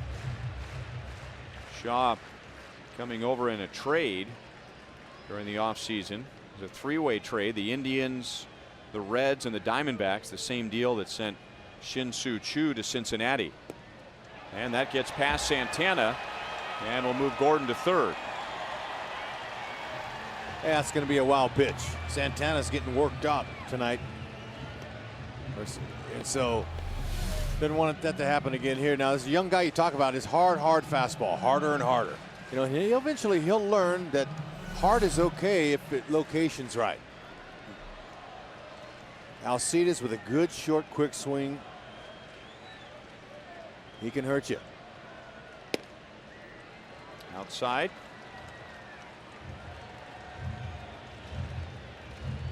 Shaw coming over in a trade during the offseason. It was a 3-way trade. The Indians, the Reds, and the Diamondbacks, the same deal that sent Shin-Soo Choo to Cincinnati. And that gets past Santana and will move Gordon to third. Yeah, it's going to be a wild pitch. Santana's getting worked up tonight. And so, didn't want that to happen again here. Now, this young guy you talk about is hard fastball, harder and harder. You know, eventually he'll learn that hard is okay if the location's right. Alcides with a good, short, quick swing. He can hurt you. Outside.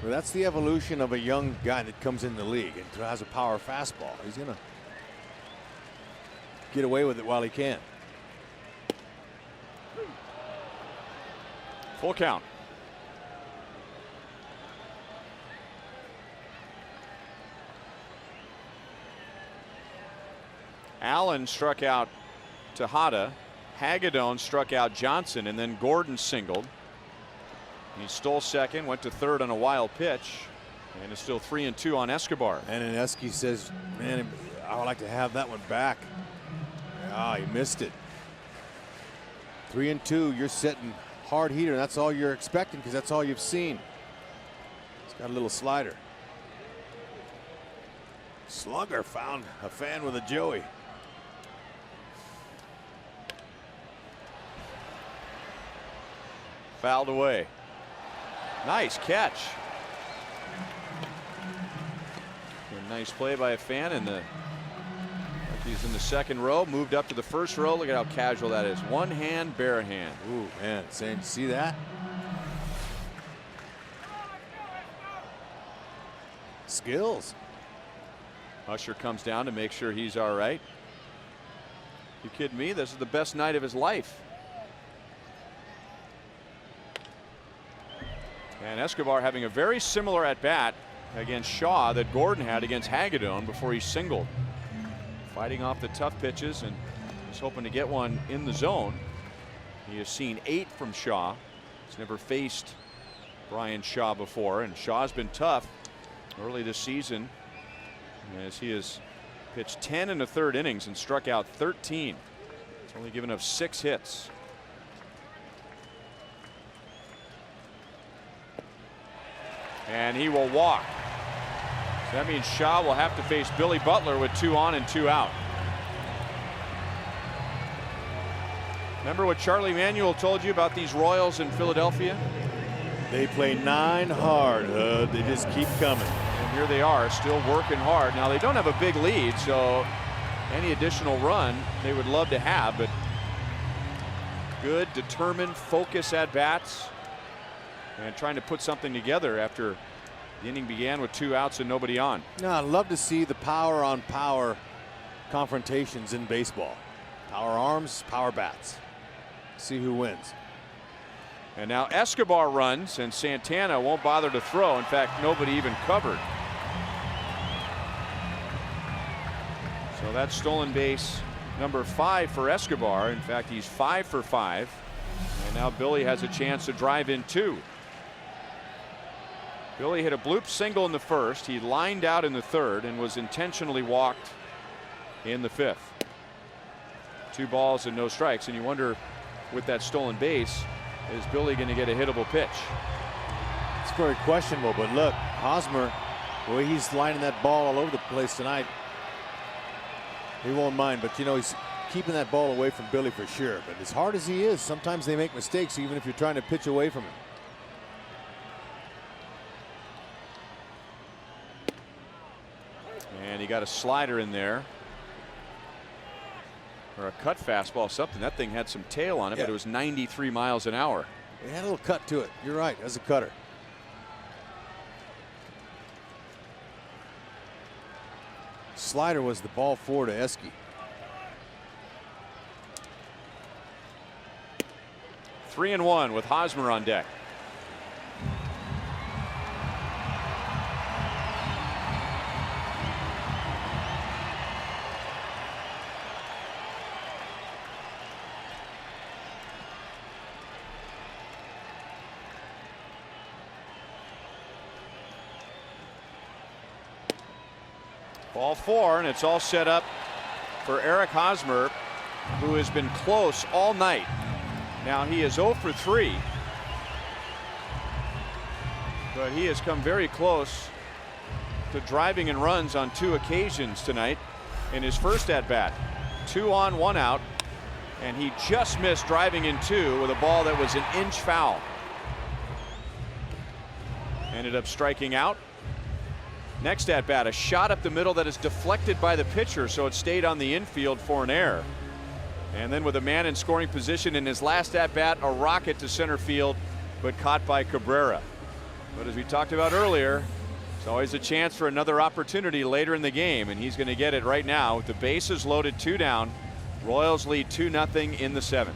Well, that's the evolution of a young guy that comes in the league and has a power fastball. He's going to get away with it while he can. Full count. Allen struck out Tejada. Hagedorn struck out Johnson, and then Gordon singled. He stole second, went to third on a wild pitch, and is still 3-2 on Escobar. And then Esky says, man, I would like to have that one back. Ah, he missed it. 3-2, you're setting hard heater, and that's all you're expecting because that's all you've seen. He's got a little slider. Slugger found a fan with a Joey. Fouled away. Nice catch. A nice play by a fan in the. Like he's in the second row, moved up to the first row. Look at how casual that is. One hand, bare hand. Ooh, man, Sam, see that? Skills. Usher comes down to make sure he's all right. You kidding me? This is the best night of his life. And Escobar having a very similar at bat against Shaw that Gordon had against Hagedorn before he singled. Fighting off the tough pitches and he's hoping to get one in the zone. He has seen 8 from Shaw. He's never faced Brian Shaw before, and Shaw's been tough early this season as he has pitched 10 in the third innings and struck out 13. He's only given up 6 hits. And he will walk. So that means Shaw will have to face Billy Butler with 2 on and 2 out. Remember what Charlie Manuel told you about these Royals in Philadelphia? They play 9 hard, Hud. They just keep coming. And here they are, still working hard. Now, they don't have a big lead, so any additional run they would love to have, but good, determined, focus at bats. And trying to put something together after the inning began with 2 outs and nobody on. No, I'd love to see the power on power confrontations in baseball. Power arms, power bats. See who wins. And now Escobar runs and Santana won't bother to throw. In fact, nobody even covered. So that's stolen base number 5 for Escobar. In fact, he's 5 for 5. And now Billy has a chance to drive in 2. Billy hit a bloop single in the first. He lined out in the third and was intentionally walked in the 5th. 2 balls and no strikes. And you wonder, with that stolen base, is Billy going to get a hittable pitch? It's very questionable, but look, Hosmer, the way he's lining that ball all over the place tonight, he won't mind. But you know, he's keeping that ball away from Billy for sure. But as hard as he is, sometimes they make mistakes even if you're trying to pitch away from him. And he got a slider in there, or a cut fastball, something. That thing had some tail on it, yeah, but it was 93 miles an hour. It had a little cut to it. You're right, as a cutter. Slider was the ball 4 to Esky. Three and one with Hosmer on deck. Ball 4, and it's all set up for Eric Hosmer, who has been close all night. Now he is 0 for 3, but he has come very close to driving and runs on 2 occasions tonight in his first at bat. 2 on, 1 out, and he just missed driving in 2 with a ball that was an inch foul. Ended up striking out. Next at bat, a shot up the middle that is deflected by the pitcher, so it stayed on the infield for an error. And then with a man in scoring position in his last at bat, a rocket to center field, but caught by Cabrera. But as we talked about earlier, it's always a chance for another opportunity later in the game, and he's going to get it right now with the bases loaded, 2 down. Royals lead 2-0 in the 7th.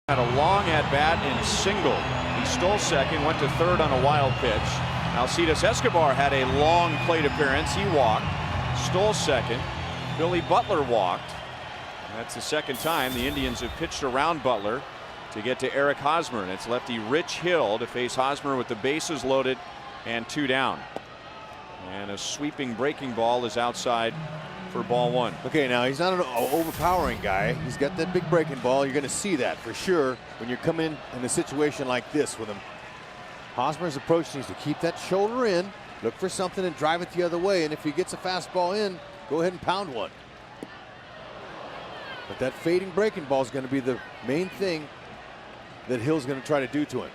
Had a long at bat in single. He stole second, went to third on a wild pitch. Alcides Escobar had a long plate appearance. He walked, stole second. Billy Butler walked. That's the second time the Indians have pitched around Butler to get to Eric Hosmer, and it's lefty Rich Hill to face Hosmer with the bases loaded and 2 down. And a sweeping breaking ball is outside for ball 1. Okay, now he's not an overpowering guy. He's got that big breaking ball. You're going to see that for sure when you come in a situation like this with him. Hosmer's approach needs to keep that shoulder in, look for something and drive it the other way. And if he gets a fastball in, go ahead and pound one. But that fading breaking ball is going to be the main thing that Hill's going to try to do to him.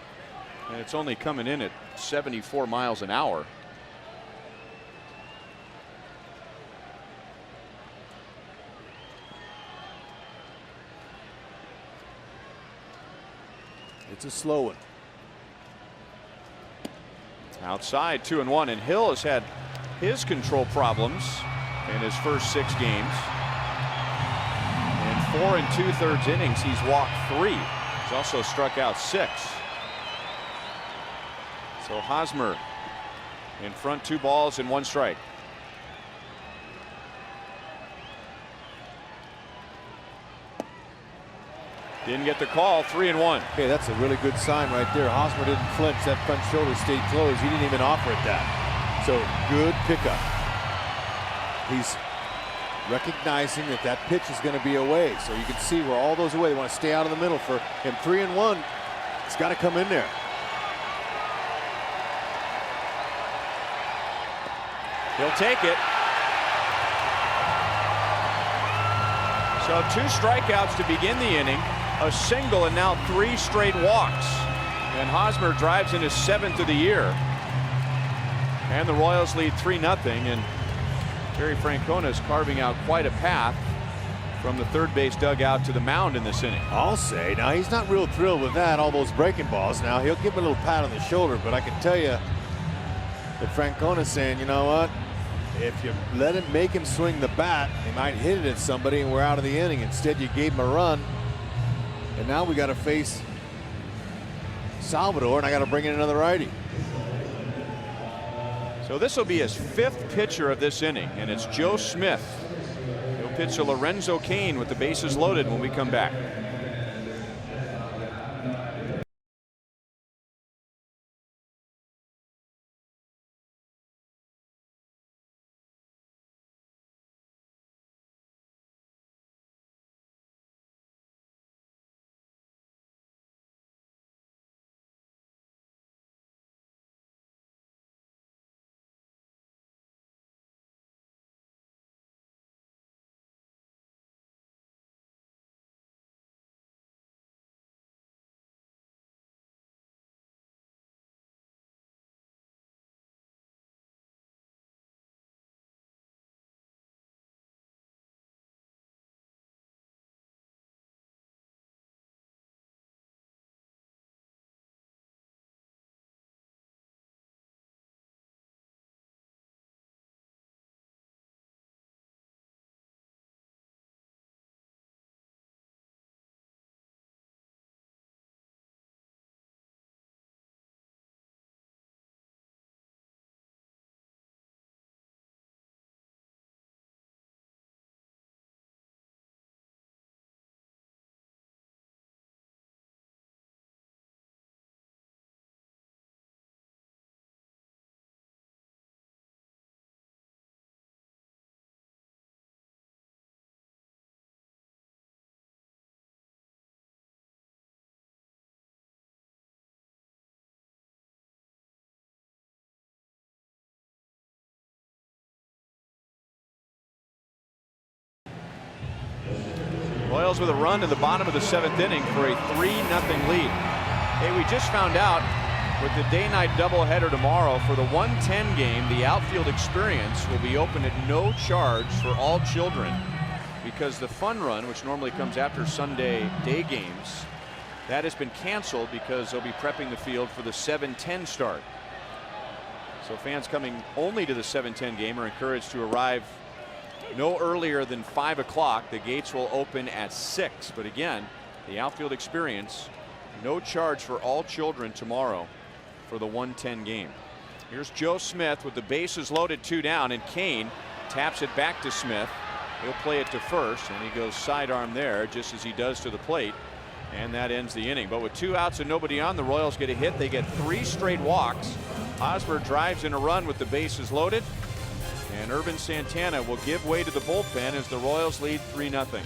And it's only coming in at 74 miles an hour. It's a slow one. Outside, 2-1, and Hill has had his control problems in his first 6 games. In 4 2/3 innings, he's walked 3. He's also struck out 6. So Hosmer in front, 2 balls and 1 strike. Didn't get the call, 3-1. Okay, that's a really good sign right there. Hosmer didn't flinch. That front shoulder stayed closed. He didn't even offer it that. So good pickup. He's recognizing that that pitch is going to be away. So you can see where all those away. They want to stay out of the middle for him. 3-1. It's got to come in there. He'll take it. So 2 strikeouts to begin the inning, a single, and now 3 straight walks. And Hosmer drives in his 7th of the year. And the Royals lead 3-0. And Terry Francona is carving out quite a path from the third base dugout to the mound in this inning. I'll say. Now, he's not real thrilled with that, all those breaking balls. Now, he'll give him a little pat on the shoulder, but I can tell you that Francona's saying, you know what? If you let him make him swing the bat, he might hit it at somebody and we're out of the inning. Instead, you gave him a run. And now we got to face Salvador, and I got to bring in another righty. So So this will be his 5th pitcher of this inning, and it's Joe Smith. He'll pitch to Lorenzo Cain with the bases loaded when we come back. Royals with a run in the bottom of the 7th inning for a 3-0 lead. Hey, we just found out with the day-night doubleheader tomorrow for the 110 game, the outfield experience will be open at no charge for all children, because the fun run, which normally comes after Sunday day games, that has been canceled because they'll be prepping the field for the 7:10 start. So fans coming only to the 7:10 game are encouraged to arrive no earlier than 5 o'clock. The gates will open at 6. But again, the outfield experience, no charge for all children tomorrow for the 110 game. Here's Joe Smith with the bases loaded, 2 down, and Cain taps it back to Smith. He'll play it to first, and he goes sidearm there just as he does to the plate, and that ends the inning. But with 2 outs and nobody on, the Royals get a hit. They get 3 straight walks. Hosmer drives in a run with the bases loaded, and Urban Santana will give way to the bullpen as the Royals lead 3-0.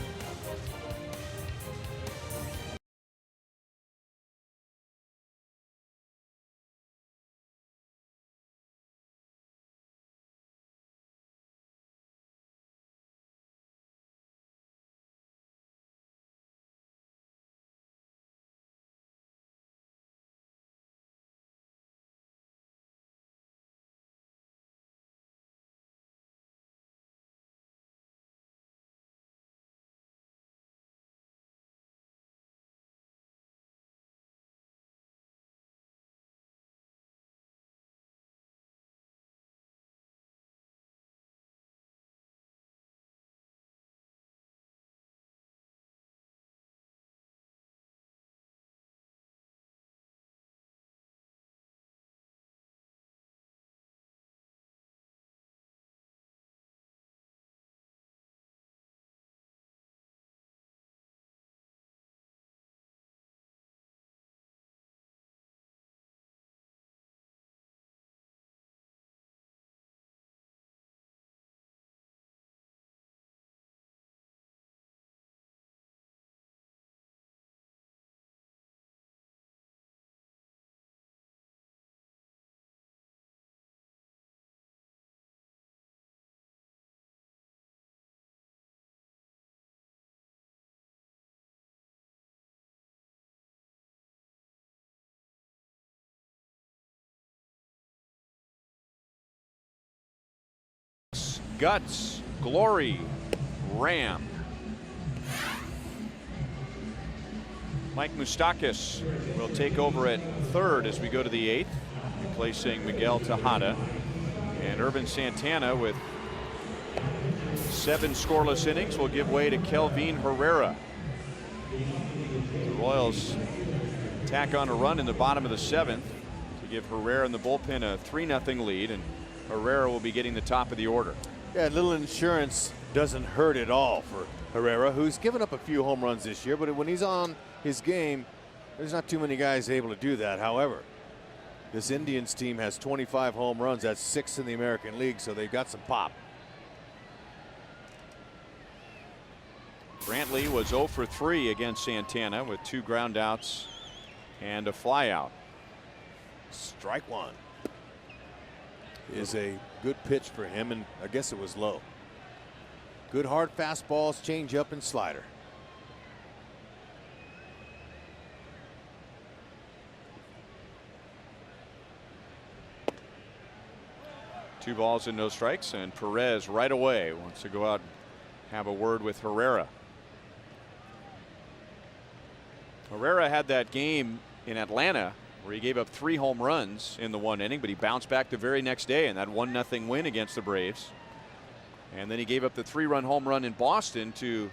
Guts, Glory, Ram. Mike Moustakas will take over at third as we go to the 8th, replacing Miguel Tejada. And Urban Santana, with 7 scoreless innings, will give way to Kelvin Herrera. The Royals tack on a run in the bottom of the 7th to give Herrera in the bullpen a 3-0 lead. And Herrera will be getting the top of the order. Yeah, a little insurance doesn't hurt at all for Herrera, who's given up a few home runs this year, but when he's on his game, there's not too many guys able to do that. However, this Indians team has 25 home runs. That's 6 in the American League, so they've got some pop. Brantley was 0 for 3 against Santana with 2 groundouts and a flyout. Strike one is a good pitch for him, and I guess it was low. Good hard fastballs, changeup, and slider. Two balls and no strikes, and Perez right away wants to go out and have a word with Herrera. Herrera had that game in Atlanta where he gave up 3 home runs in the 1 inning, but he bounced back the very next day in that 1-0 win against the Braves. And then he gave up the 3-run home run in Boston to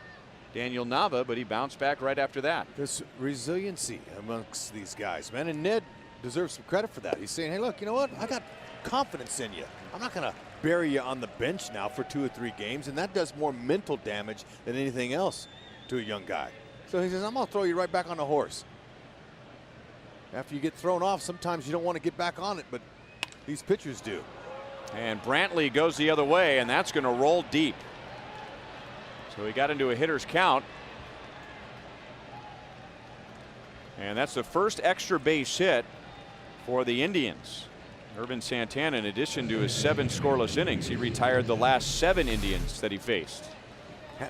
Daniel Nava, but he bounced back right after that. There's resiliency amongst these guys, man, and Ned deserves some credit for that. He's saying, hey, look, you know what? I got confidence in you. I'm not going to bury you on the bench now for 2 or 3 games, and that does more mental damage than anything else to a young guy. So he says, I'm going to throw you right back on the horse. After you get thrown off, sometimes you don't want to get back on it, but these pitchers do. And Brantley goes the other way, and that's going to roll deep. So he got into a hitter's count. And that's the first extra base hit for the Indians. Irvin Santana, in addition to his 7 scoreless innings, he retired the last 7 Indians that he faced.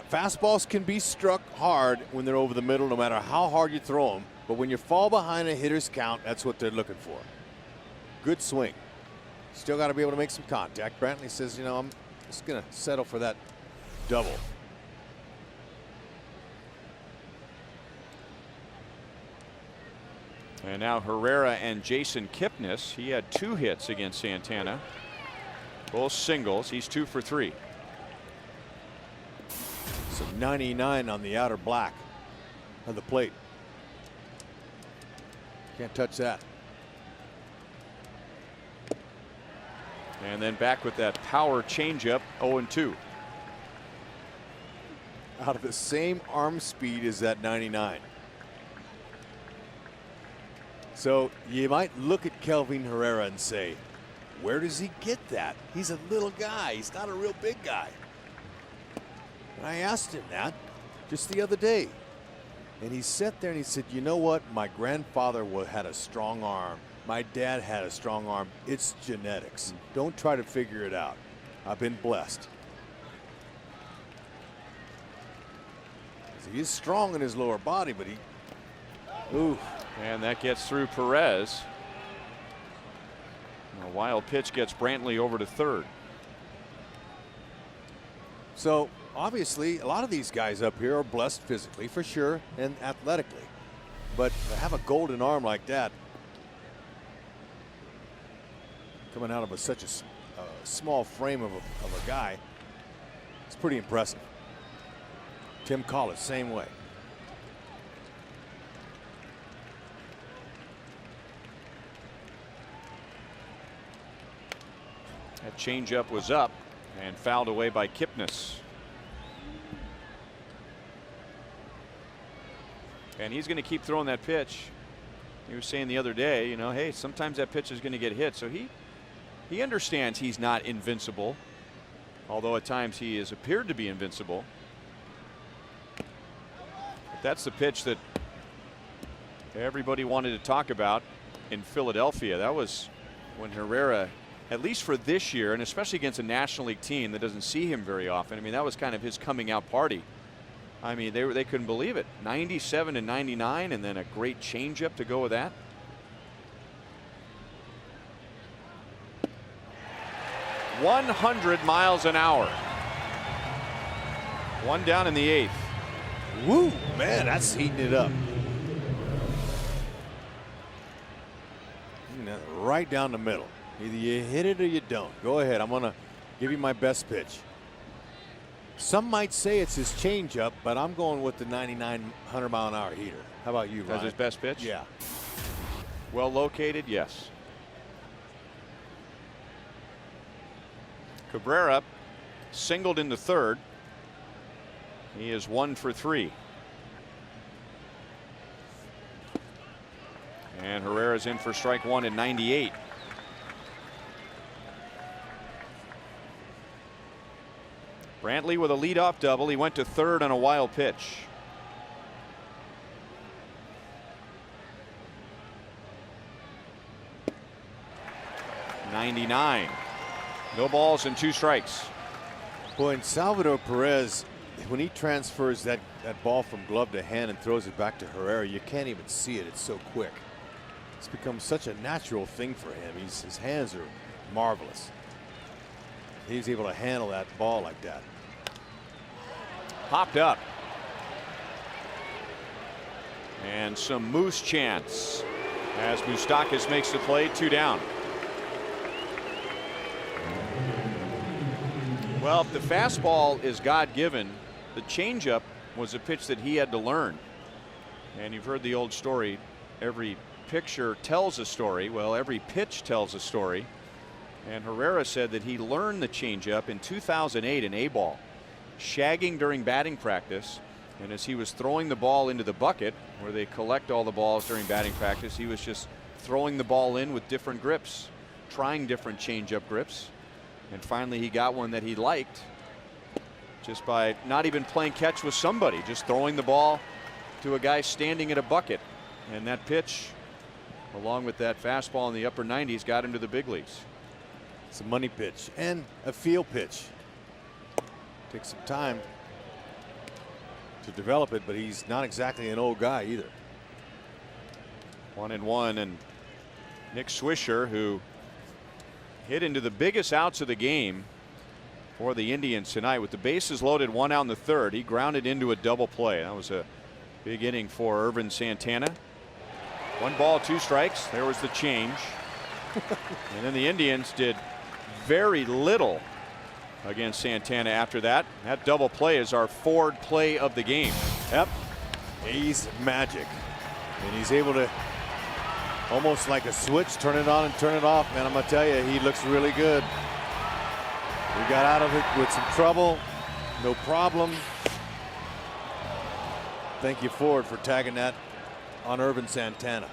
Fastballs can be struck hard when they're over the middle, no matter how hard you throw them. But when you fall behind a hitter's count, that's what they're looking for. Good swing. Still got to be able to make some contact. Brantley says, you know, I'm just going to settle for that double. And now Herrera and Jason Kipnis. He had 2 hits against Santana. Both singles. He's 2 for 3. So 99 on the outer black of the plate. Can't touch that. And then back with that power changeup, 0-2. Out of the same arm speed as that 99. So you might look at Kelvin Herrera and say, where does he get that? He's a little guy. He's not a real big guy. And I asked him that just the other day. And he sat there and he said, you know what? My grandfather had a strong arm. My dad had a strong arm. It's genetics. Don't try to figure it out. I've been blessed. He is strong in his lower body, but ooh. And that gets through Perez. A wild pitch gets Brantley over to third. So obviously a lot of these guys up here are blessed physically for sure and athletically, but to have a golden arm like that coming out of such a small frame of a guy, it's pretty impressive. Tim Collins, same way. That changeup was up and fouled away by Kipnis. And he's going to keep throwing that pitch. He was saying the other day, you know, hey, sometimes that pitch is going to get hit. So he understands he's not invincible, although at times he has appeared to be invincible. But that's the pitch that everybody wanted to talk about in Philadelphia. That was when Herrera, at least for this year, and especially against a National League team that doesn't see him very often, I mean, that was kind of his coming out party. I mean, they couldn't believe it. 97 and 99, and then a great changeup to go with that. .100 miles an hour. One down in the 8th. Woo, man, that's heating it up. Right down the middle. Either you hit it or you don't. Go ahead. I'm going to give you my best pitch. Some might say it's his changeup, but I'm going with the 99 mile an hour heater. How about you, Ryan? That's his best pitch? Yeah. Well located, yes. Cabrera singled in the third. He is 1 for 3. And Herrera's in for strike 1 in 98. Brantley with a leadoff double. He went to third on a wild pitch. '99. No balls and 2 strikes. Boy, and Salvador Perez, when he transfers that ball from glove to hand and throws it back to Herrera, you can't even see it. It's so quick. It's become such a natural thing for him. His hands are marvelous. He's able to handle that ball like that. Popped up. And some Moose chants as Moustakas makes the play. 2 down. Well, if the fastball is God-given, the changeup was a pitch that he had to learn. And you've heard the old story, every picture tells a story. Well, every pitch tells a story. And Herrera said that he learned the changeup in 2008 in A-ball, shagging during batting practice. And as he was throwing the ball into the bucket, where they collect all the balls during batting practice, he was just throwing the ball in with different grips, trying different changeup grips. And finally he got one that he liked just by not even playing catch with somebody, just throwing the ball to a guy standing at a bucket. And that pitch, along with that fastball in the upper 90s, got him to the big leagues. It's a money pitch and a feel pitch. Takes some time to develop it, but he's not exactly an old guy either. 1-1, and Nick Swisher, who hit into the biggest outs of the game for the Indians tonight with the bases loaded, 1 out in the third. He grounded into a double play. That was a big inning for Ervin Santana. 1 ball, 2 strikes. There was the change. And then the Indians did very little against Santana after that. That double play is our forward play of the game. Yep. He's magic. And he's able to, almost like a switch, turn it on and turn it off. Man, I'm going to tell you, he looks really good. We got out of it with some trouble. No problem. Thank you, Ford, for tagging that on Ervin Santana.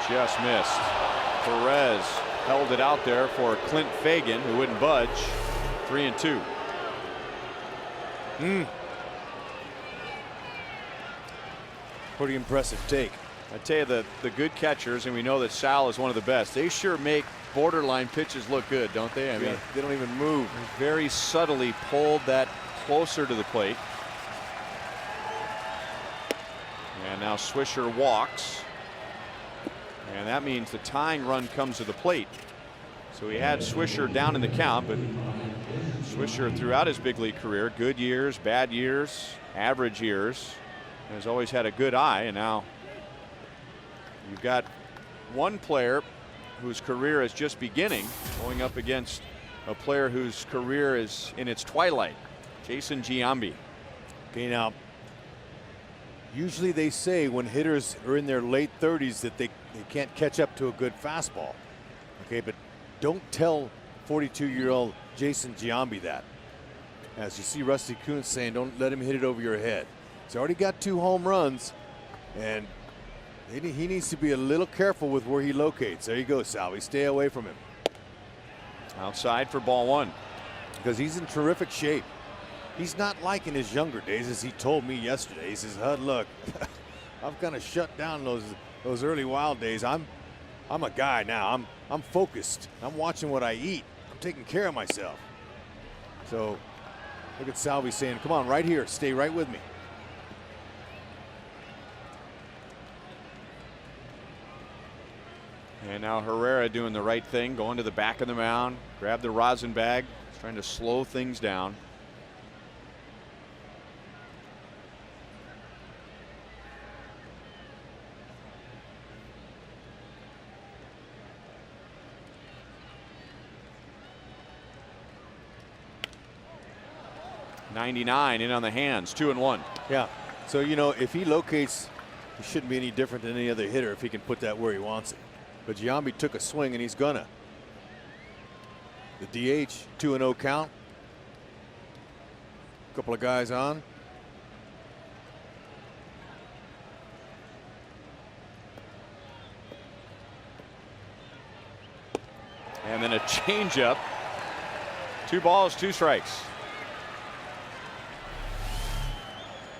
Just missed. Perez held it out there for Clint Fagan, who wouldn't budge. 3-2. Pretty impressive take. I tell you, the good catchers, and we know that Sal is one of the best, they sure make borderline pitches look good, don't they? I mean, they don't even move. Very subtly pulled that closer to the plate. And now Swisher walks. And that means the tying run comes to the plate. So he had Swisher down in the count, but Swisher throughout his big league career, good years, bad years, average years, has always had a good eye. And now you've got one player whose career is just beginning going up against a player whose career is in its twilight, Jason Giambi. Okay, now usually they say when hitters are in their late 30s that they can't catch up to a good fastball. Okay, but don't tell 42-year-old Jason Giambi that. As you see Rusty Kuntz saying, don't let him hit it over your head. He's already got 2 home runs, and he needs to be a little careful with where he locates. There you go, Salvi. Stay away from him. Outside for ball 1. Because he's in terrific shape. He's not like in his younger days, as he told me yesterday. He says, Hud, look, I've kind of shut down those early Wild days. I'm a guy now. I'm focused. I'm watching what I eat. I'm taking care of myself. So look at Salvi saying, come on, right here. Stay right with me. And now Herrera doing the right thing, going to the back of the mound, grab the rosin bag, trying to slow things down. 99 in on the hands, 2-1. Yeah. So, you know, if he locates, he shouldn't be any different than any other hitter if he can put that where he wants it. But Giambi took a swing and he's gonna. The DH, 2-0 count. Couple of guys on. And then a changeup. 2 balls, 2 strikes.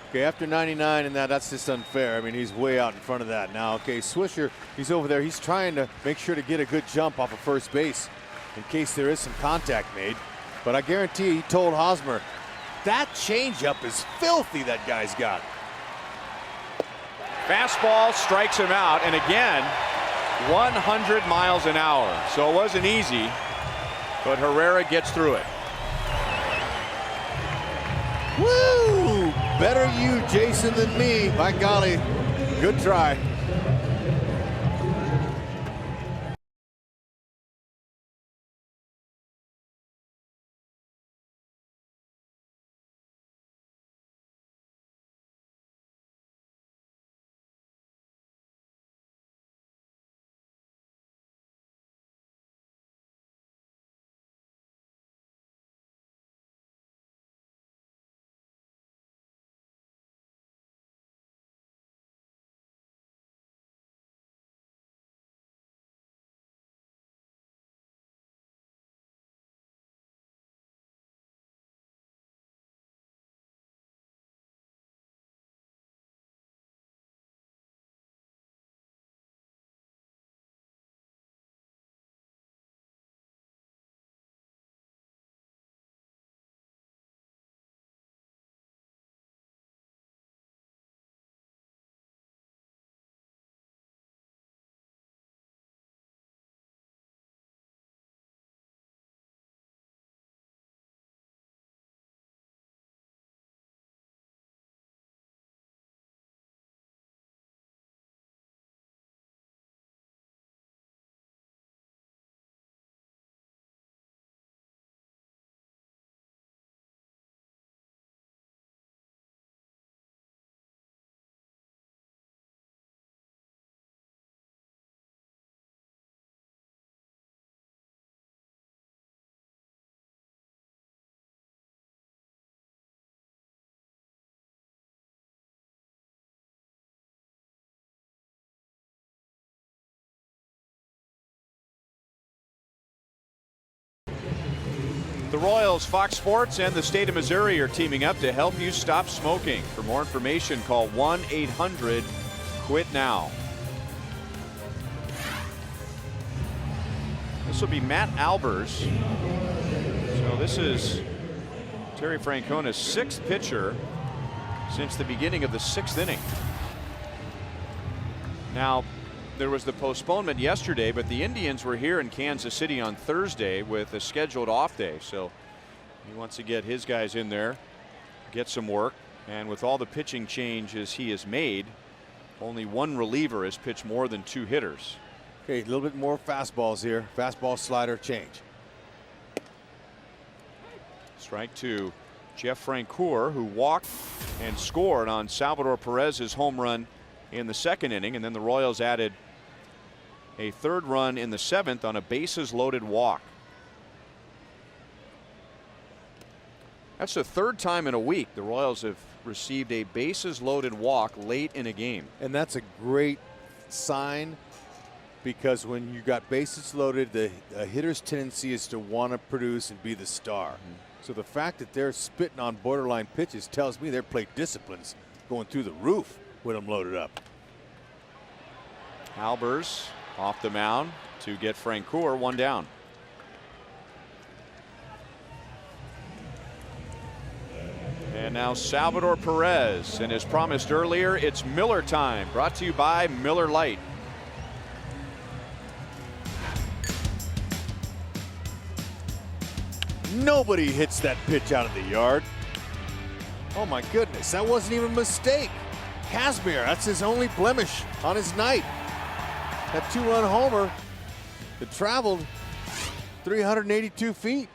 Okay, after 99 and that's just unfair. I mean, he's way out in front of that now. Okay, Swisher, he's over there. He's trying to make sure to get a good jump off of first base in case there is some contact made. But I guarantee he told Hosmer, that changeup is filthy that guy's got. Fastball strikes him out, and again, 100 miles an hour. So it wasn't easy, but Herrera gets through it. Woo! Better you, Jason, than me. By golly, good try. The Royals, Fox Sports, and the state of Missouri are teaming up to help you stop smoking. For more information, call 1-800-QUIT-NOW. This will be Matt Albers. So this is Terry Francona's 6th pitcher since the beginning of the 6th inning. Now, there was the postponement yesterday, but the Indians were here in Kansas City on Thursday with a scheduled off day. So he wants to get his guys in there, get some work. And with all the pitching changes he has made, only one reliever has pitched more than 2 hitters. Okay, a little bit more fastballs here. Fastball, slider, change. Strike 2. Jeff Francoeur, who walked and scored on Salvador Perez's home run in the 2nd inning, and then the Royals added a 3rd run in the 7th on a bases loaded walk. That's the 3rd time in a week the Royals have received a bases loaded walk late in a game. And that's a great sign, because when you got bases loaded, the hitter's tendency is to want to produce and be the star. So the fact that they're spitting on borderline pitches tells me their plate discipline's going through the roof with them loaded up. Albers off the mound to get Francoeur 1 down. And now Salvador Perez, and as promised earlier, it's Miller time, brought to you by Miller Lite. Nobody hits that pitch out of the yard. Oh my goodness, that wasn't even a mistake. Casimir, that's his only blemish on his night. That 2-run homer that traveled 382 feet.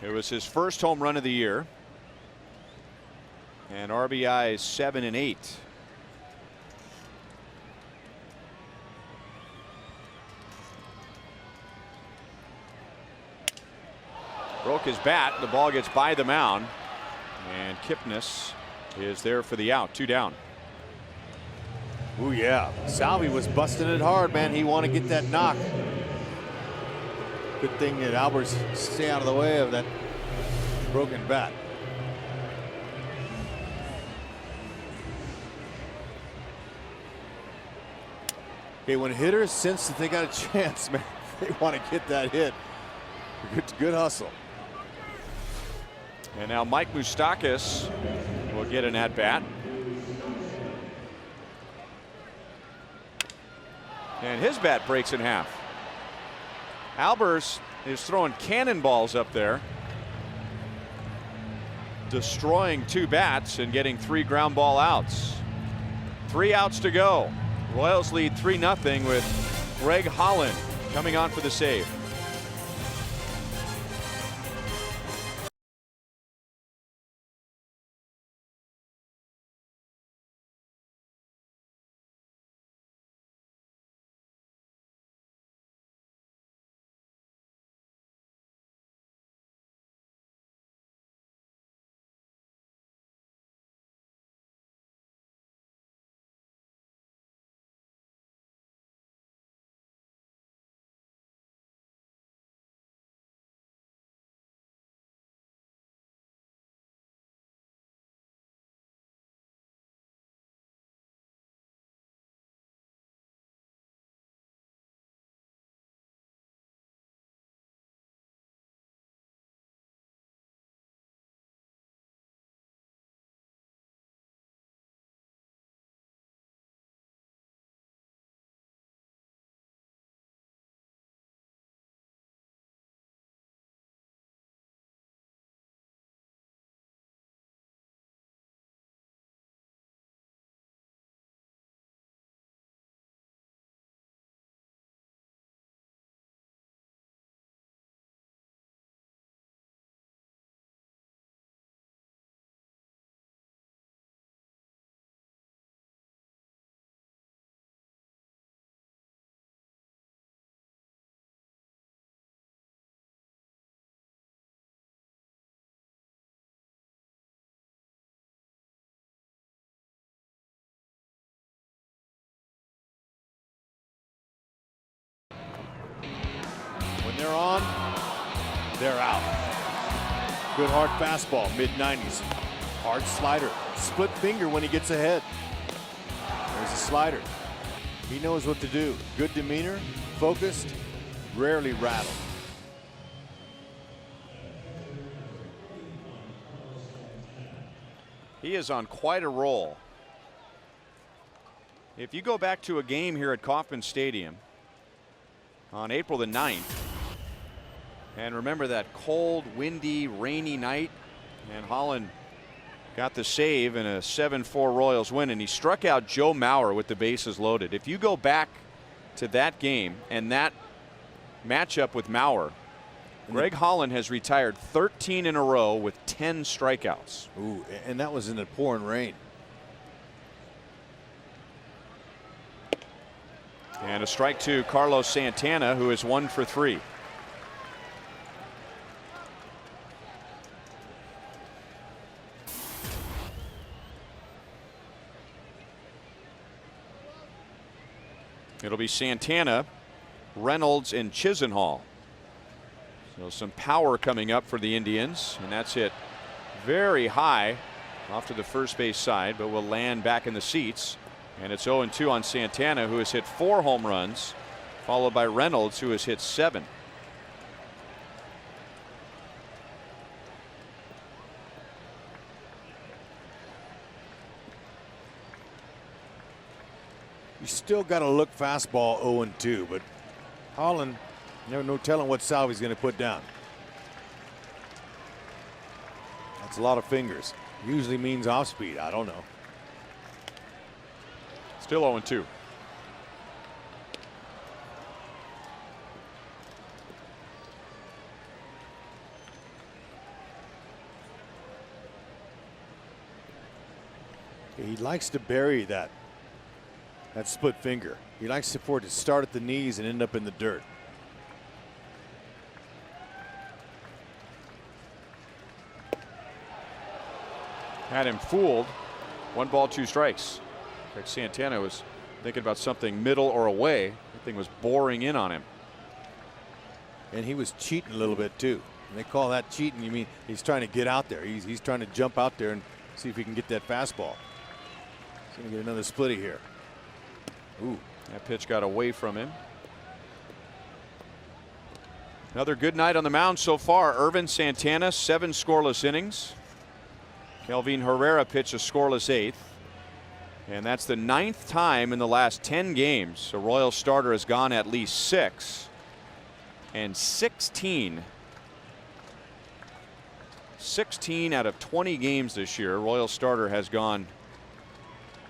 It was his first home run of the year. And RBIs 7 and 8. Broke his bat. The ball gets by the mound. And Kipnis is there for the out. 2 down. Oh yeah, Salvi was busting it hard, man. He wanted to get that knock. Good thing that Albers stay out of the way of that broken bat. Okay, when hitters sense that they got a chance, man, they want to get that hit. Good hustle. And now Mike Moustakas will get an at-bat. And his bat breaks in half. Albers is throwing cannonballs up there, destroying 2 bats and getting 3 ground ball outs. 3 outs to go. Royals lead 3-0 with Greg Holland coming on for the save. When they're on, they're out. Good hard fastball, mid-90s. Hard slider, split finger when he gets ahead. There's a slider. He knows what to do. Good demeanor, focused, rarely rattled. He is on quite a roll. If you go back to a game here at Kauffman Stadium on April the 9th, and remember that cold, windy, rainy night, and Holland got the save in a 7-4 Royals win, and he struck out Joe Mauer with the bases loaded. If you go back to that game and that matchup with Mauer, Greg Holland has retired 13 in a row with 10 strikeouts. Ooh, and that was in the pouring rain. And a strike to Carlos Santana, who is 1 for 3. It'll be Santana, Reynolds, and Chisenhall. So some power coming up for the Indians, and that's hit very high off to the first base side, but will land back in the seats. And it's 0-2 on Santana, who has hit 4 home runs, followed by Reynolds, who has hit 7. You still got to look fastball 0-2, but Holland, no telling what Salvi's going to put down. That's a lot of fingers. Usually means off speed. I don't know. Still 0-2. He likes to bury that split finger. He likes for it to start at the knees and end up in the dirt. Had him fooled. 1 ball, 2 strikes. In fact, Santana was thinking about something middle or away. That thing was boring in on him. And he was cheating a little bit too. And they call that cheating. You mean he's trying to get out there. He's trying to jump out there and see if he can get that fastball. He's going to get another splitty here. Ooh. That pitch got away from him. Another good night on the mound so far. Irvin Santana, 7 scoreless innings. Kelvin Herrera pitched a scoreless 8th. And that's the 9th time in the last 10 games a Royal starter has gone at least 6. And 16 out of 20 games this year, Royal starter has gone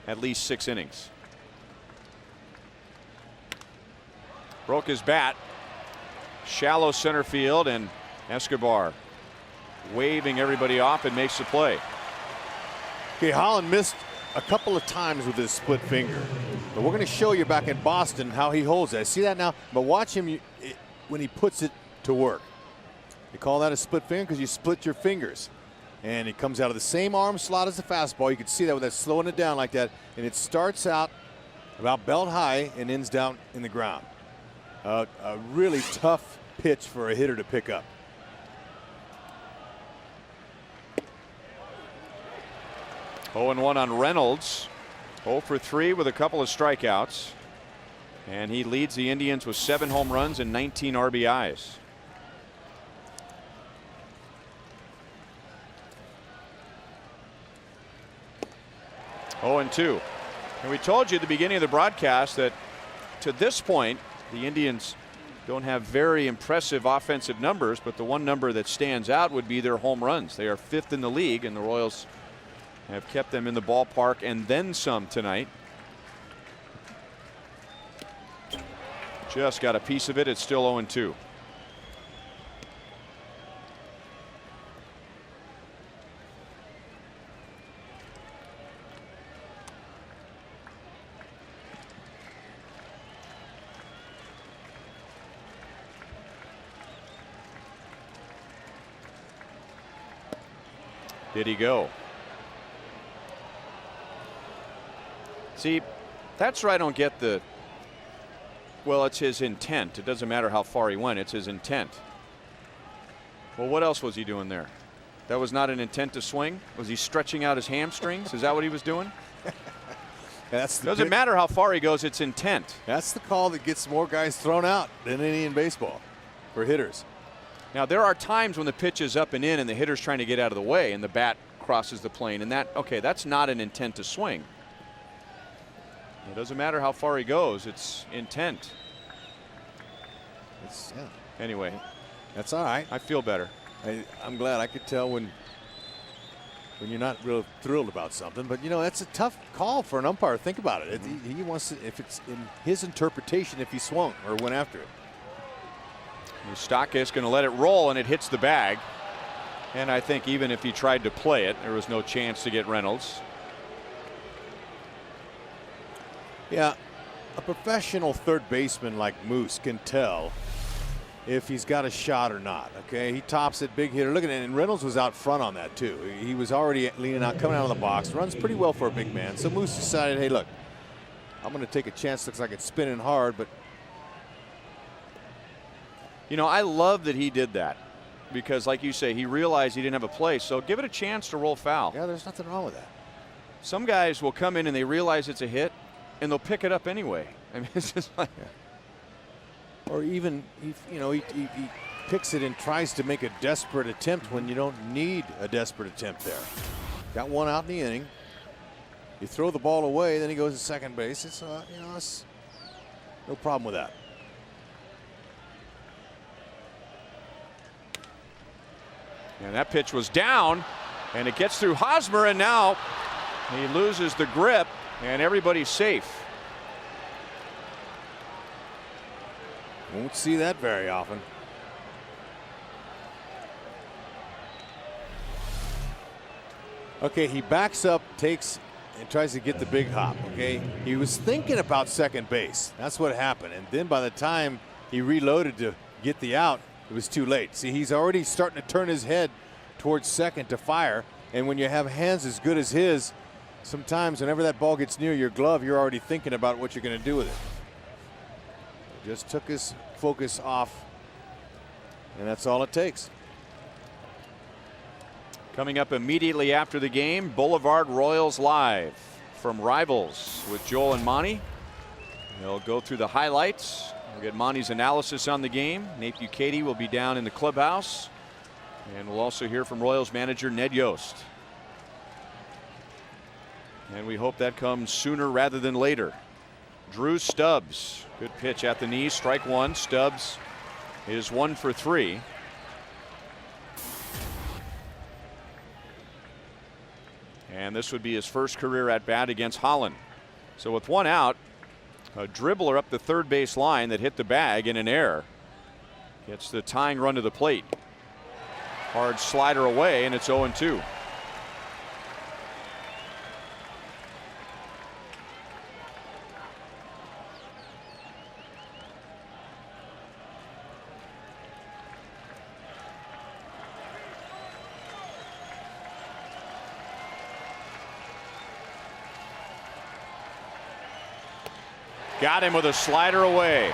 at least 6 innings. Broke his bat. Shallow center field, and Escobar waving everybody off and makes the play. Okay, Holland missed a couple of times with his split finger, but we're going to show you back in Boston how he holds that. See that now? But watch him when he puts it to work. They call that a split finger because you split your fingers, and it comes out of the same arm slot as the fastball. You can see that with that slowing it down like that, and it starts out about belt high and ends down in the ground. A really tough pitch for a hitter to pick up. Oh, 0-1 on Reynolds. 0 for 3 with a couple of strikeouts. And he leads the Indians with 7 home runs and 19 RBIs. Oh, 2. And we told you at the beginning of the broadcast that to this point, the Indians don't have very impressive offensive numbers, but the one number that stands out would be their home runs. They are 5th in the league, and the Royals have kept them in the ballpark and then some tonight. Just got a piece of it. It's still 0-2. Did he go? See, that's where I don't get the, well, it's his intent. It doesn't matter how far he went. It's his intent. Well, what else was he doing there? That was not an intent to swing? Was he stretching out his hamstrings? Is that what he was doing? Doesn't matter how far he goes. It's intent. That's the call that gets more guys thrown out than any in baseball for hitters. Now, there are times when the pitch is up and in and the hitter's trying to get out of the way and the bat crosses the plane, and that, okay, that's not an intent to swing. It doesn't matter how far he goes, it's intent. Yeah. Anyway, that's all right. I feel better. I'm glad. I could tell when you're not real thrilled about something, but you know, that's a tough call for an umpire. Think about it. He wants to, if it's in his interpretation, if he swung or went after it. Moustakas going to let it roll, and it hits the bag. And I think even if he tried to play it, there was no chance to get Reynolds. Yeah, a professional third baseman like Moose can tell if he's got a shot or not. Okay, he tops it, big hitter. Look at it, and Reynolds was out front on that too. He was already leaning out, coming out of the box. Runs pretty well for a big man. So Moose decided, hey, look, I'm going to take a chance. Looks like it's spinning hard, but you know, I love that he did that because, like you say, he realized he didn't have a play. So give it a chance to roll foul. Yeah, there's nothing wrong with that. Some guys will come in and they realize it's a hit, and they'll pick it up anyway. I mean, it's just like. Yeah. Or even, he picks it and tries to make a desperate attempt when you don't need a desperate attempt there. Got one out in the inning. You throw the ball away, then he goes to second base. It's you know, it's no problem with that. And that pitch was down, and it gets through Hosmer, and now he loses the grip, and everybody's safe. Won't see that very often. Okay, he backs up, takes and tries to get the big hop, okay? He was thinking about second base. That's what happened. And then by the time he reloaded to get the out, it was too late. See, he's already starting to turn his head towards second to fire. And when you have hands as good as his, sometimes whenever that ball gets near your glove, you're already thinking about what you're going to do with it. Just took his focus off, and that's all it takes. Coming up immediately after the game, Boulevard Royals Live from Rivals with Joel and Monty. They'll go through the highlights. We'll get Monty's analysis on the game. Nate Bukaty will be down in the clubhouse. And we'll also hear from Royals manager Ned Yost. And we hope that comes sooner rather than later. Drew Stubbs, good pitch at the knee, strike one. Stubbs is 1 for 3. And this would be his first career at bat against Holland. So with 1 out, a dribbler up the third base line that hit the bag in an error gets the tying run to the plate. Hard slider away, and it's 0-2. Got him with a slider away.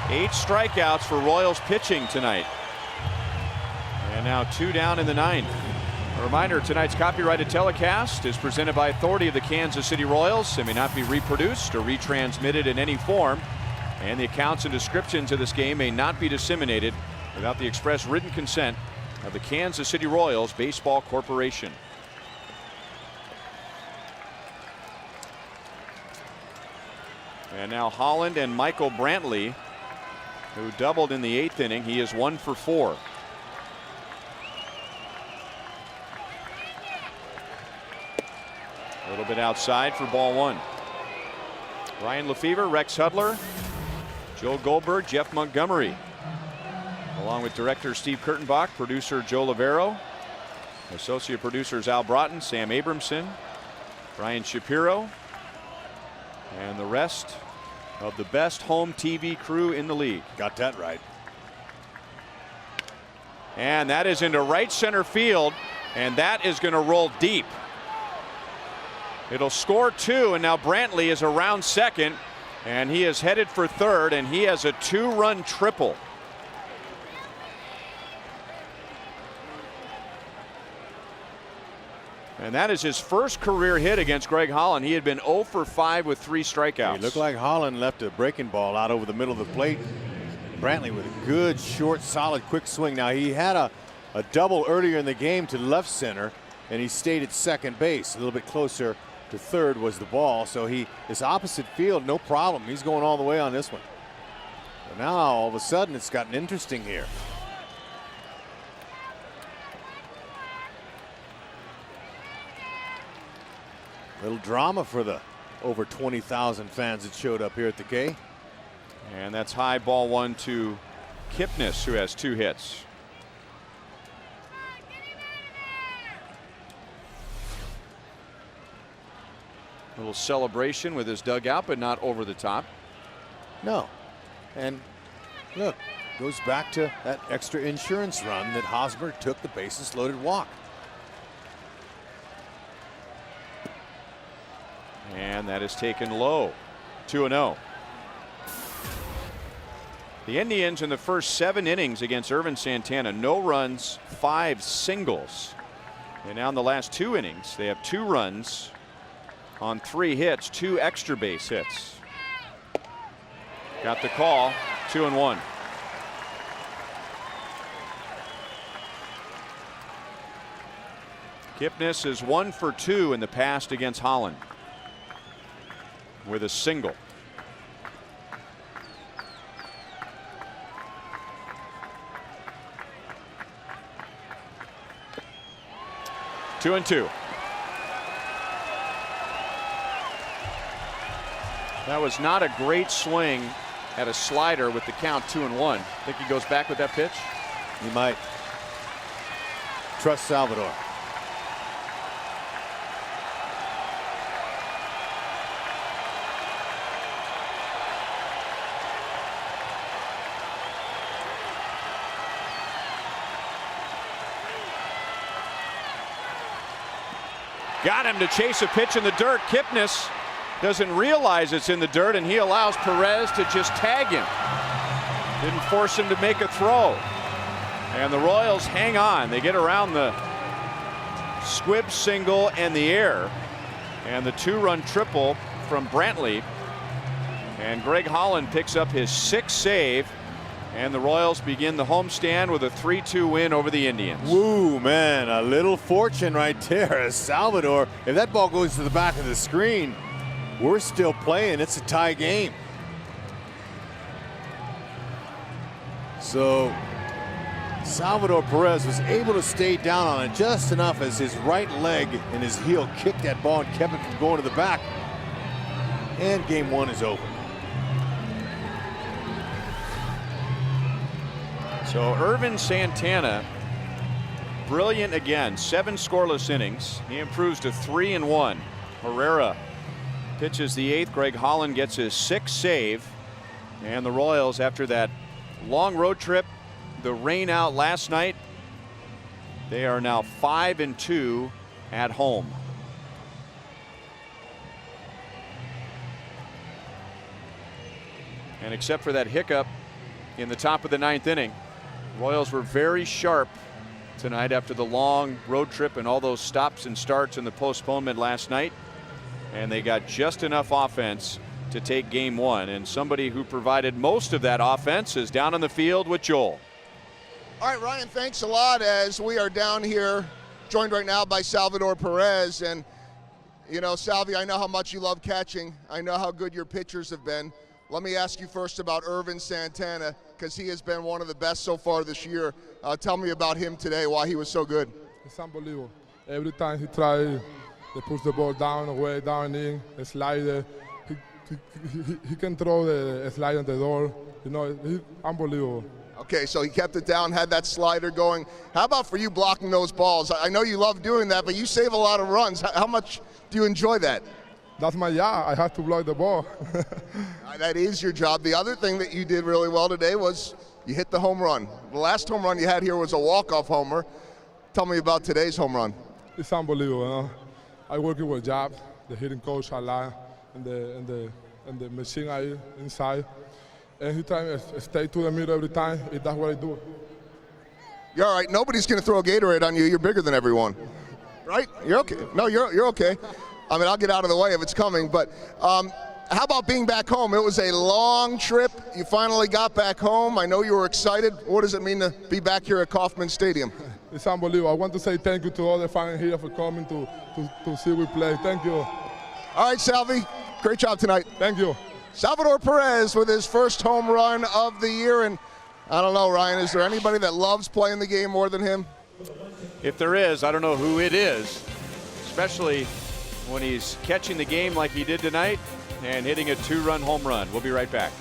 8 strikeouts for Royals pitching tonight. And now 2 down in the 9th. A reminder, tonight's copyrighted telecast is presented by authority of the Kansas City Royals and may not be reproduced or retransmitted in any form. And the accounts and descriptions of this game may not be disseminated without the express written consent of the Kansas City Royals Baseball Corporation. And now Holland and Michael Brantley, who doubled in the 8th inning. He is 1 for 4. A little bit outside for ball 1. Ryan Lefevre, Rex Hudler, Joe Goldberg, Jeff Montgomery, along with director Steve Kurtenbach, producer Joe Lavero, associate producers Al Broughton, Sam Abramson, Brian Shapiro, and the rest of the best home TV crew in the league. Got that right. And that is into right center field, and that is going to roll deep. It'll score 2, and now Brantley is around second, and he is headed for third, and he has a 2-run triple. And that is his first career hit against Greg Holland. He had been 0 for 5 with 3 strikeouts. It looked like Holland left a breaking ball out over the middle of the plate. Brantley with a good, short, solid, quick swing. Now, he had a double earlier in the game to left center, and he stayed at second base. A little bit closer to third was the ball. So he is opposite field, no problem. He's going all the way on this one. But now, all of a sudden, it's gotten interesting here. Little drama for the over 20,000 fans that showed up here at the K. And that's high, ball 1 to Kipnis, who has 2 hits. A little celebration with his dugout, but not over the top. No. And look, goes back to that extra insurance run that Hosmer took the bases loaded walk. And that is taken low. 2-0. The Indians in the first 7 innings against Irvin Santana, no runs, 5 singles. And now in the last 2 innings, they have 2 runs on 3 hits, 2 extra base hits. Got the call, 2-1. Kipnis is 1 for 2 in the past against Holland with a single. Two and 2. That was not a great swing at a slider with the count 2-1. Think he goes back with that pitch? He might. Trust Salvador. Got him to chase a pitch in the dirt. Kipnis doesn't realize it's in the dirt, and he allows Perez to just tag him. Didn't force him to make a throw. And the Royals hang on. They get around the squib single and the air. And the 2-run triple from Brantley. And Greg Holland picks up his 6th save. And the Royals begin the homestand with a 3-2 win over the Indians. Woo, man, a little fortune right there. As Salvador, if that ball goes to the back of the screen, we're still playing. It's a tie game. So Salvador Perez was able to stay down on it just enough as his right leg and his heel kicked that ball and kept it from going to the back. And game 1 is over. So Irvin Santana, brilliant again. 7 scoreless innings. He improves to 3-1. Herrera pitches the 8th. Greg Holland gets his 6th save. And the Royals, after that long road trip, the rain out last night, they are now 5-2 at home. And except for that hiccup in the top of the 9th inning, Royals were very sharp tonight after the long road trip and all those stops and starts and the postponement last night. And they got just enough offense to take game 1. And somebody who provided most of that offense is down on the field with Joel. All right, Ryan, thanks a lot as we are down here, joined right now by Salvador Perez. And, you know, Salvi, I know how much you love catching. I know how good your pitchers have been. Let me ask you first about Irvin Santana, because he has been one of the best so far this year. Tell me about him today, why he was so good. It's unbelievable. Every time he tries, they push the ball down, away, down, in, a slider. He can throw the slider at the door. You know, he's unbelievable. Okay, so he kept it down, had that slider going. How about for you blocking those balls? I know you love doing that, but you save a lot of runs. How much do you enjoy that? That's my job. I have to block the ball. That is your job. The other thing that you did really well today was you hit the home run. The last home run you had here was a walk-off homer. Tell me about today's home run. It's unbelievable. You know? I work with Job, the hitting coach a lot, and the machine I inside. And he tries to stay to the middle every time. That's what I do. You're all right. Nobody's going to throw a Gatorade on you. You're bigger than everyone, right? You're okay. No, you're okay. I mean, I'll get out of the way if it's coming. But how about being back home? It was a long trip. You finally got back home. I know you were excited. What does it mean to be back here at Kauffman Stadium? It's unbelievable. I want to say thank you to all the fans here for coming to see we play. Thank you. All right, Salvi. Great job tonight. Thank you. Salvador Perez with his first home run of the year. And I don't know, Ryan, is there anybody that loves playing the game more than him? If there is, I don't know who it is, especially when he's catching the game like he did tonight and hitting a 2-run home run. We'll be right back.